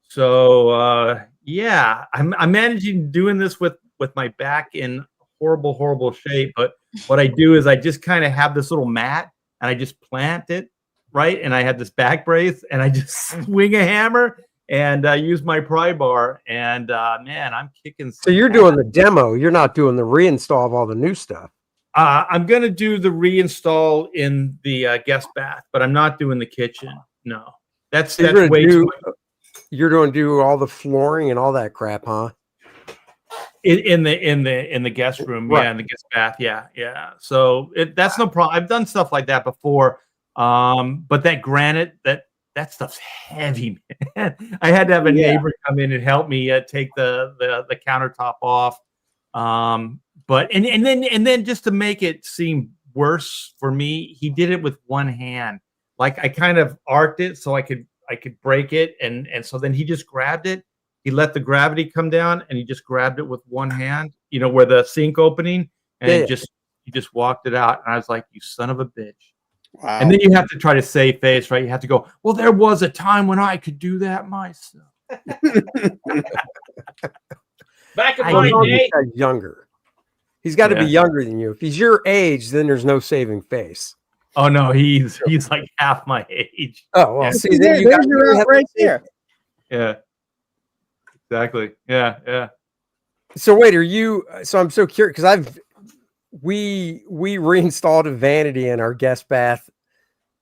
So yeah, I'm managing doing this with my back in horrible shape. But what I do is I just kind of have this little mat and I just plant it right, and I have this back brace and I just swing a hammer. And use my pry bar, and man, I'm kicking. So you're doing the demo. You're not doing the reinstall of all the new stuff. I'm going to do the reinstall in the guest bath, but I'm not doing the kitchen. No, that's way too much. You're going to do all the flooring and all that crap, huh? In the guest room, right. Yeah, in the guest bath, yeah. So that's no problem. I've done stuff like that before, but that granite that stuff's heavy, man. I had to have a neighbor come in and help me take the countertop off. But and then just to make it seem worse for me, he did it with one hand. Like I kind of arced it so I could break it, and so then he just grabbed it. He let the gravity come down, and he just grabbed it with one hand. You know where the sink opening, and he just walked it out. And I was like, "You son of a bitch." Wow. And then you have to try to save face, right? You have to go, well, there was a time when I could do that myself. Back in my day. Younger. He's got to be younger than you. If he's your age, then there's no saving face. Oh, no, he's like half my age. Oh, well, see, then there's your out right there. Yeah. Exactly. Yeah. So wait, so I'm so curious because we reinstalled a vanity in our guest bath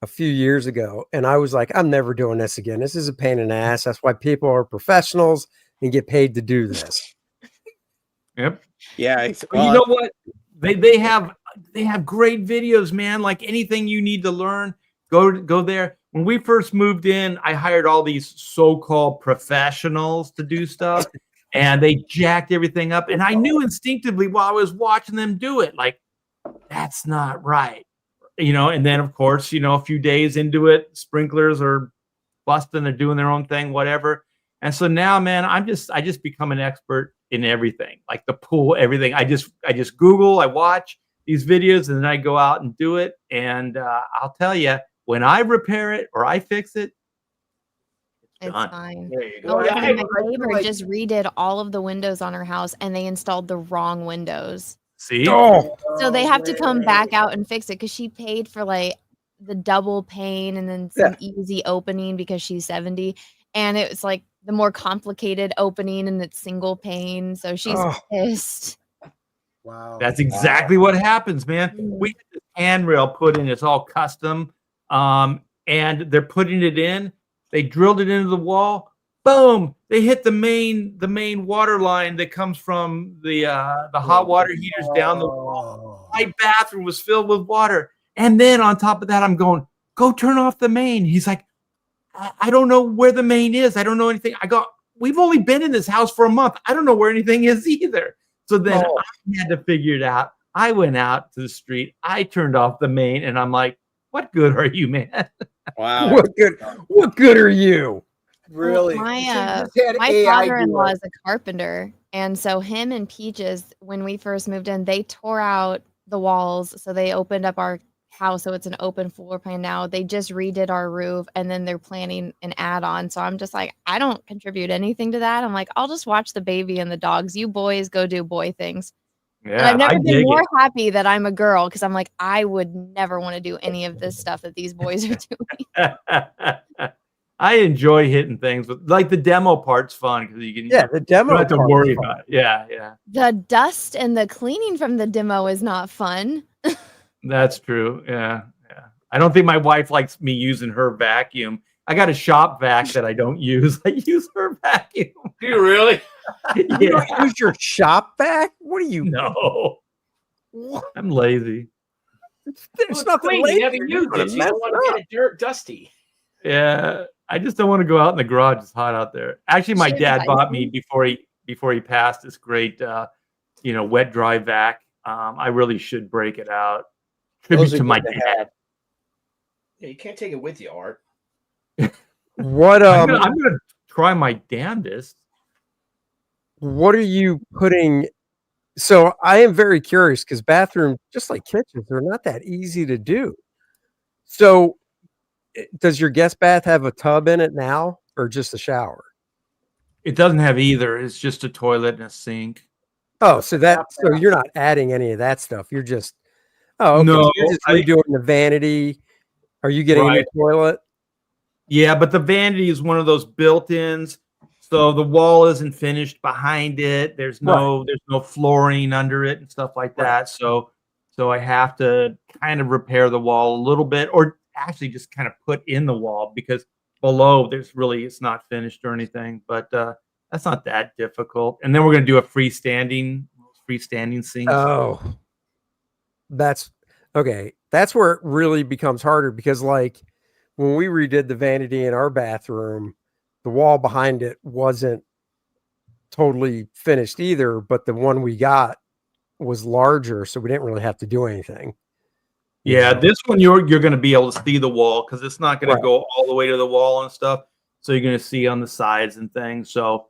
a few years ago, and I was like, I'm never doing this again. This is a pain in the ass. That's why people are professionals and get paid to do this. Yep. Yeah. You know what? They have great videos, man. Like anything you need to learn, go there. When we first moved in, I hired all these so-called professionals to do stuff. And they jacked everything up. And I knew instinctively while I was watching them do it, like, that's not right. And then, of course, a few days into it, sprinklers are busting, they're doing their own thing, whatever. And so now, man, I just become an expert in everything, like the pool, everything. I just Google, I watch these videos, and then I go out and do it. And I'll tell you, when I repair it or I fix it, it's done. fine. There you go. My neighbor just redid all of the windows on her house, and they installed the wrong windows. See? Oh, So they have to come back out and fix it because she paid for like the double pane and then some easy opening because she's 70. And it was like the more complicated opening and it's single pane. So she's pissed. Wow. That's exactly what happens, man. We had this handrail put in, it's all custom. And they're putting it in. They drilled it into the wall. Boom! They hit the main water line that comes from the hot water heaters down the wall. My bathroom was filled with water. And then on top of that, I'm going, go turn off the main. He's like, I don't know where the main is. I don't know anything. I go, we've only been in this house for a month. I don't know where anything is either. So then I had to figure it out. I went out to the street. I turned off the main, and I'm like, what good are you, man? Wow. What good are you? Really? My father-in-law is a carpenter, and so him and Peaches, when we first moved in, they tore out the walls. So they opened up our house, so it's an open floor plan now. They just redid our roof, and then they're planning an add-on. So I'm just like, I don't contribute anything to that. I'm like, I'll just watch the baby and the dogs. You boys go do boy things. And I've never been more happy that I'm a girl because I'm like, I would never want to do any of this stuff that these boys are doing. I enjoy hitting things, but like the demo part's fun because you can the demo you don't have to worry about it. Yeah. The dust and the cleaning from the demo is not fun. That's true. Yeah. I don't think my wife likes me using her vacuum. I got a shop vac that I don't use. I use her vacuum. Do you really? You don't use your shop vac? What are you? No. I'm lazy. There's nothing lazy. You never use it. You don't want to get it dirt dusty. Yeah. I just don't want to go out in the garage. It's hot out there. Actually, my dad bought me before he passed this great wet dry vac. I really should break it out. Tribute to my dad. Yeah, you can't take it with you, Art. What I'm gonna try my damnedest. What are you putting? So I am very curious because bathrooms, just like kitchens, they're not that easy to do. So does your guest bath have a tub in it now or just a shower? It doesn't have either. It's just a toilet and a sink. Oh, so you're not adding any of that stuff. You're just okay. No, So you're just redoing the vanity. Are you getting a new toilet? Yeah, but the vanity is one of those built-ins, so the wall isn't finished behind it. There's no flooring under it and stuff like that. So I have to kind of repair the wall a little bit, or actually just kind of put in the wall because below it's not finished or anything. But that's not that difficult. And then we're gonna do a freestanding sink. Oh, that's okay. That's where it really becomes harder because like when we redid the vanity in our bathroom, the wall behind it wasn't totally finished either, but the one we got was larger, so we didn't really have to do anything. Yeah, this one you're going to be able to see the wall because it's not going to go all the way to the wall and stuff. So you're going to see on the sides and things. So,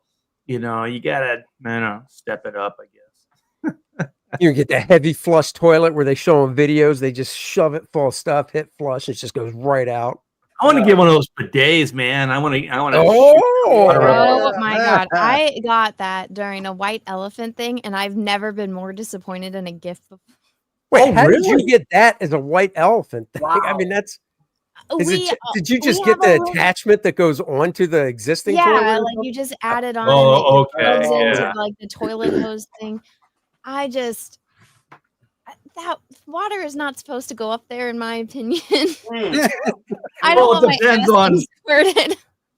you got to step it up, I guess. You get the heavy flush toilet where they show them videos. They just shove it full of stuff, hit flush. It just goes right out. I want to get one of those bidets, man. I want to. Oh my God. I got that during a white elephant thing, and I've never been more disappointed in a gift before. Wait, how did you get that as a white elephant thing? Wow. I mean, did you just get the attachment that goes onto the existing toilet? Yeah, like you just add it on into like the toilet hose thing. That water is not supposed to go up there, in my opinion. I don't want my ass squirted.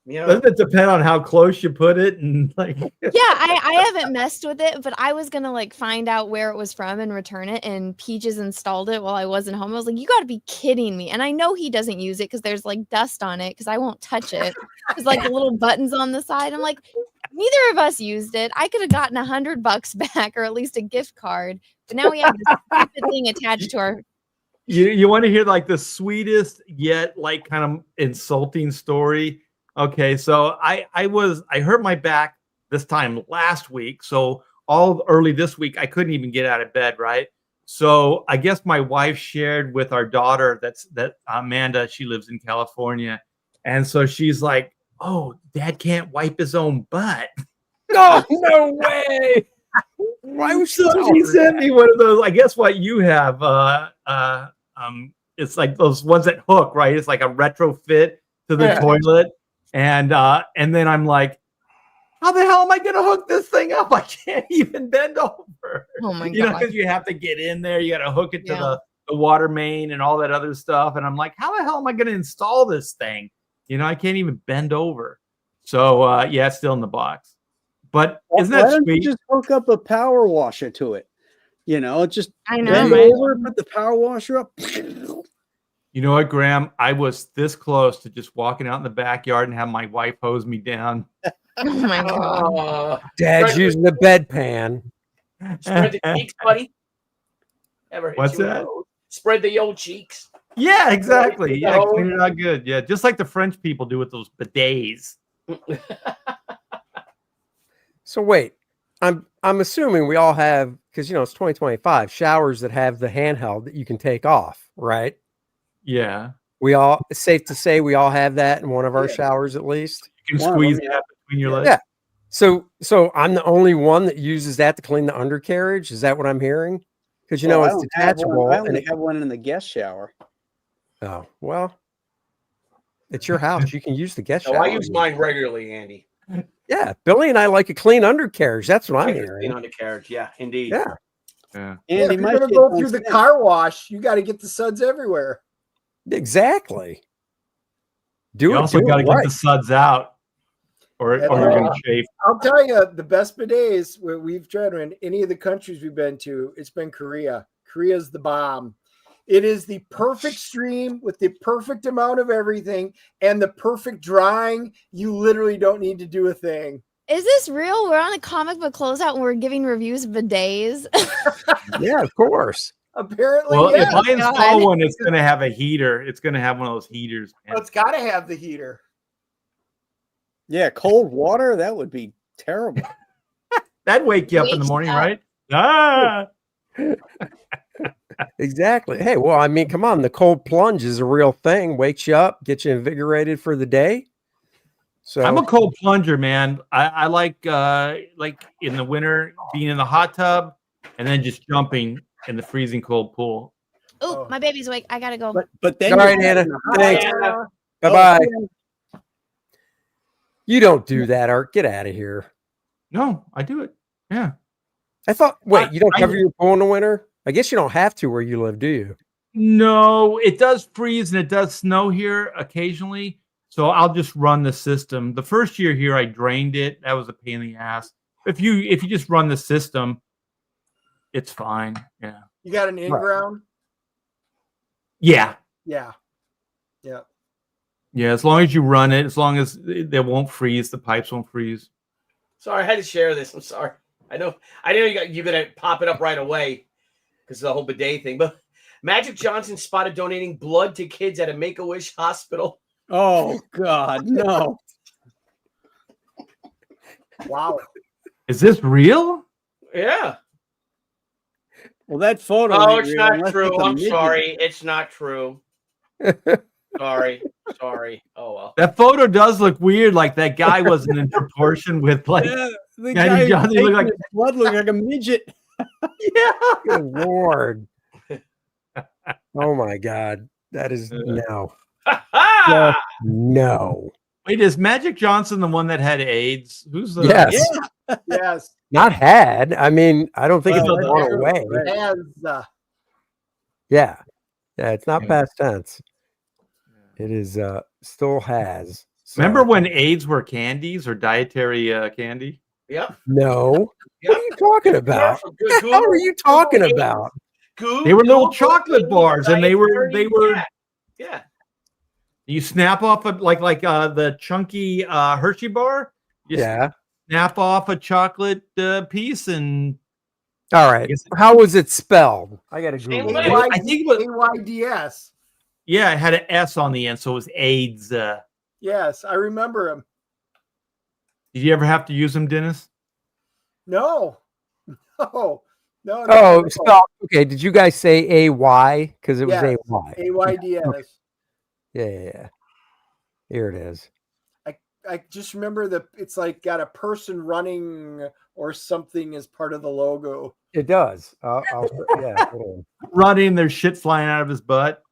Doesn't it depend on how close you put it and like? Yeah, I haven't messed with it, but I was gonna like find out where it was from and return it. And Peaches installed it while I wasn't home. I was like, "You got to be kidding me!" And I know he doesn't use it because there's like dust on it because I won't touch it. There's like the little buttons on the side. I'm like, neither of us used it. I could have gotten $100 back or at least a gift card. But now we have this stupid thing attached to our. You want to hear like the sweetest yet like kind of insulting story? Okay, so I hurt my back this time last week. So all early this week I couldn't even get out of bed, right? So I guess my wife shared with our daughter that Amanda, she lives in California, and so she's like, "Oh, Dad can't wipe his own butt." Oh, no way. Why would she sent me one of those? I guess what you have, it's like those ones that hook, right? It's like a retrofit to the toilet, and then I'm like, how the hell am I gonna hook this thing up? I can't even bend over. Oh my God! Because you have to get in there, you got to hook it to the water main and all that other stuff, and I'm like, how the hell am I gonna install this thing? I can't even bend over. So it's still in the box. But isn't that sweet? Just hook up a power washer to it. Just I know, bend over, put the power washer up. You know what, Graham? I was this close to just walking out in the backyard and have my wife hose me down. Oh my God! Dad's using the bedpan. Spread the cheeks, buddy. What's that? Spread the old cheeks. Yeah, exactly. Yeah, clean it out good. Yeah, just like the French people do with those bidets. So wait, I'm assuming we all have, because it's 2025, showers that have the handheld that you can take off, right? Yeah. It's safe to say we all have that in one of our showers at least. You can squeeze it out between your legs. Yeah. So I'm the only one that uses that to clean the undercarriage. Is that what I'm hearing? Because you know I it's don't have detachable. one. I and only it, have one in the guest shower. oh well, it's your house. You can use the guest No, shower. I use mine regularly, Andy. Yeah, Billy and I like a clean undercarriage. That's what I'm I use hearing. clean undercarriage. Yeah, indeed. Yeah. Yeah, Andy, if my you're gonna shit go don't through the stink. car wash, you got to get the suds everywhere. Exactly. You also got to get the suds out, or And, you're going to chafe. I'll tell you, the best bidets where we've tried in any of the countries we've been to, it's been Korea. Korea's the bomb. It is the perfect stream with the perfect amount of everything and the perfect drying. You literally don't need to do a thing. Is this real? We're on a comic book closeout and we're giving reviews of bidets. Yeah, of course. Apparently, Well, yeah. if I install one, it's going to have a heater. It's going to have one of those heaters. Man. It's got to have the heater. Yeah, cold water, that would be terrible. That'd wake you up in the morning, right? Ah. Exactly. Hey, well, I mean, come on. The cold plunge is a real thing. Wakes you up, gets you invigorated for the day. So I'm a cold plunger, man. I like in the winter being in the hot tub and then just jumping in the freezing cold pool. Oh, my baby's awake. I gotta go. But then all right, Anna. Thanks. Bye-bye. You don't do that, Art. Get out of here. No, I do it. Yeah. I thought, wait, you don't cover your pool in the winter? I guess you don't have to where you live, do you? No, it does freeze and it does snow here occasionally. So I'll just run the system. The first year here, I drained it. That was a pain in the ass. If you just run the system, it's fine. Yeah. You got an in-ground? Yeah. Yeah. Yeah. Yeah. As long as you run it, as long as they won't freeze, the pipes won't freeze. Sorry, I had to share this. I'm sorry. I know you're gonna pop it up right away because of the whole bidet thing. But Magic Johnson spotted donating blood to kids at a Make-A-Wish hospital. Oh God, no! Wow. Is this real? Yeah. Well, that photo. Oh, ain't it's real not unless true. it's a I'm midget. sorry. It's not true. Sorry. Oh well. That photo does look weird. Like that guy wasn't in proportion with like Yeah, the Magic guy Johnson taking looked like his blood looked like a midget. yeah. Good Lord. Oh my God. That is no. Just no. Wait, is Magic Johnson the one that had AIDS? Who's the Yes. Yeah. Yes. Not had. I mean, I don't think it's Well, gone away. Has, Yeah. Yeah, it's not past tense. It is still has. So. Remember when AIDS were candies or dietary candy? Yep. No. Yep. What are you talking about? What the hell are you talking about? They were little chocolate bars, and they were yeah. You snap off the chunky Hershey bar. You snap off a chocolate piece, and all right. How was it spelled? I got to Google it. I think it was AYDS. Yeah, it had an S on the end, so it was AIDS. Yes, I remember him. Did you ever have to use them, Dennis? No. No. Oh, spell. Okay. Did you guys say AY? Because it was AY. AYDS. Okay. Yeah. Here it is. I just remember it's like got a person running or something as part of the logo. It does. Yeah. Running, there's shit flying out of his butt.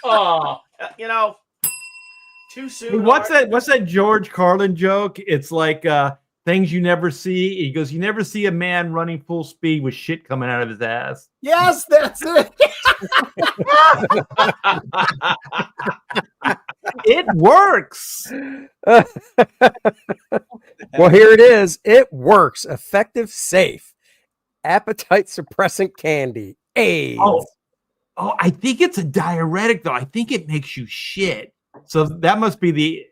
Oh, too soon. What's that George Carlin joke? It's like things you never see. He goes, you never see a man running full speed with shit coming out of his ass. Yes, that's it. It works. Well, here it is. It works. Effective, safe. Appetite suppressant candy. AIDS. Oh, I think it's a diuretic, though. I think it makes you shit. So that must be the.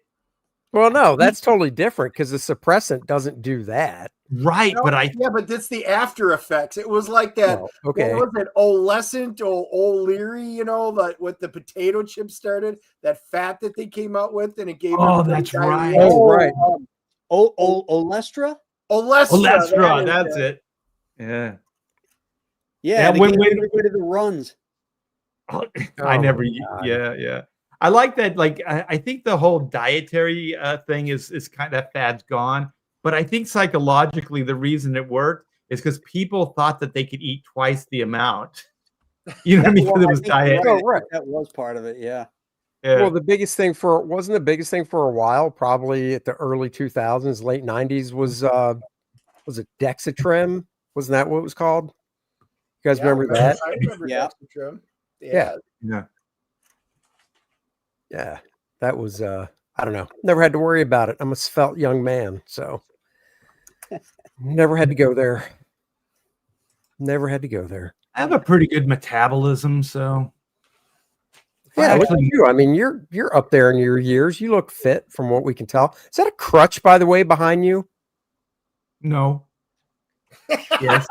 Well, no, that's totally different because the suppressant doesn't do that. Right, but but it's the after effects. It was like that. Oh, okay. What was it? Olescent or O'Leary, what the potato chips started, that fat that they came out with, and it gave. Oh, that's right. Oh, right. Olestra? Olestra, that's it. Yeah. Yeah, when rid of the runs. I never. Yeah. I like that. Like, I think the whole dietary thing is kind of fad's gone. but I think psychologically the reason it worked is because people thought that they could eat twice the amount. You know what I mean? Because it was diet. Right. That was part of it. Yeah. Well, the biggest thing wasn't the biggest thing for a while, probably at the early 2000s, late 90s was it Dexatrim? Wasn't that what it was called? You guys remember that? I remember Dexatrim. Yeah. That was I don't know. Never had to worry about it. I'm a svelte young man, so never had to go there. Never had to go there. I have a pretty good metabolism, so yeah. Look at you. I mean, you're up there in your years. You look fit from what we can tell. Is that a crutch, by the way, behind you? No. Yes.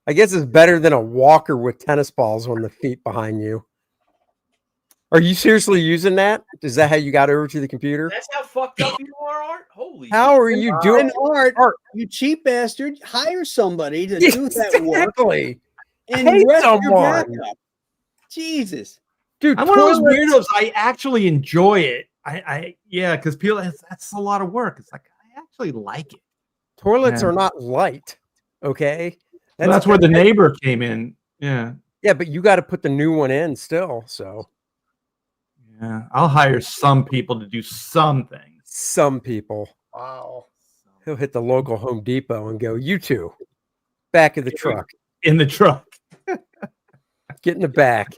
I guess it's better than a walker with tennis balls on the feet behind you. Are you seriously using that? Is that how you got over to the computer? That's how fucked up you are, Art? Holy How are you doing? Art, you cheap bastard. Hire somebody to do that work. Exactly. And Pay rest your someone. back up. Jesus. Dude, I'm one of those weirdos. I actually enjoy it. Yeah, because people, that's a lot of work. It's like, I actually like it. Toilets are not light. Okay. That's where the neighbor came in. Yeah. Yeah, but you got to put the new one in still. So yeah, I'll hire some people to do something. Some people. Wow. He'll hit the local Home Depot and go, you two, back of the truck. In the truck. Get in the back.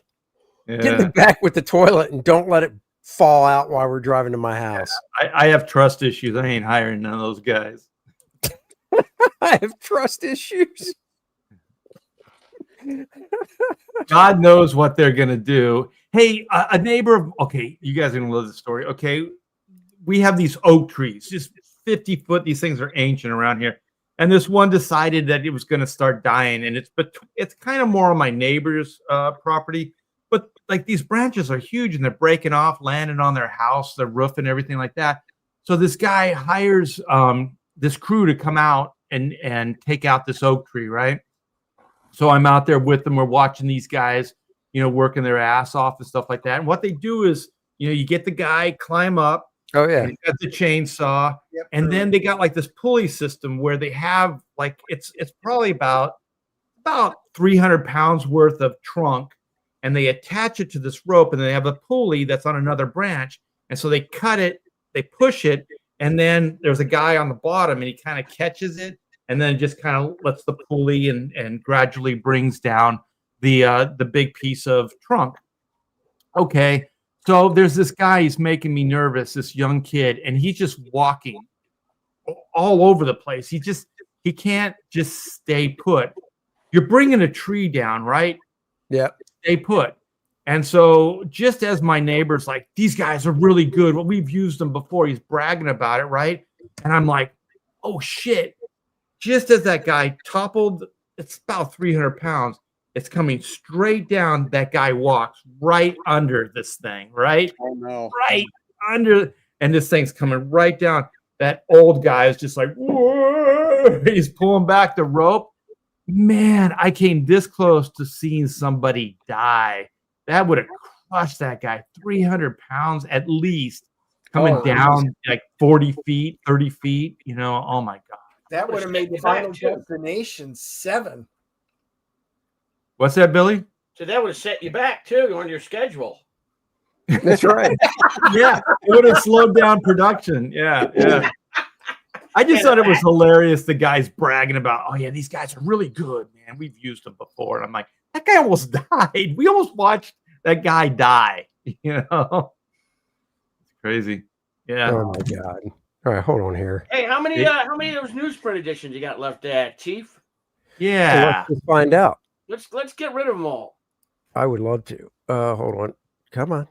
Yeah. Get in the back with the toilet and don't let it fall out while we're driving to my house. I have trust issues. I ain't hiring none of those guys. I have trust issues. God knows what they're going to do. Hey, a neighbor, okay, you guys are going to love the story. Okay, we have these oak trees, just 50 foot. These things are ancient around here. And this one decided that it was going to start dying. And it's kind of more on my neighbor's property. But like these branches are huge and they're breaking off, landing on their house, their roof and everything like that. So this guy hires this crew to come out and take out this oak tree, right? So I'm out there with them. We're watching these guys, working their ass off and stuff like that. And what they do is, you get the guy, climb up. Oh, yeah. He's got the chainsaw. Yep, and then they got like this pulley system where they have like, it's probably about 300 pounds worth of trunk. And they attach it to this rope and they have a pulley that's on another branch. And so they cut it, they push it. And then there's a guy on the bottom and he kind of catches it. And then just kind of lets the pulley and gradually brings down the big piece of trunk. Okay, so there's this guy, he's making me nervous, this young kid, and he's just walking all over the place. He can't just stay put. You're bringing a tree down, right? Yeah. Stay put. And so just as my neighbor's like, these guys are really good. Well, we've used them before. He's bragging about it, right? And I'm like, oh, shit. Just as that guy toppled, it's about 300 pounds. It's coming straight down. That guy walks right under this thing, right? Oh, no. Right under. And this thing's coming right down. That old guy is just like, whoa. He's pulling back the rope. Man, I came this close to seeing somebody die. That would have crushed that guy. 300 pounds at least coming down like 40 feet, 30 feet. Oh, my God. That would have made the Final Destination 7. What's that, Billy? So that would have set you back too on your schedule. That's right. Yeah, it would have slowed down production. Yeah. I just thought it was hilarious. The guy's bragging about, oh yeah, these guys are really good, man. We've used them before. And I'm like, that guy almost died. We almost watched that guy die. It's crazy. Yeah. Oh my God. All right, hold on here. Hey, how many of those newsprint editions you got left, Chief? Yeah. So let's just find out. Let's get rid of them all. I would love to. Hold on. Come on.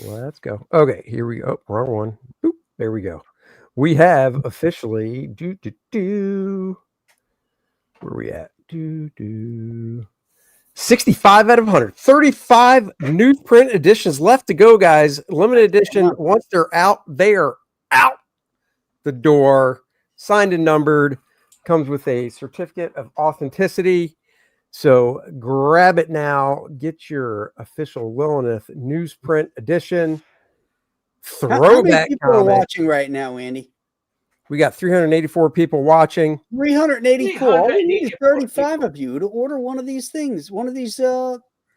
Let's go. Okay, here we go. Wrong one. Boop. There we go. We have officially where are we at? 65 out of 100. 35 newsprint editions left to go, guys. Limited edition. Once they're out, they are out the door. Signed and numbered. Comes with a certificate of authenticity. So grab it now. Get your official Lilineth newsprint edition. How many throwback people are comic. watching right now, Andy? We got 384 people watching. 384. All we need is 35 of you to order one of these things, one of these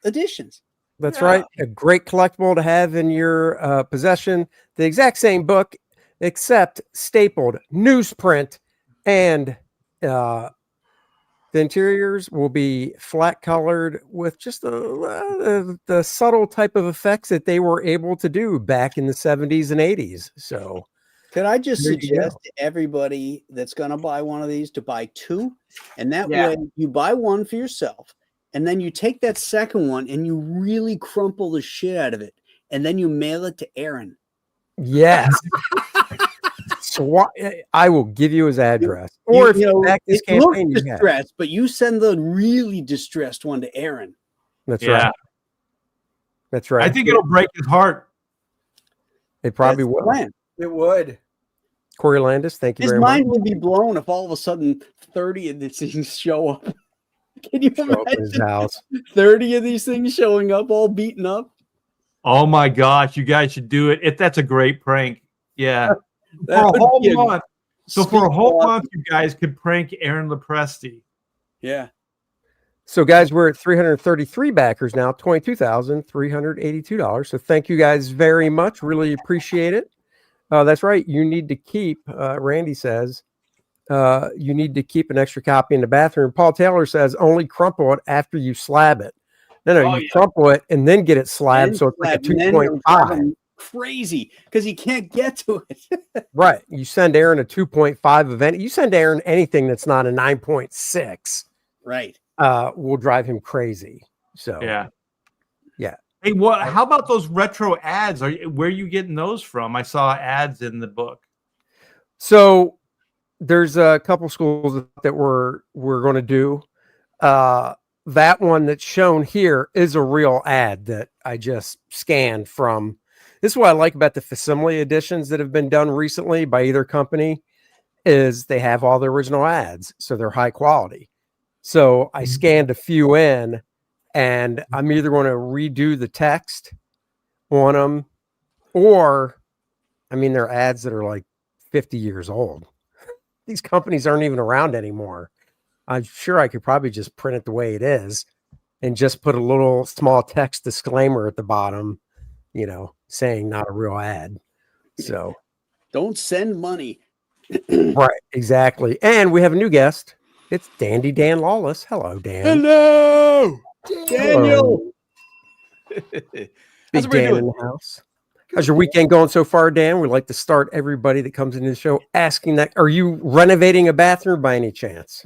editions. That's right. A great collectible to have in your possession. The exact same book, except stapled newsprint, and the interiors will be flat colored with just the subtle type of effects that they were able to do back in the 70s and 80s. So, could I just there you suggest go. to everybody that's going to buy one of these to buy two? And that Yeah. way you buy one for yourself, and then you take that second one and you really crumple the shit out of it, and then you mail it to Aaron. Yes. So I will give you his address. Or if you back this it looks campaign, you have. distressed, but you send the really distressed one to Aaron. That's Yeah. right. That's right. I think it'll break his heart. It probably That's the will. plan. It would. Corey Landis, thank you His very mind much. would be blown if all of a sudden 30 of these things show up. Can you Show up at his imagine house. 30 of these things showing up all beaten up? Oh my gosh, you guys should do it. If that's a great prank. Yeah. That For a would whole be a month. So for a sweet whole thought. month, you guys could prank Aaron Lepresti. Yeah. So, guys, we're at 333 backers now, $22,382. So, thank you guys very much. Really appreciate it. That's right. You need to keep, Randy says, you need to keep an extra copy in the bathroom. Paul Taylor says only crumple it after you slab it. No, you crumple it and then get it slabbed. So, it's like a And then it'll drive 2.5. him crazy because he can't get to it. Right. You send Aaron a 2.5 event. You send Aaron anything that's not a 9.6. Right. Will drive him crazy. So, Yeah. Yeah. Hey, how about those retro ads? Where are you getting those from? I saw ads in the book. So there's a couple schools that we're going to do. That one that's shown here is a real ad that I just scanned from. This is what I like about the facsimile editions that have been done recently by either company is they have all the original ads. So they're high quality. So I scanned a few in, and I'm either going to redo the text on them, or, I mean, they're ads that are like 50 years old. These companies aren't even around anymore. I'm sure I could probably just print it the way it is and just put a little small text disclaimer at the bottom, saying not a real ad. So don't send money. Right, exactly. And we have a new guest. It's Dandy Dan Lawless. Hello, Dan. Hello, Daniel. Big Dan in the house. How's your weekend going so far, Dan? We like to start everybody that comes into the show asking that. Are you renovating a bathroom by any chance?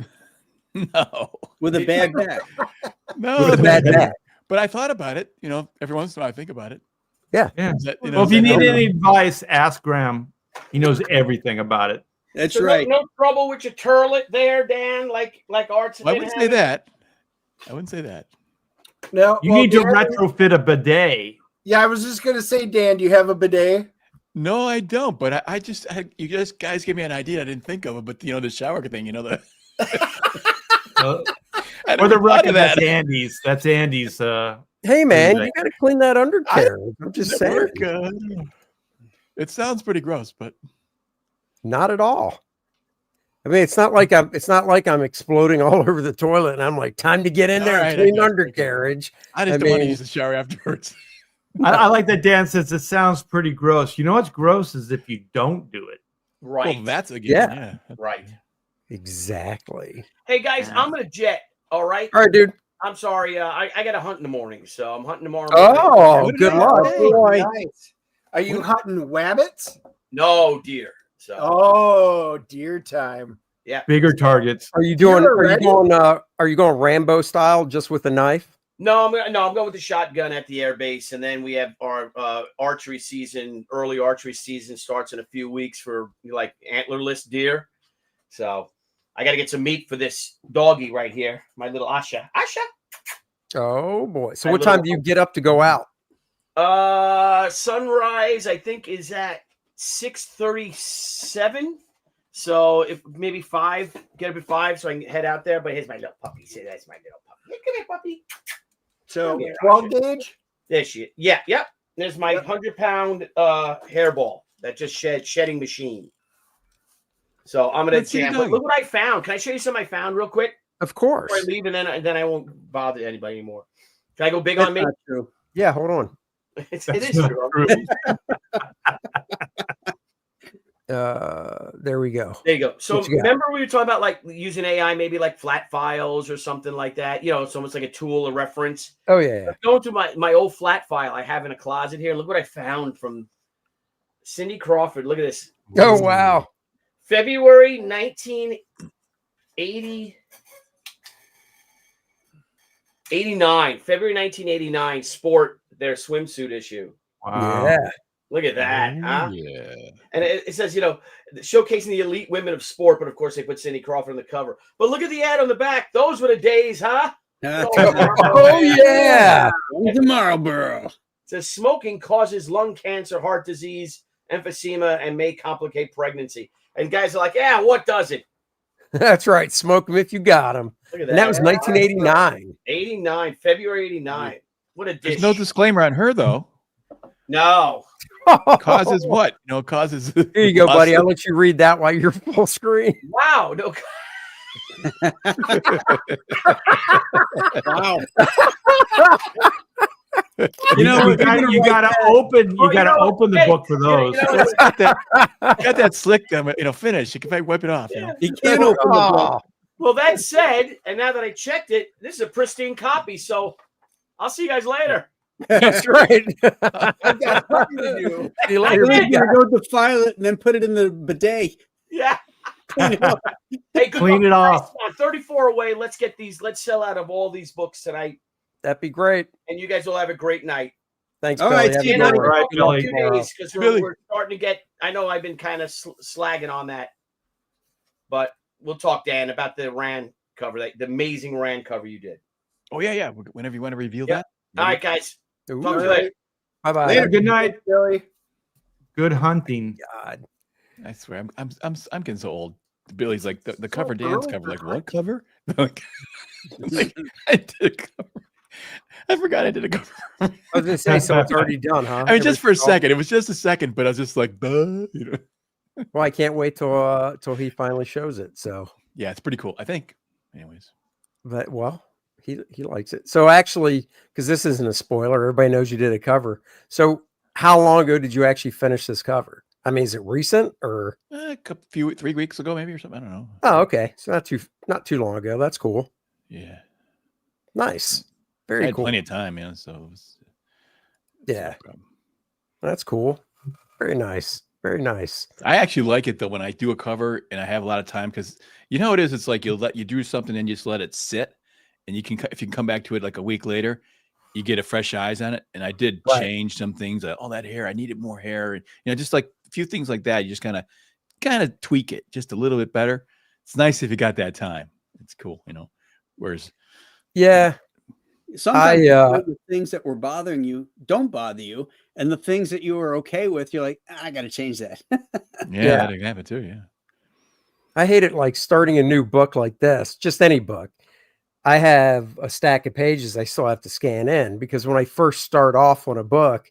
No. With a bad back. No. With a bad back. But I thought about it. Every once in a while I think about it. Yeah. Well, if you need any advice, ask Graham. He knows everything about it. That's So right. No trouble with your turlet there, Dan. Like Arts. Well, I wouldn't say that. I wouldn't say that. No, You need to retrofit a bidet. Yeah, I was just gonna say, Dan, do you have a bidet? No, I don't. But you guys gave me an idea I didn't think of it. But the shower thing, the. For the record, that's Andy's. That's Andy's. Hey, man, you got to clean that undercarriage. I'm just saying. It sounds pretty gross, but not at all. I mean, it's not like I'm exploding all over the toilet and I'm like, time to get in there and clean undercarriage. I just don't want to use the shower afterwards. I like that Dan says it sounds pretty gross. You know what's gross is if you don't do it. Right. Well, that's a given. Yeah. Right. Exactly. Hey guys, I'm gonna jet. All right. All right, dude. I'm sorry. I got to hunt in the morning, so I'm hunting tomorrow. Oh, good luck. Boy. Nice. Are you hunting wabbits? No, deer. So. Oh, deer time. Yeah. Bigger targets. Are you going Rambo style just with a knife? No, I'm going with the shotgun at the air base, and then we have our archery season. Early archery season starts in a few weeks for like antlerless deer. So I got to get some meat for this doggy right here, my little Asha. Oh boy! So what time do you get up to go out? Sunrise I think is at 6:37. So if maybe 5, get up at 5 so I can head out there. But here's my little puppy. See, that's my little puppy. Come here, puppy. So 12 gauge? There she is. Yeah, yep. There's my 100-pound hairball that just shedding machine. So I'm gonna jam. But look what I found. Can I show you something I found real quick? Of course. Before I leave, and then I won't bother anybody anymore. Can I go big on me? Not true. Yeah, hold on. It is true. There we go. There you go. So What you got? remember we were talking about like using AI, maybe like flat files or something like that. You know, it's almost like a tool, a reference. Oh yeah. Going to my old flat file I have in a closet here. Look what I found from Cindy Crawford. Look at this. Oh wow. February 1989. February 1989. Sport, their swimsuit issue. Wow. Yeah. Look at that, huh? Yeah. And it says, you know, showcasing the elite women of sport, but of course they put Cindy Crawford on the cover. But look at the ad on the back. Those were the days, huh? Oh yeah. The Marlboro. It says smoking causes lung cancer, heart disease, emphysema, and may complicate pregnancy. And guys are like, yeah, what does it? That's right. Smoke them if you got them. Look at And that was 1989. 89, February 89. What a dish. There's no disclaimer on her though. No. Causes what? No, causes. Here you go, buddy. I'll let you read that while you're full screen. Wow. No. Wow. You know, you gotta open the book for those. Got that slick, finish. You can wipe it off. You know? You can't open the book. Well, that said, and now that I checked it, this is a pristine copy. So I'll see you guys later. That's right. I've got nothing to do. See you I later. did. You gotta go defile it and then put it in the bidet. Yeah. Clean it up. Hey, good Clean luck. it off. Come on, 34 away. Let's get these. Let's sell out of all these books tonight. That'd be great. And you guys will have a great night. Thanks, All Billy. right, Have see a you good later. one. All right, Billy. 2 days because Billy. we're starting to get. I know I've been kind of slagging on that, but we'll talk, Dan, about the Rand cover, the amazing Rand cover you did. Oh yeah. Whenever you want to reveal Yeah. that. All right, guys. Ooh. Talk to you later. Bye-bye. Later. Good night. Billy. Good hunting. God. I swear, I'm getting so old. Billy's like the cover early dance for cover. Like what cover? like I did a cover. I forgot I did a cover. I was gonna say, so it's already done, huh? I mean, just for a second. It was just a second, but I was just like, duh, you know. Well, I can't wait till he finally shows it. So, Yeah, it's pretty cool. I think. Anyways. but well, he likes it. So actually, because this isn't a spoiler, everybody knows you did a cover. So how long ago did you actually finish this cover? I mean, is it recent or? A couple 3 weeks ago, maybe, or something. I don't know. Oh, okay. So not too long ago. That's cool. Yeah. Nice. I Very had cool. plenty of time, yeah. So it was, Yeah. no problem. That's cool. Very nice. Very nice. I actually like it though when I do a cover and I have a lot of time because you know it is. It's like you do something and you just let it sit, and if you can come back to it like a week later, you get a fresh eyes on it. And I did change some things. Oh, that hair, I needed more hair, and just like a few things like that. You just kind of tweak it just a little bit better. It's nice if you got that time. It's cool, Whereas, Yeah. Sometimes the things that were bothering you don't bother you, and the things that you were okay with, you're like, I got to change that. yeah, that happened too. Yeah. I hate it like starting a new book like this, just any book. I have a stack of pages I still have to scan in because when I first start off on a book,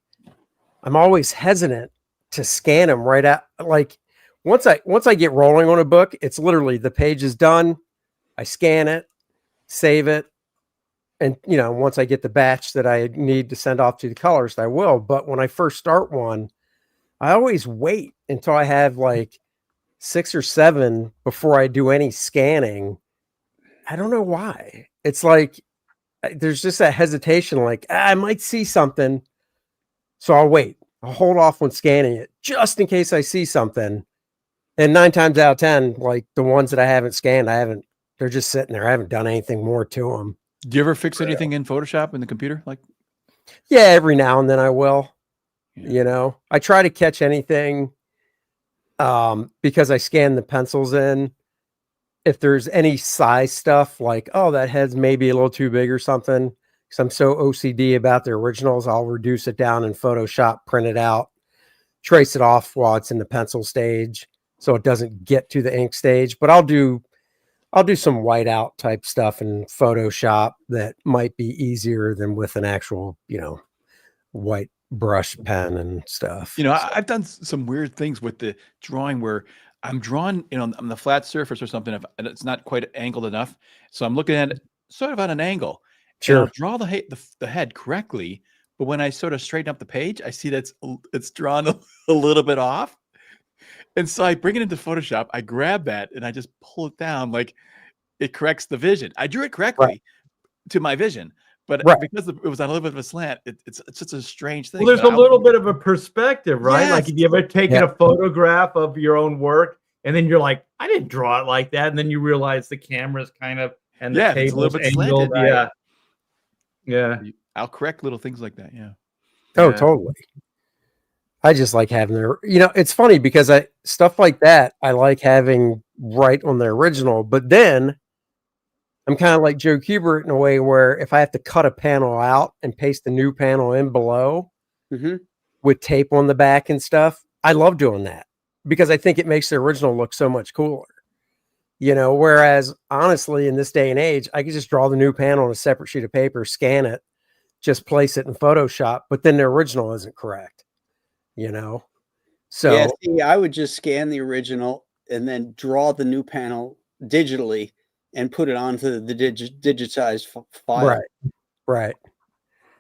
I'm always hesitant to scan them right out. Like once I get rolling on a book, it's literally the page is done. I scan it, save it. And, once I get the batch that I need to send off to the colorist, I will. But when I first start one, I always wait until I have like 6 or 7 before I do any scanning. I don't know why. It's like there's just that hesitation, like I might see something. So I'll wait. I'll hold off when scanning it just in case I see something. And 9 times out of 10, like the ones that I haven't scanned, they're just sitting there. I haven't done anything more to them. Do you ever fix anything in Photoshop in the computer? Like, yeah, every now and then I will. I try to catch anything because I scan the pencils in. If there's any size stuff like, oh, that head's maybe a little too big or something, because I'm so OCD about the originals, I'll reduce it down in Photoshop, print it out, trace it off while it's in the pencil stage so it doesn't get to the ink stage. But I'll do some whiteout type stuff in Photoshop that might be easier than with an actual, white brush pen and stuff. You know, I've done some weird things with the drawing where I'm drawn, on the flat surface or something, and it's not quite angled enough. So I'm looking at it sort of on an angle. And I'll draw the head correctly, but when I sort of straighten up the page, I see that it's drawn a little bit off. And so I bring it into Photoshop, I grab that, and I just pull it down like it corrects the vision. I drew it correctly to my vision, but because it was on a little bit of a slant, it's such a strange thing. Well, there's a little bit of a perspective, right? Yes. Like, if you ever taken a photograph of your own work, and then you're like, I didn't draw it like that, and then you realize the camera's kind of and the it's a little bit angled. slanted. Yeah. I'll correct little things like that. Yeah. Oh, totally. I just like having their, it's funny because stuff like that I like having right on the original, but then I'm kind of like Joe Kubert in a way where if I have to cut a panel out and paste a new panel in below with tape on the back and stuff, I love doing that because I think it makes the original look so much cooler. Whereas honestly, in this day and age, I can just draw the new panel on a separate sheet of paper, scan it, just place it in Photoshop, but then the original isn't correct. So yeah, see, I would just scan the original and then draw the new panel digitally and put it onto the digitized file. Right.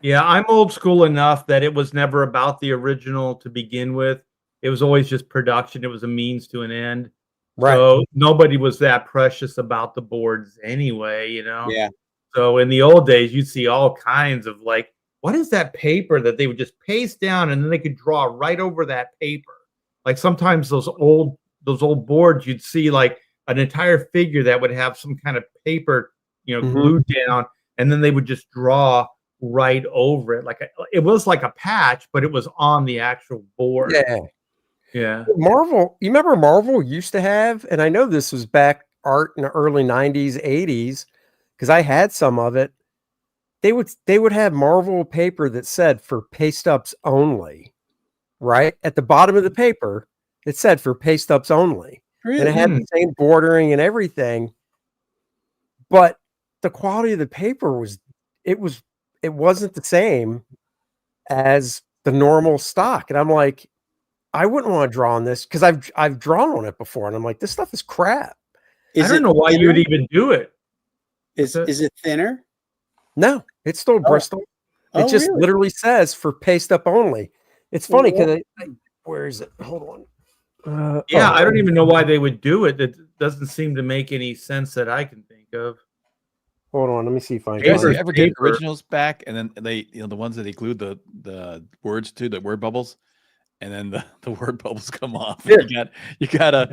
Yeah, I'm old school enough that it was never about the original to begin with. It was always just production. It was a means to an end. Right. So nobody was that precious about the boards anyway, Yeah. So in the old days, you'd see all kinds of like, what is that paper that they would just paste down and then they could draw right over that paper? Like sometimes those old boards, you'd see like an entire figure that would have some kind of paper, glued down, and then they would just draw right over it. It was like a patch, but it was on the actual board. Yeah. Marvel, you remember Marvel used to have, and I know this was back art in the early 90s, 80s, because I had some of it. They would have Marvel paper that said for paste ups only, right? At the bottom of the paper, it said for paste ups only. Really? And it had the same bordering and everything. But the quality of the paper it wasn't the same as the normal stock. And I'm like, I wouldn't want to draw on this because I've drawn on it before. And I'm like, this stuff is crap. I don't know why you would even do it. Is it thinner? No, it's still Bristol. It just literally says for paste up only. It's funny because where is it? Hold on. I don't even know why they would do it. It doesn't seem to make any sense that I can think of. Hold on, let me see if I can. You ever get originals back, and then they, the ones that they glued the words to, the word bubbles, and then the word bubbles come off. Yeah. You gotta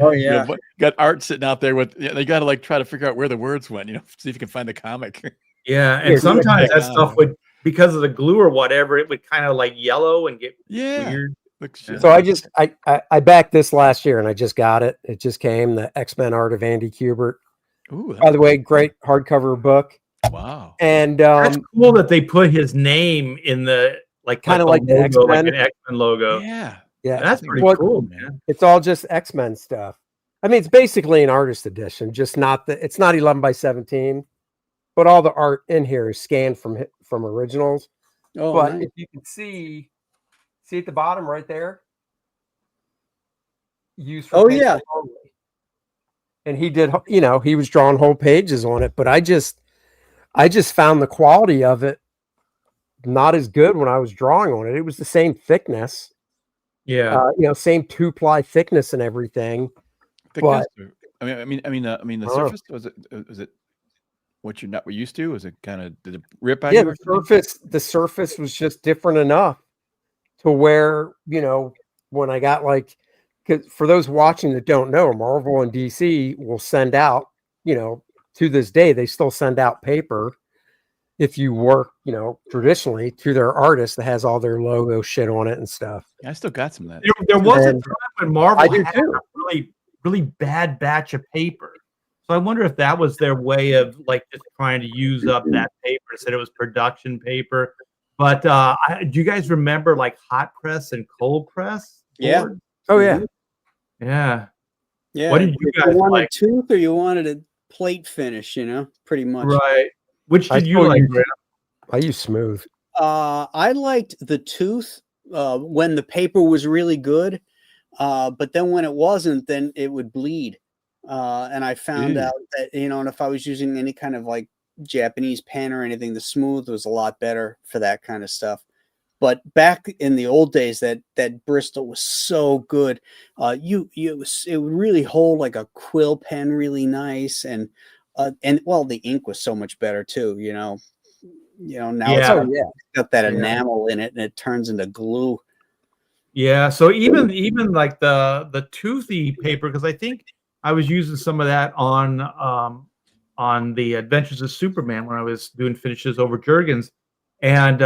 got art sitting out there with. They gotta like try to figure out where the words went. See if you can find the comic. Yeah, and sometimes that stuff would, because of the glue or whatever, it would kind of like yellow and get weird. So I backed this last year and I just got it. It just came, the X-Men art of Andy Kubert. Ooh, by the way, great hardcover book. Wow. And that's cool that they put his name in the kind of like the X-Men. like an X-Men logo. Yeah. That's pretty cool, man. It's all just X-Men stuff. I mean, it's basically an artist edition, just it's not 11 by 17, but all the art in here is scanned from originals. Oh, but nice. if you can see at the bottom right there, used for only. And he did, he was drawing whole pages on it, but I just found the quality of it not as good when I was drawing on it. It was the same thickness. Yeah. Same 2-ply thickness and everything. Thickness, but I mean, the surface was it what you're not used to? Was it kind of, did it rip out? Yeah, the surface was just different enough to where, when I got because for those watching that don't know, Marvel and DC will send out, to this day, they still send out paper if you work, traditionally to their artist that has all their logo shit on it and stuff. Yeah, I still got some of that. There was a time when Marvel had a really, really bad batch of paper. So I wonder if that was their way of just trying to use up that paper. Said it was production paper. But do you guys remember hot press and cold press? Yeah. Boards? Oh yeah. Yeah. Yeah. What did you guys wanted like? a tooth or you wanted a plate finish, pretty much. Right. Which did you like, Graham? I use smooth. I liked the tooth when the paper was really good, but then when it wasn't, then it would bleed. And I found out that, and if I was using any kind of like Japanese pen or anything, the smooth was a lot better for that kind of stuff. But back in the old days, that Bristol was so good. It would really hold like a quill pen really nice, and the ink was so much better too. Now it's got that enamel in it, and it turns into glue. Yeah, so even like the toothy paper, because I think I was using some of that on the Adventures of Superman when I was doing finishes over Jurgens, and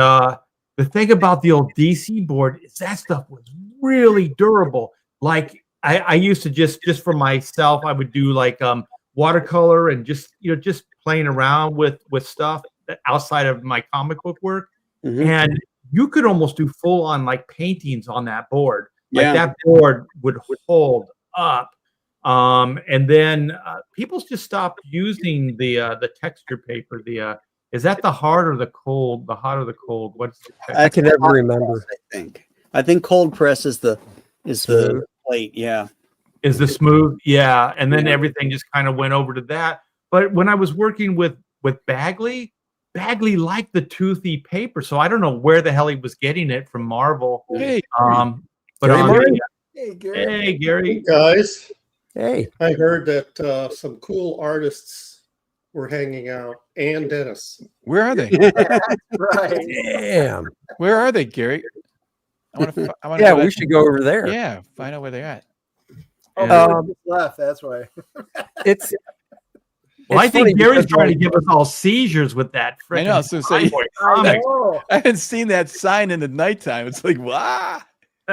the thing about the old DC board is that stuff was really durable. Like I used to just for myself, I would do like watercolor and just playing around with stuff outside of my comic book work, and you could almost do full on like paintings on that board. Like that board would hold up. And then people just stopped using the texture paper. Is that the hard or the cold? The hot or the cold? What's I can never remember. I think cold press is the plate. Yeah. Is the smooth? Yeah. And then everything just kind of went over to that. But when I was working with Bagley liked the toothy paper, so I don't know where the hell he was getting it from Marvel. Hey, Hey, Gary. Hey, guys. Hey. I heard that some cool artists were hanging out, and Dennis. Where are they? Right. Damn. Where are they, Gary? Yeah, we should go over there. Yeah, find out where they're at. Oh, left. That's why. It's. Well, I think funny Gary's because, trying to give us all seizures with that. I know. So say, comic. I haven't seen that sign in the nighttime. It's like, wow.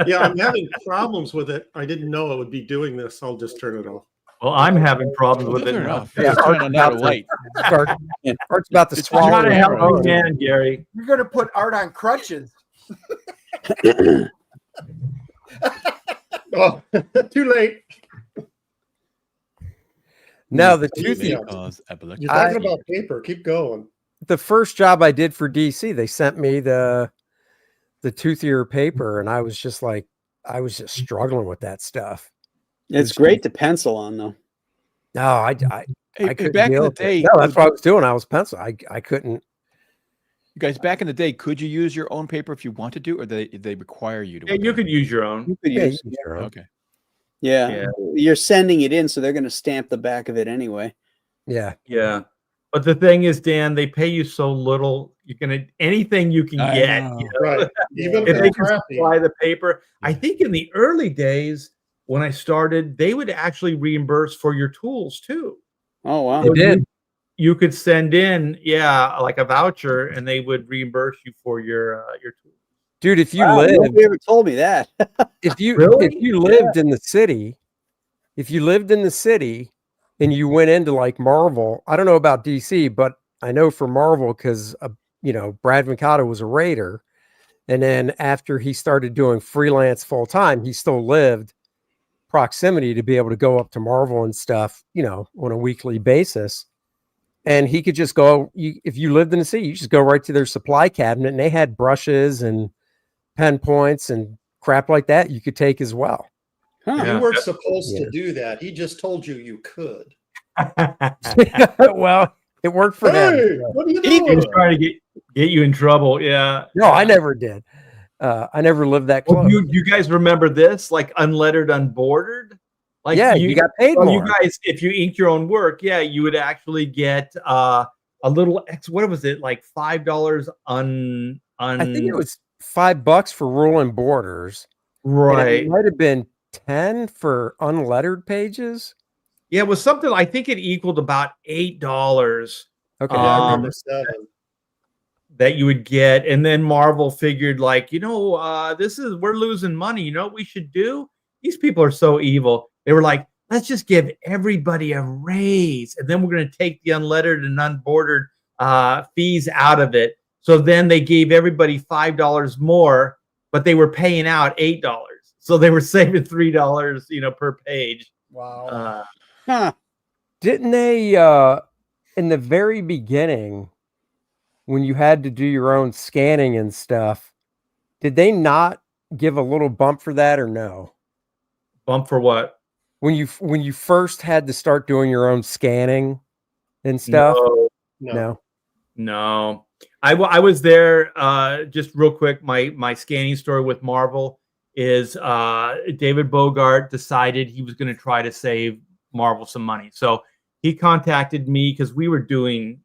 Yeah, I'm having problems with it. I didn't know it would be doing this. I'll just turn it off. Well, I'm having problems with it. Yeah, Art's about to swallow. Trying to help me, man, Gary. You're going to put Art on crutches. Oh, too late. Now the toothy. You're talking about paper. Keep going. The first job I did for DC, they sent me the toothier paper, and I was just struggling with that stuff. It's great to pencil on, though. No, I couldn't back in deal the with it. day, No, that's what I was doing. I was pencil. I couldn't. You guys, back in the day, could you use your own paper if you wanted to, or they require you to? Yeah, you could use your own. You could use your own. Okay. Yeah, you're sending it in, so they're going to stamp the back of it anyway. Yeah. But the thing is, Dan, they pay you so little. You're gonna anything you can get. You know? Right. Even if they can supply the paper. I think in the early days when I started, they would actually reimburse for your tools too. Oh wow! They did. You could send in, like a voucher, and they would reimburse you for your tools. Dude, if you nobody ever told me that. if you Really? lived in the city, and you went into like Marvel, I don't know about DC, but I know for Marvel because Brad Vincado was a Raider, and then after he started doing freelance full time, he still lived proximity to be able to go up to Marvel and stuff, on a weekly basis. And he could just go. If you lived in the city, you just go right to their supply cabinet, and they had brushes and pen points and crap like that you could take as well. You weren't supposed to do that. He just told you could. Well, it worked for them. What are you He doing? was trying to get you in trouble. Yeah. No, I never did. I never lived that close. Well, you guys remember this, like unlettered, unbordered? Like you got paid well, more. You guys, if you inked your own work, you would actually get a little. What was it? Like $5 on. I think it was $5 for ruling borders. Right. It might have been 10 for unlettered pages. Yeah, it was something. I think it equaled about $8. Okay. I remember 7. That you would get, and then Marvel figured, we're losing money. You know what we should do? These people are so evil. They were like, let's just give everybody a raise, and then we're going to take the unlettered and unbordered fees out of it. So then they gave everybody $5 more, but they were paying out $8, so they were saving $3, per page. Wow. Didn't they in the very beginning, when you had to do your own scanning and stuff, did they not give a little bump for that or no? Bump for what? When you first had to start doing your own scanning and stuff? No. I was there. Just real quick, my scanning story with Marvel is David Bogart decided he was going to try to save Marvel some money. So he contacted me because we were doing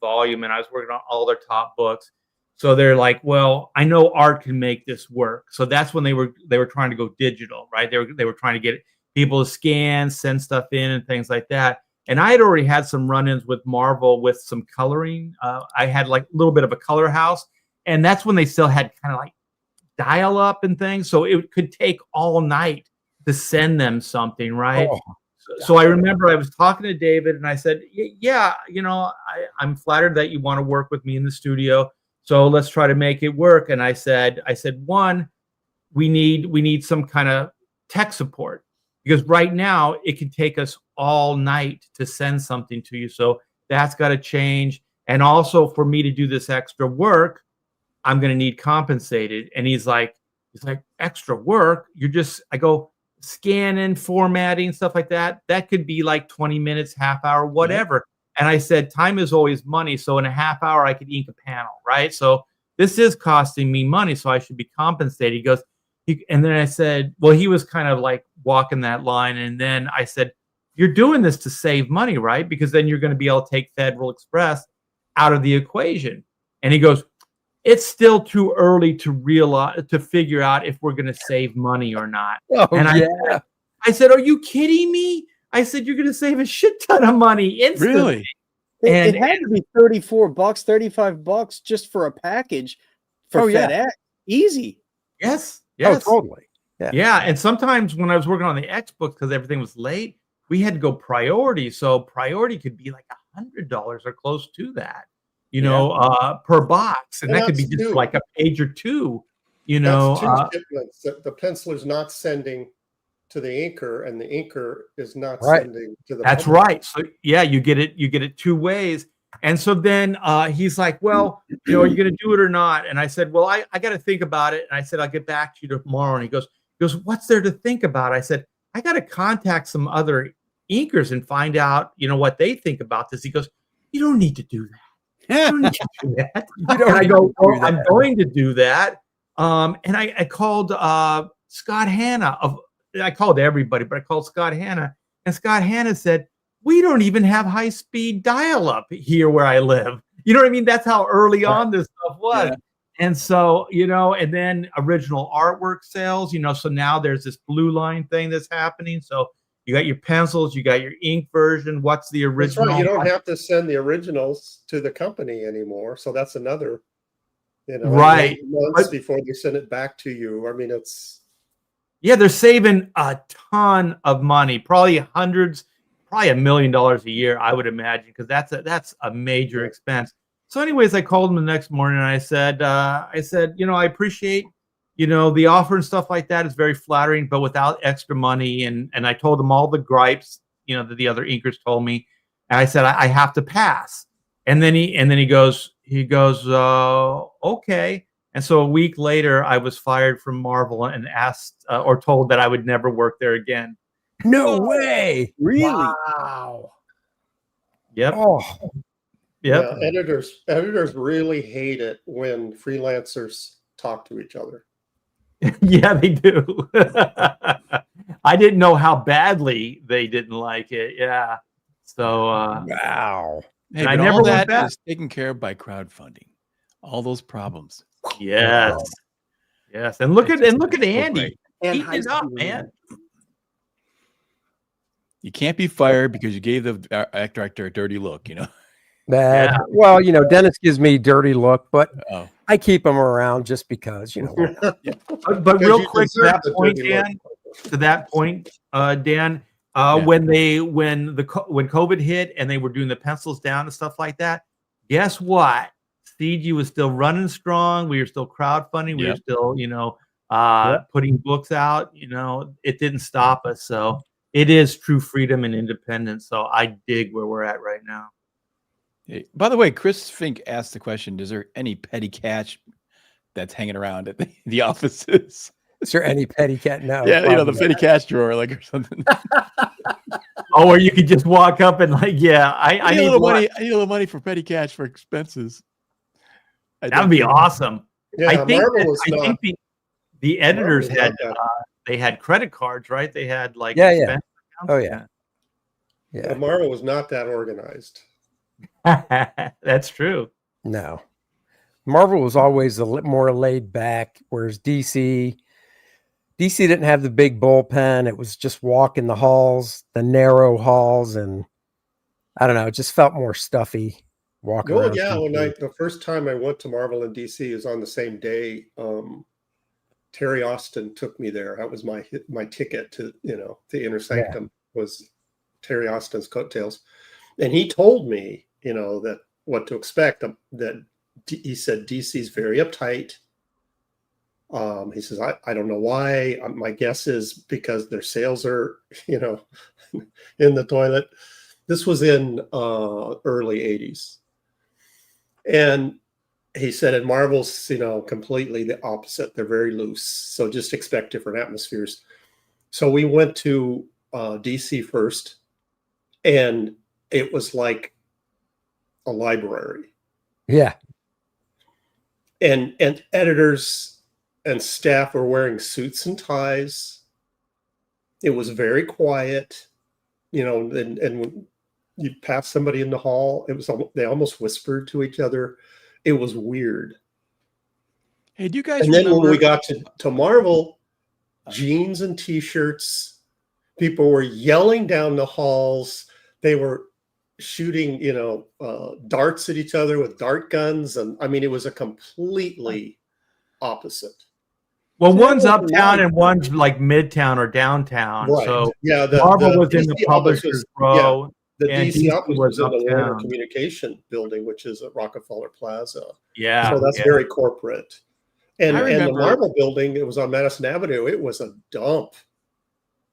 volume, and I was working on all their top books. So they're like, well, I know art can make this work. So that's when they were trying to go digital, right? They were trying to get people to scan, send stuff in, and things like that. And I had already had some run-ins with Marvel with some coloring. I had like a little bit of a color house, and that's when they still had kind of like dial up and things. So it could take all night to send them something, right? Oh, so I remember I was talking to David, and I said, yeah, I'm flattered that you want to work with me in the studio. So let's try to make it work. And I said, one, we need some kind of tech support, because right now it can take us all night to send something to you. So that's got to change. And also for me to do this extra work, I'm going to need compensated. And he's like, extra work? I go, scanning, formatting, stuff like that. That could be like 20 minutes, half hour, whatever. And I said, time is always money. So in a half hour, I could ink a panel, right? So this is costing me money, so I should be compensated. He goes, and then I said, well, he was kind of like walking that line. And then I said, you're doing this to save money, right? Because then you're going to be able to take Federal Express out of the equation. And he goes, it's still too early to figure out if we're going to save money or not. Oh, and I said, are you kidding me? I said, you're going to save a shit ton of money instantly. Really? It had to be $34, $35 just for a package for FedEx. Easy. Yes. Oh, totally. Yeah. And sometimes when I was working on the X books, because everything was late, we had to go priority. So priority could be like $100 or close to that, per box. And that could be just like a page or two, That's two shipments. The penciler's not sending to the inker, and the inker is not sending to the That's publisher. right. So yeah, you get it two ways. And so then he's like, well, are you going to do it or not? And I said, well, I got to think about it. And I said, I'll get back to you tomorrow. And he goes, what's there to think about? I said, I got to contact some other inkers and find out, what they think about this. He goes, you don't need to do that. You don't need to do that. And I go, well, I'm going to do that. And I called Scott Hanna. I called everybody, but I called Scott Hanna. And Scott Hanna said, we don't even have high-speed dial-up here where I live. You know what I mean? That's how early on this stuff was. Yeah. And so, and then original artwork sales, so now there's this Blue Line thing that's happening. So you got your pencils, you got your ink version. What's the original? That's right. You don't have to send the originals to the company anymore. So that's another, right. months before they send it back to you. I mean, yeah, they're saving a ton of money, probably $1 million a year, I would imagine, because that's a major expense. So anyways, I called him the next morning and I said, I appreciate, the offer and stuff like that is very flattering, but without extra money. And I told him all the gripes, that the other inkers told me. And I said, I have to pass. And then he goes, okay. And so a week later, I was fired from Marvel and asked or told that I would never work there again. No way. Really? Wow. Yep. Oh. Yep. Yeah, editors really hate it when freelancers talk to each other. Yeah, they do. I didn't know how badly they didn't like it. Yeah. So wow. Hey, I never all that is taken care of by crowdfunding. All those problems. Yes. Wow. Yes. And look at Andy. And he is up, man. You can't be fired because you gave the act director a dirty look, Yeah. Well, Dennis gives me a dirty look, but I keep him around just because, Yeah. But real quick to that point, Dan, when COVID hit and they were doing the pencils down and stuff like that, guess what? CG was still running strong. We were still crowdfunding. We were still, putting books out. It didn't stop us. So it is true freedom and independence. So I dig where we're at right now. Hey, by the way, Chris Fink asked the question, is there any petty cash that's hanging around at the offices. Is there any petty cat? No. Yeah, the probably petty not. cash drawer, like or something. Oh, or you could just walk up and like, yeah, I need a need little one. money. I need a little money for petty cash for expenses. That would be awesome. Yeah, I think Marvel was not. the editors Marvel was had not that. they had credit cards, right? They had like Yeah. expense Oh yeah. Yeah, Marvel was not that organized. accounts. That's true. No. Marvel was always more laid back, whereas DC didn't have the big bullpen. It was just walking the halls, the narrow halls, and I don't know. It just felt more stuffy walking Oh around. yeah, DC. the first time I went to Marvel in DC was on the same day. Terry Austin took me there. That was my ticket to the Inner Sanctum was Terry Austin's coattails, and he told me that what to expect. That he said DC's very uptight. He says I don't know why. My guess is because their sales are in the toilet. This was in early 80s. And he said, and Marvel's, completely the opposite. They're very loose. So just expect different atmospheres. So we went to DC first, and it was like a library. Yeah. And editors and staff were wearing suits and ties. It was very quiet, and when you pass somebody in the hall, they almost whispered to each other. It was weird. Hey, do you guys And then remember when we got to Marvel, jeans and t-shirts, people were yelling down the halls. They were shooting, darts at each other with dart guns. And I mean, it was a completely opposite. Well, one's uptown and one's like midtown or downtown. Right. So yeah, Marvel was in DC the publisher's row. The and DC office was in the Warner uptown. Communication building, which is at Rockefeller Plaza. Yeah. So that's very corporate. And the remember- Marvel building, it was on Madison Avenue. It was a dump.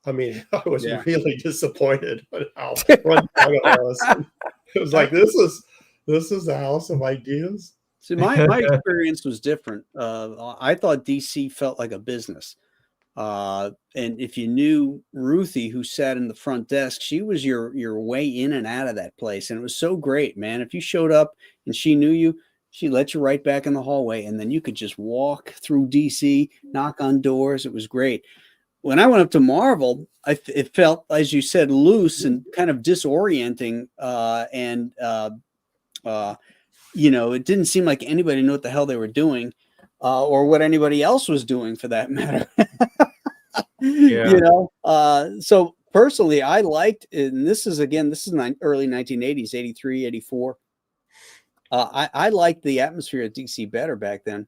I mean, I was really disappointed at how run down it was. It was like, this is a house of ideas. See, my experience was different. I thought DC felt like a business. And if you knew Ruthie, who sat in the front desk, she was your way in and out of that place. And it was so great, man. If you showed up and she knew you, she let you right back in the hallway. And then you could just walk through DC, knock on doors. It was great. When I went up to Marvel, it felt, as you said, loose and kind of disorienting. It didn't seem like anybody knew what the hell they were doing. Or what anybody else was doing for that matter. So personally, I liked, and this is early 1980s, 83, 84. I liked the atmosphere at DC better back then.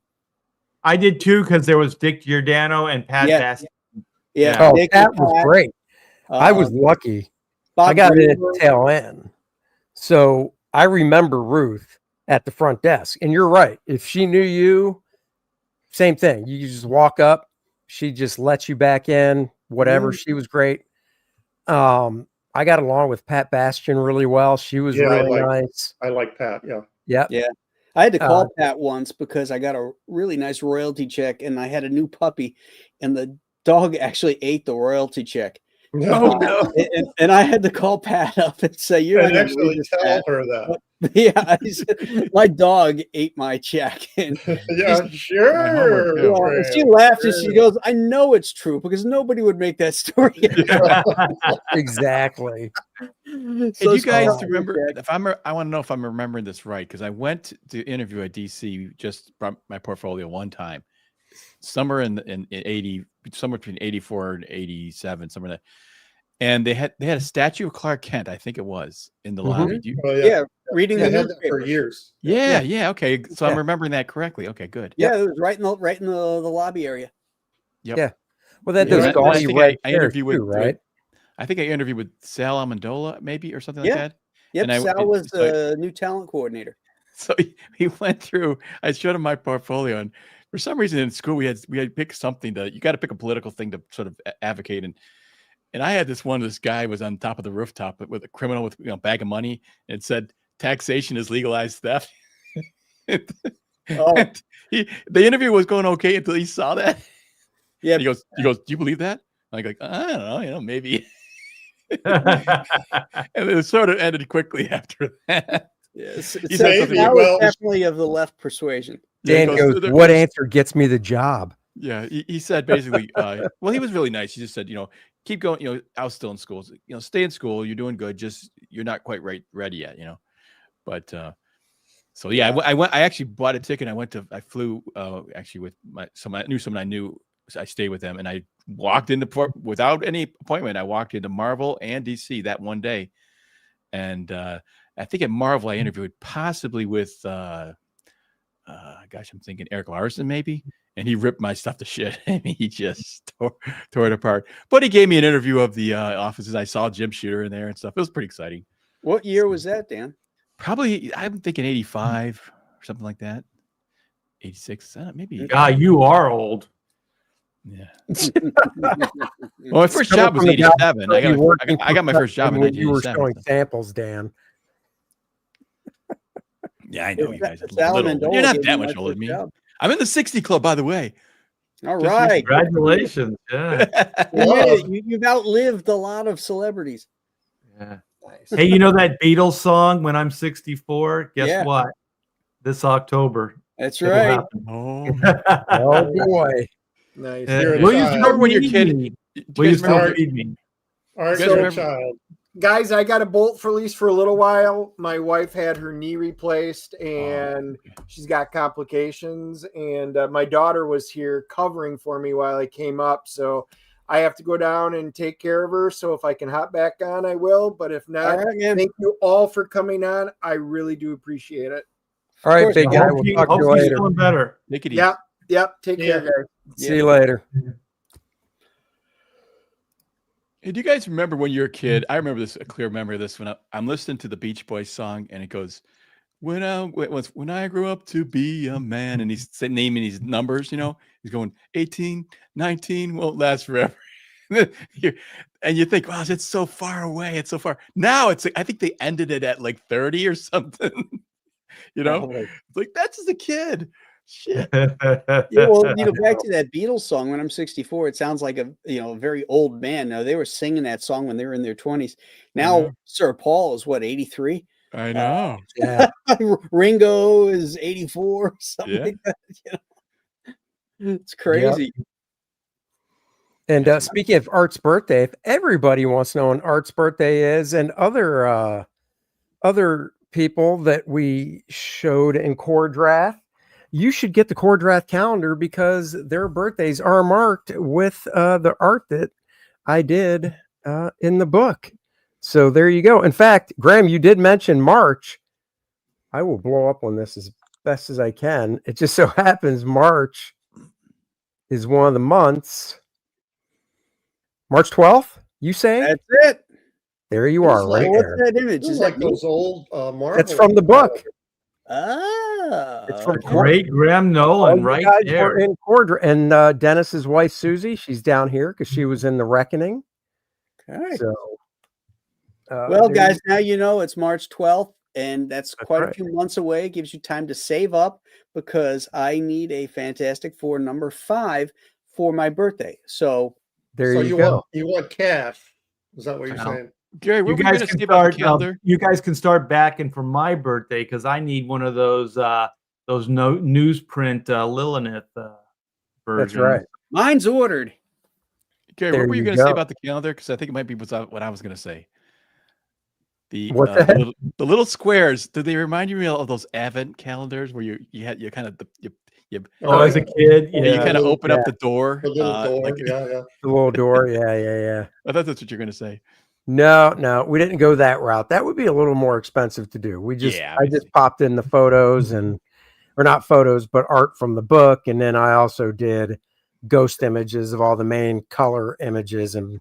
I did too, because there was Dick Giordano and Pat Bass. Yeah. Oh, that was great. I was lucky. I got it at the tail end. So I remember Ruth at the front desk. And you're right. If she knew you, same thing. You just walk up. She just lets you back in, whatever. She was great. I got along with Pat Bastian really well. She was really nice. I like Pat. Yeah. Yeah. Yeah. I had to call Pat once because I got a really nice royalty check and I had a new puppy and the dog actually ate the royalty check. No. And I had to call Pat up and say, "You're and actually tell her that." Yeah, he said, my dog ate my check. And yeah, sure. And she laughed and she goes, "I know it's true because nobody would make that story." Exactly. Hey, do you guys remember? I want to know if I'm remembering this right, because I went to interview at DC, just brought my portfolio one time, somewhere in 80, somewhere between 84 and 87, somewhere like that. And they had a statue of Clark Kent, I think it was, in the lobby. Reading the had newspaper that for years. Yeah. Okay, so I'm remembering that correctly. Okay, good. Yeah, it was right in the lobby area. Yep. Yeah. Well, that does gaudy red hair too, right? I think I interviewed with Sal Amendola, maybe, or something like that. Yep. Sal was the new talent coordinator. So he went through. I showed him my portfolio, and for some reason in school we had picked something you got to pick a political thing to sort of advocate, and I had this guy was on top of the rooftop with a criminal with bag of money, and it said taxation is legalized theft. Oh. The interview was going okay until he saw that. Yeah. He goes, do you believe that? I'm like, I don't know, maybe. And it sort of ended quickly after that. Yes, He said something that like, was definitely of the left persuasion. Dan goes, what answer gets me the job? Yeah, he said basically, well, he was really nice. He just said, keep going. I was still in school. Stay in school. You're doing good. Just you're not quite ready yet. But so yeah, I actually bought a ticket. I flew actually with I knew someone I knew. So I stayed with them, and I walked into without any appointment. I walked into Marvel and DC that one day, and I think at Marvel I interviewed possibly with gosh, I'm thinking Eric Larson maybe. And he ripped my stuff to shit. I mean, he just tore it apart. But he gave me an interview of the offices. I saw Jim Shooter in there and stuff. It was pretty exciting. What year was that, Dan? Probably, I'm thinking 85 or something like that. 86, maybe. God, you are old. Yeah. Well, my first job was 87. I got my first job in 1987. You were showing samples, Dan. Yeah, I know you guys. You're not that much older than me. I'm in the 60 club, by the way. All right. Congratulations. Yeah. You've outlived a lot of celebrities. Yeah. Nice. Hey, you know that Beatles song, When I'm 64? Guess what? This October. That's right. Oh boy. Nice. Will you remember when you're a kid? Guys, I got a bolt for lease for a little while. My wife had her knee replaced and she's got complications. And my daughter was here covering for me while I came up. So I have to go down and take care of her. So if I can hop back on, I will. But if not, thank you all for coming on. I really do appreciate it. All right, big guy. We'll talk to you later. Feeling better. Take it easy. Yep. Take care, guys. See you later. Hey, do you guys remember when you were a kid? I remember a clear memory of this when I'm listening to the Beach Boys song and it goes, when I grew up to be a man, and he's naming these numbers, he's going 18, 19, won't last forever. And you think, wow, it's so far away. It's so far. Now I think they ended it at like 30 or something. It's like, that's just a kid. Shit. Yeah, well, back to that Beatles song, When I'm 64, it sounds like a very old man. Now, they were singing that song when they were in their 20s. Now, Sir Paul is what, 83? I know. Yeah. Ringo is 84, something like that. It's crazy. Yep. And speaking of Art's birthday, if everybody wants to know when Art's birthday is, and other people that we showed in Kor-Drath, you should get the Kor-Drath calendar because their birthdays are marked with the art that I did in the book. So there you go. In fact, Graham, you did mention March. I will blow up on this as best as I can. It just so happens March is one of the months. March 12th, you say? That's it. There you are, right there. What's that image? Is like those old Marvel. That's from the book. It's from Great Graham Nolan, right there. We're in Kor-Drath, and Dennis's wife Susie, she's down here because she was in The Reckoning. Okay. So, well, guys, now you know it's March 12th, and that's quite a few months away. It gives you time to save up because I need a Fantastic Four number 5 for my birthday. So there you go. You want cash? Is that what you're saying? Gary, you guys can start. You guys can start backing for my birthday because I need one of those newsprint Lilineth versions. That's right. Mine's ordered. Gary, what were you going to say about the calendar? Because I think it might be what I was going to say. The little squares. Do they remind you of those Advent calendars where you kind of as a kid, you kind of open up the door, the little door, the little door, yeah. I thought that's what you're going to say. No, we didn't go that route. That would be a little more expensive to do. I just popped in the photos or not photos, but art from the book. And then I also did ghost images of all the main color images and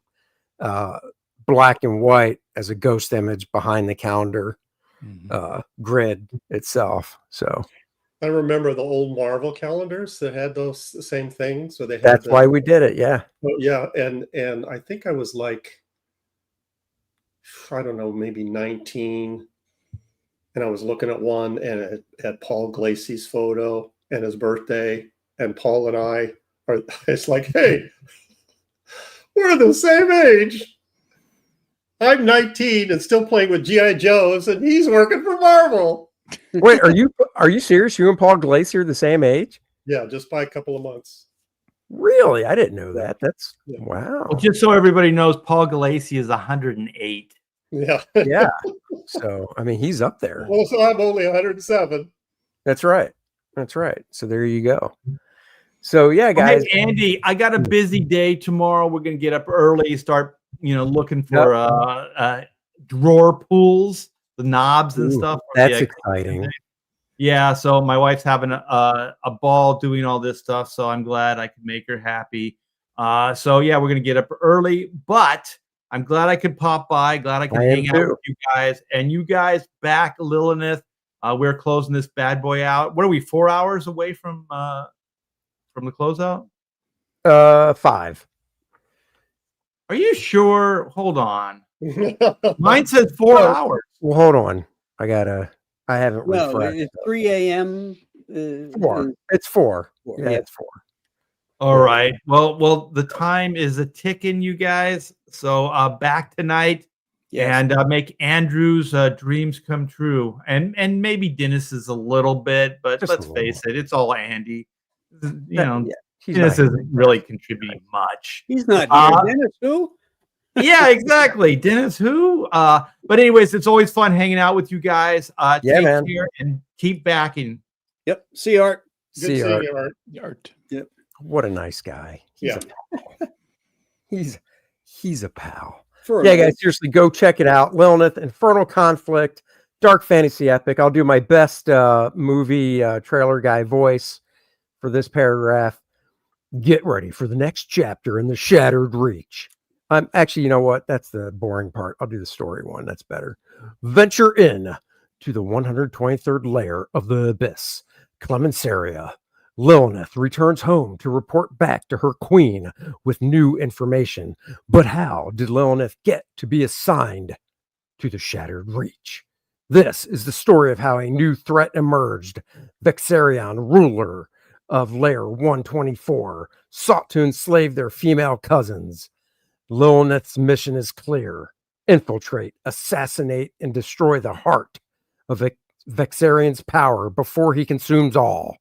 black and white as a ghost image behind the calendar grid itself. So I remember the old Marvel calendars that had those same things. So that's why we did it. Yeah. Yeah. And I think I was like, I don't know, maybe 19. And I was looking at one and it had Paul Glacey's photo and his birthday, and Paul and I are. It's like, hey, we're the same age. I'm 19 and still playing with GI Joes, and he's working for Marvel. Wait, are you serious? You and Paul Glacier the same age? Yeah, just by a couple of months. Really? I didn't know that. That's wow. Well, just so everybody knows, Paul Galassi is 108. Yeah. Yeah. So, I mean, he's up there. Well, so I'm only 107. That's right. That's right. So there you go. So yeah, guys. Hey, Andy, I got a busy day tomorrow. We're gonna get up early, start looking for drawer pulls, the knobs and stuff. That's exciting. Yeah, so my wife's having a ball doing all this stuff, so I'm glad I could make her happy. So yeah, we're gonna get up early, but I'm glad I could pop by. Glad I could hang out with you guys. And you guys back, Lilineth. We're closing this bad boy out. What are we? 4 hours away from the closeout? 5. Are you sure? Hold on. Mine says 4 hours. Well, hold on. I haven't refreshed. It's 3 a.m. 4. It's 4. Yeah, it's 4. All right. Well, the time is a ticking, you guys. So back tonight and make Andrew's dreams come true. And maybe Dennis's a little bit, but Just let's a face it, it's all Andy. He's Dennis not isn't really contributing much. He's not here. Dennis, who? Yeah, exactly. Dennis, who? But anyways, it's always fun hanging out with you guys. Take man. care and keep backing. Yep. See you, Art. Good seeing you, Art. Yep. What a nice guy. Yeah. He's a pal. For Yeah, guys, seriously, go check it out. Lilineth, Infernal Conflict, Dark Fantasy Epic. I'll do my best movie trailer guy voice for this paragraph. Get ready for the next chapter in the Shattered Reach. Actually, you know what? That's the boring part. I'll do the story one. That's better. Venture in to the 123rd layer of the abyss. Clemenceria. Lilineth returns home to report back to her queen with new information. But how did Lilineth get to be assigned to the Shattered Reach? This is the story of how a new threat emerged. Vexarion, ruler of Layer 124, sought to enslave their female cousins. Lilineth's mission is clear. Infiltrate, assassinate, and destroy the heart of Vexarion's power before he consumes all.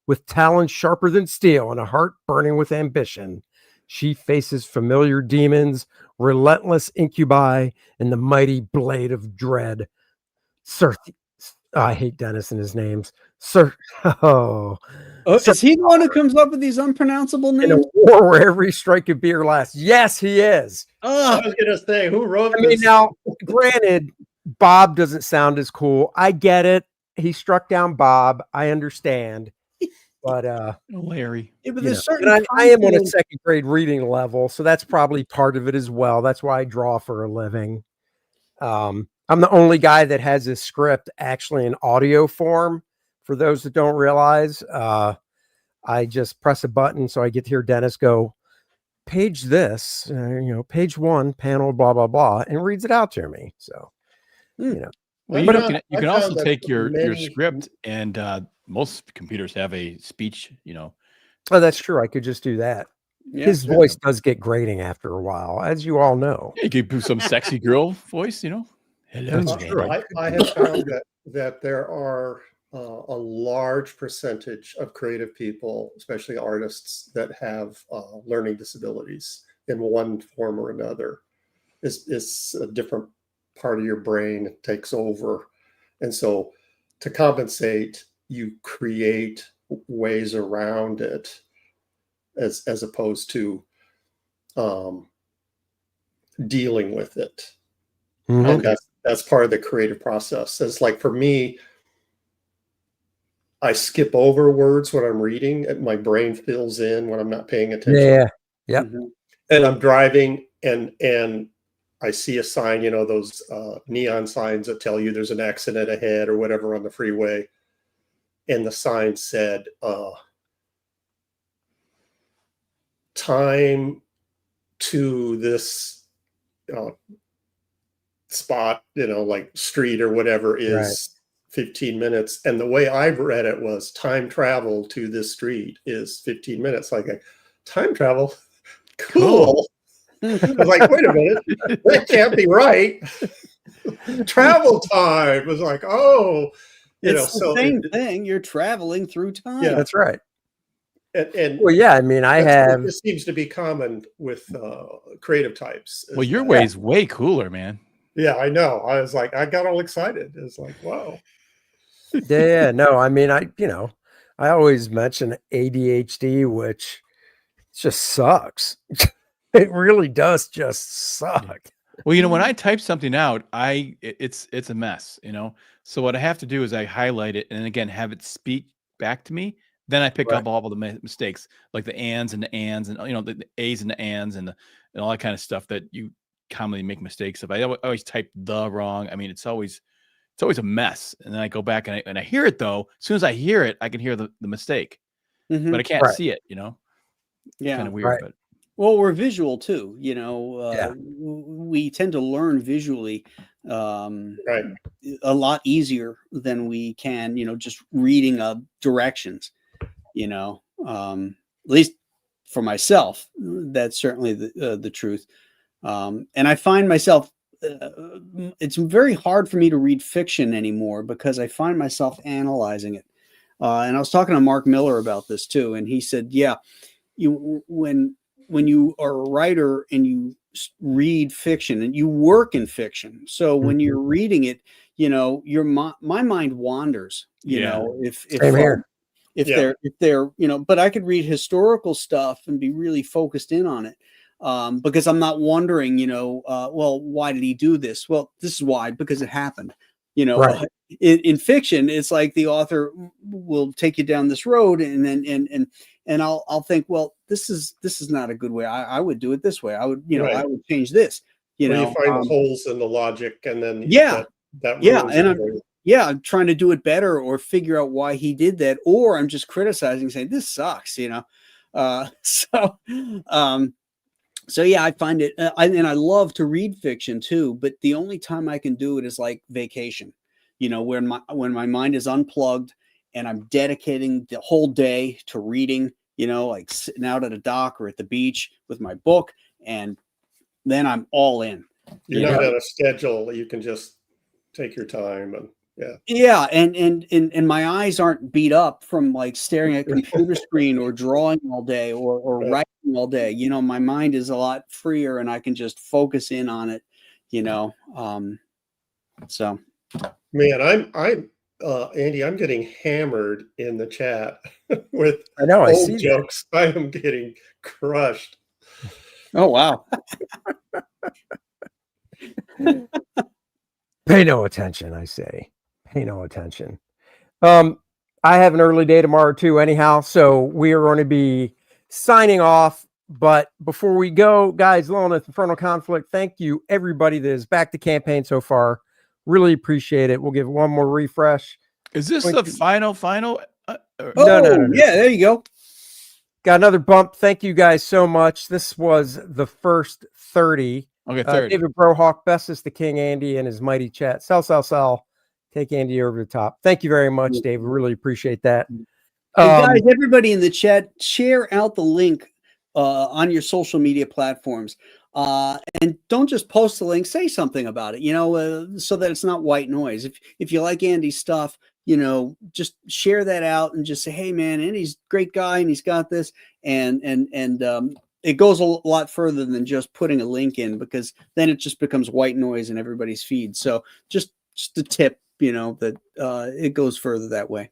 With talons sharper than steel and a heart burning with ambition, she faces familiar demons, relentless incubi, and the mighty blade of dread. I hate Dennis and his names. Is he the one who comes up with these unpronounceable names? In a war where every strike could be her last. Yes, he is. I was gonna say, who wrote this? I mean, now, granted, Bob doesn't sound as cool. I get it. He struck down Bob. I understand. But Larry. Yeah, but you there's know, certain and I am on a content- second grade reading level, so that's probably part of it as well. That's why I draw for a living. I'm the only guy that has his script actually in audio form. For those that don't realize, I just press a button so I get to hear Dennis go, page this, page 1, panel, blah, blah, blah, and reads it out to me. So, Well, But you can also take your script and most computers have a speech, Oh, that's true. I could just do that. Yeah, His sure. voice does get grating after a while, as you all know. You could do some sexy girl voice, Hello. That's true. I have found that there are a large percentage of creative people, especially artists, that have learning disabilities in one form or another. It's a different part of your brain takes over. And so to compensate, you create ways around it as opposed to dealing with it. Mhm. And that's part of the creative process. It's like, for me, I skip over words when I'm reading, and my brain fills in when I'm not paying attention. Yeah. Yep. And I'm driving and I see a sign, those neon signs that tell you there's an accident ahead or whatever on the freeway. And the sign said, time to this spot, like street or whatever is 15 minutes. And the way I read it was time travel to this street is 15 minutes. Like, time travel? Cool. I was like, wait a minute, that can't be right. Travel time was like, oh, it's the same thing. You're traveling through time. Yeah, that's right. And well, yeah, I mean, this seems to be common with creative types. Well, your way is way cooler, man. Yeah, I know. I was like, I got all excited. It's like, wow. Yeah, no, I mean, I always mention ADHD, which just sucks. It really does just suck. Well, when I type something out, it's a mess, So what I have to do is I highlight it and again have it speak back to me. Then I pick up all of the mistakes, like the ands and the ands, and the a's and the ands and all that kind of stuff that you commonly make mistakes of. I always type the wrong. I mean, it's always a mess. And then I go back and I hear it though. As soon as I hear it, I can hear the mistake, but I can't see it. Yeah, kind of weird, but. Well, we're visual too, we tend to learn visually a lot easier than we can, just reading directions, at least for myself, that's certainly the truth. And I find myself, it's very hard for me to read fiction anymore because I find myself analyzing it. And I was talking to Mark Miller about this too. And he said, yeah, when you are a writer and you read fiction and you work in fiction, so when you're reading it, my mind wanders. If they're but I could read historical stuff and be really focused in on it because I'm not wondering, well, why did he do this? Well, this is why, because it happened. In fiction, it's like the author will take you down this road, and then I'll think, well, this is not a good way. I would do it this way. I would, I would change this. You find holes in the logic, and then I'm trying to do it better or figure out why he did that, or I'm just criticizing, saying this sucks. So yeah, I find it, and I love to read fiction too. But the only time I can do it is like vacation, when my mind is unplugged and I'm dedicating the whole day to reading, like sitting out at a dock or at the beach with my book, and then I'm all in. You're not on a schedule. You can just take your time and. Yeah, and my eyes aren't beat up from like staring at a computer screen or drawing all day or writing all day. My mind is a lot freer and I can just focus in on it. So, man, I'm Andy. I'm getting hammered in the chat with I see jokes. I am getting crushed. Oh wow. Pay no attention, I say. Pay no attention. I have an early day tomorrow too, anyhow. So we are going to be signing off. But before we go, guys, Lilineth, Infernal Conflict, thank you everybody that is back to campaign so far. Really appreciate it. We'll give one more refresh. Is this the final? No. Yeah, there you go. Got another bump. Thank you guys so much. This was the first 30. Okay, 30. David Brohawk, Bessus the King, Andy, and his mighty chat. Sell. Take Andy over the top. Thank you very much, Dave. Really appreciate that. Guys, everybody in the chat, share out the link on your social media platforms. And don't just post the link, say something about it, so that it's not white noise. If you like Andy's stuff, just share that out and just say, hey man, Andy's a great guy and he's got this. And it goes a lot further than just putting a link in, because then it just becomes white noise in everybody's feed. So just a tip, that it goes further that way.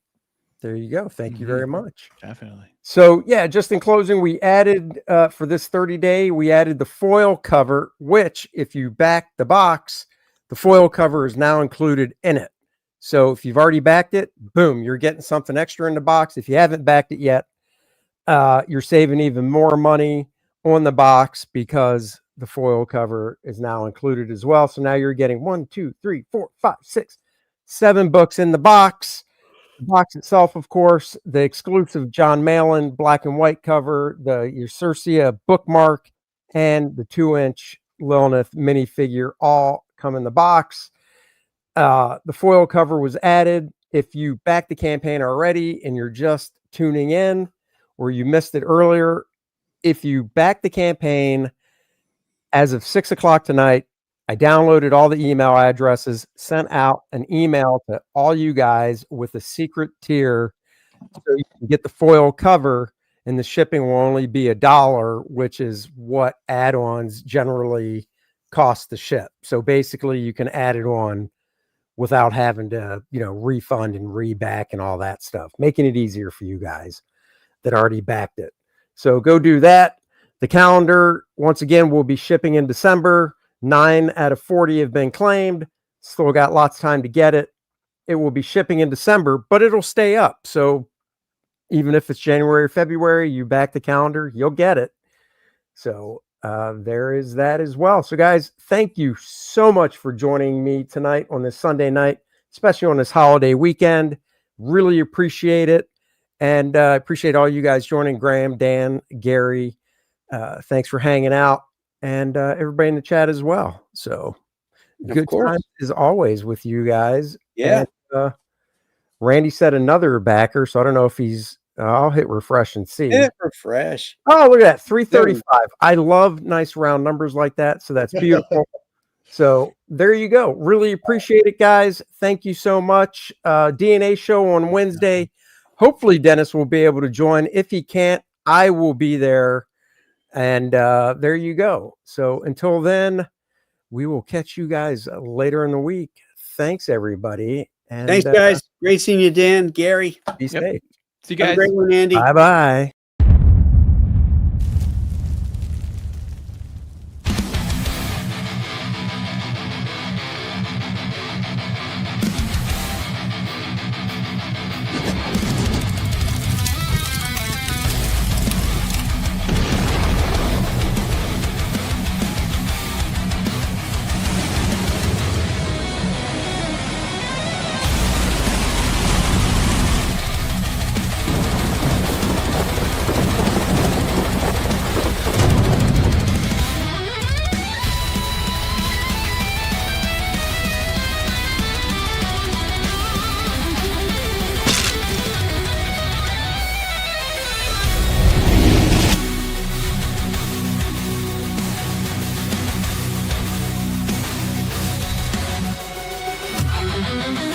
There you go. Thank you very much. Definitely. So yeah, just in closing, we added for this 30-day, we added the foil cover, which if you back the box, the foil cover is now included in it. So if you've already backed it, boom, you're getting something extra in the box. If you haven't backed it yet, you're saving even more money on the box because the foil cover is now included as well. So now you're getting 1, 2, 3, 4, 5, 6, 7 books in the box. The box itself, of course, the exclusive John Malin black and white cover, your Circia bookmark, and the 2-inch Lilineth minifigure all come in the box. The foil cover was added. If you backed the campaign already and you're just tuning in or you missed it earlier, if you backed the campaign as of 6 o'clock tonight, I downloaded all the email addresses, sent out an email to all you guys with a secret tier so you can get the foil cover, and the shipping will only be $1, which is what add-ons generally cost to ship. So basically you can add it on without having to, refund and reback and all that stuff, making it easier for you guys that already backed it. So go do that. The calendar, once again, will be shipping in December. 9 out of 40 have been claimed. Still got lots of time to get it. It will be shipping in December, but it'll stay up. So even if it's January or February, you back the calendar, you'll get it. So there is that as well. So guys, thank you so much for joining me tonight on this Sunday night, especially on this holiday weekend. Really appreciate it. And appreciate all you guys joining. Graham, Dan, Gary, thanks for hanging out, and everybody in the chat as well. So good time as always with you guys. Yeah. And, Randy said another backer, so I don't know if he's. I'll hit refresh and see. Hit refresh. Oh, look at that, 335. I love nice round numbers like that, so that's beautiful. So there you go. Really appreciate it, guys. Thank you so much. DNA show on Wednesday. Hopefully Dennis will be able to join. If he can't, I will be there. And there you go. So until then, we will catch you guys later in the week. Thanks, everybody. And thanks, guys. Great seeing you, Dan, Gary. Be safe. See you guys. Have a great one, Andy. Bye-bye. Thank you.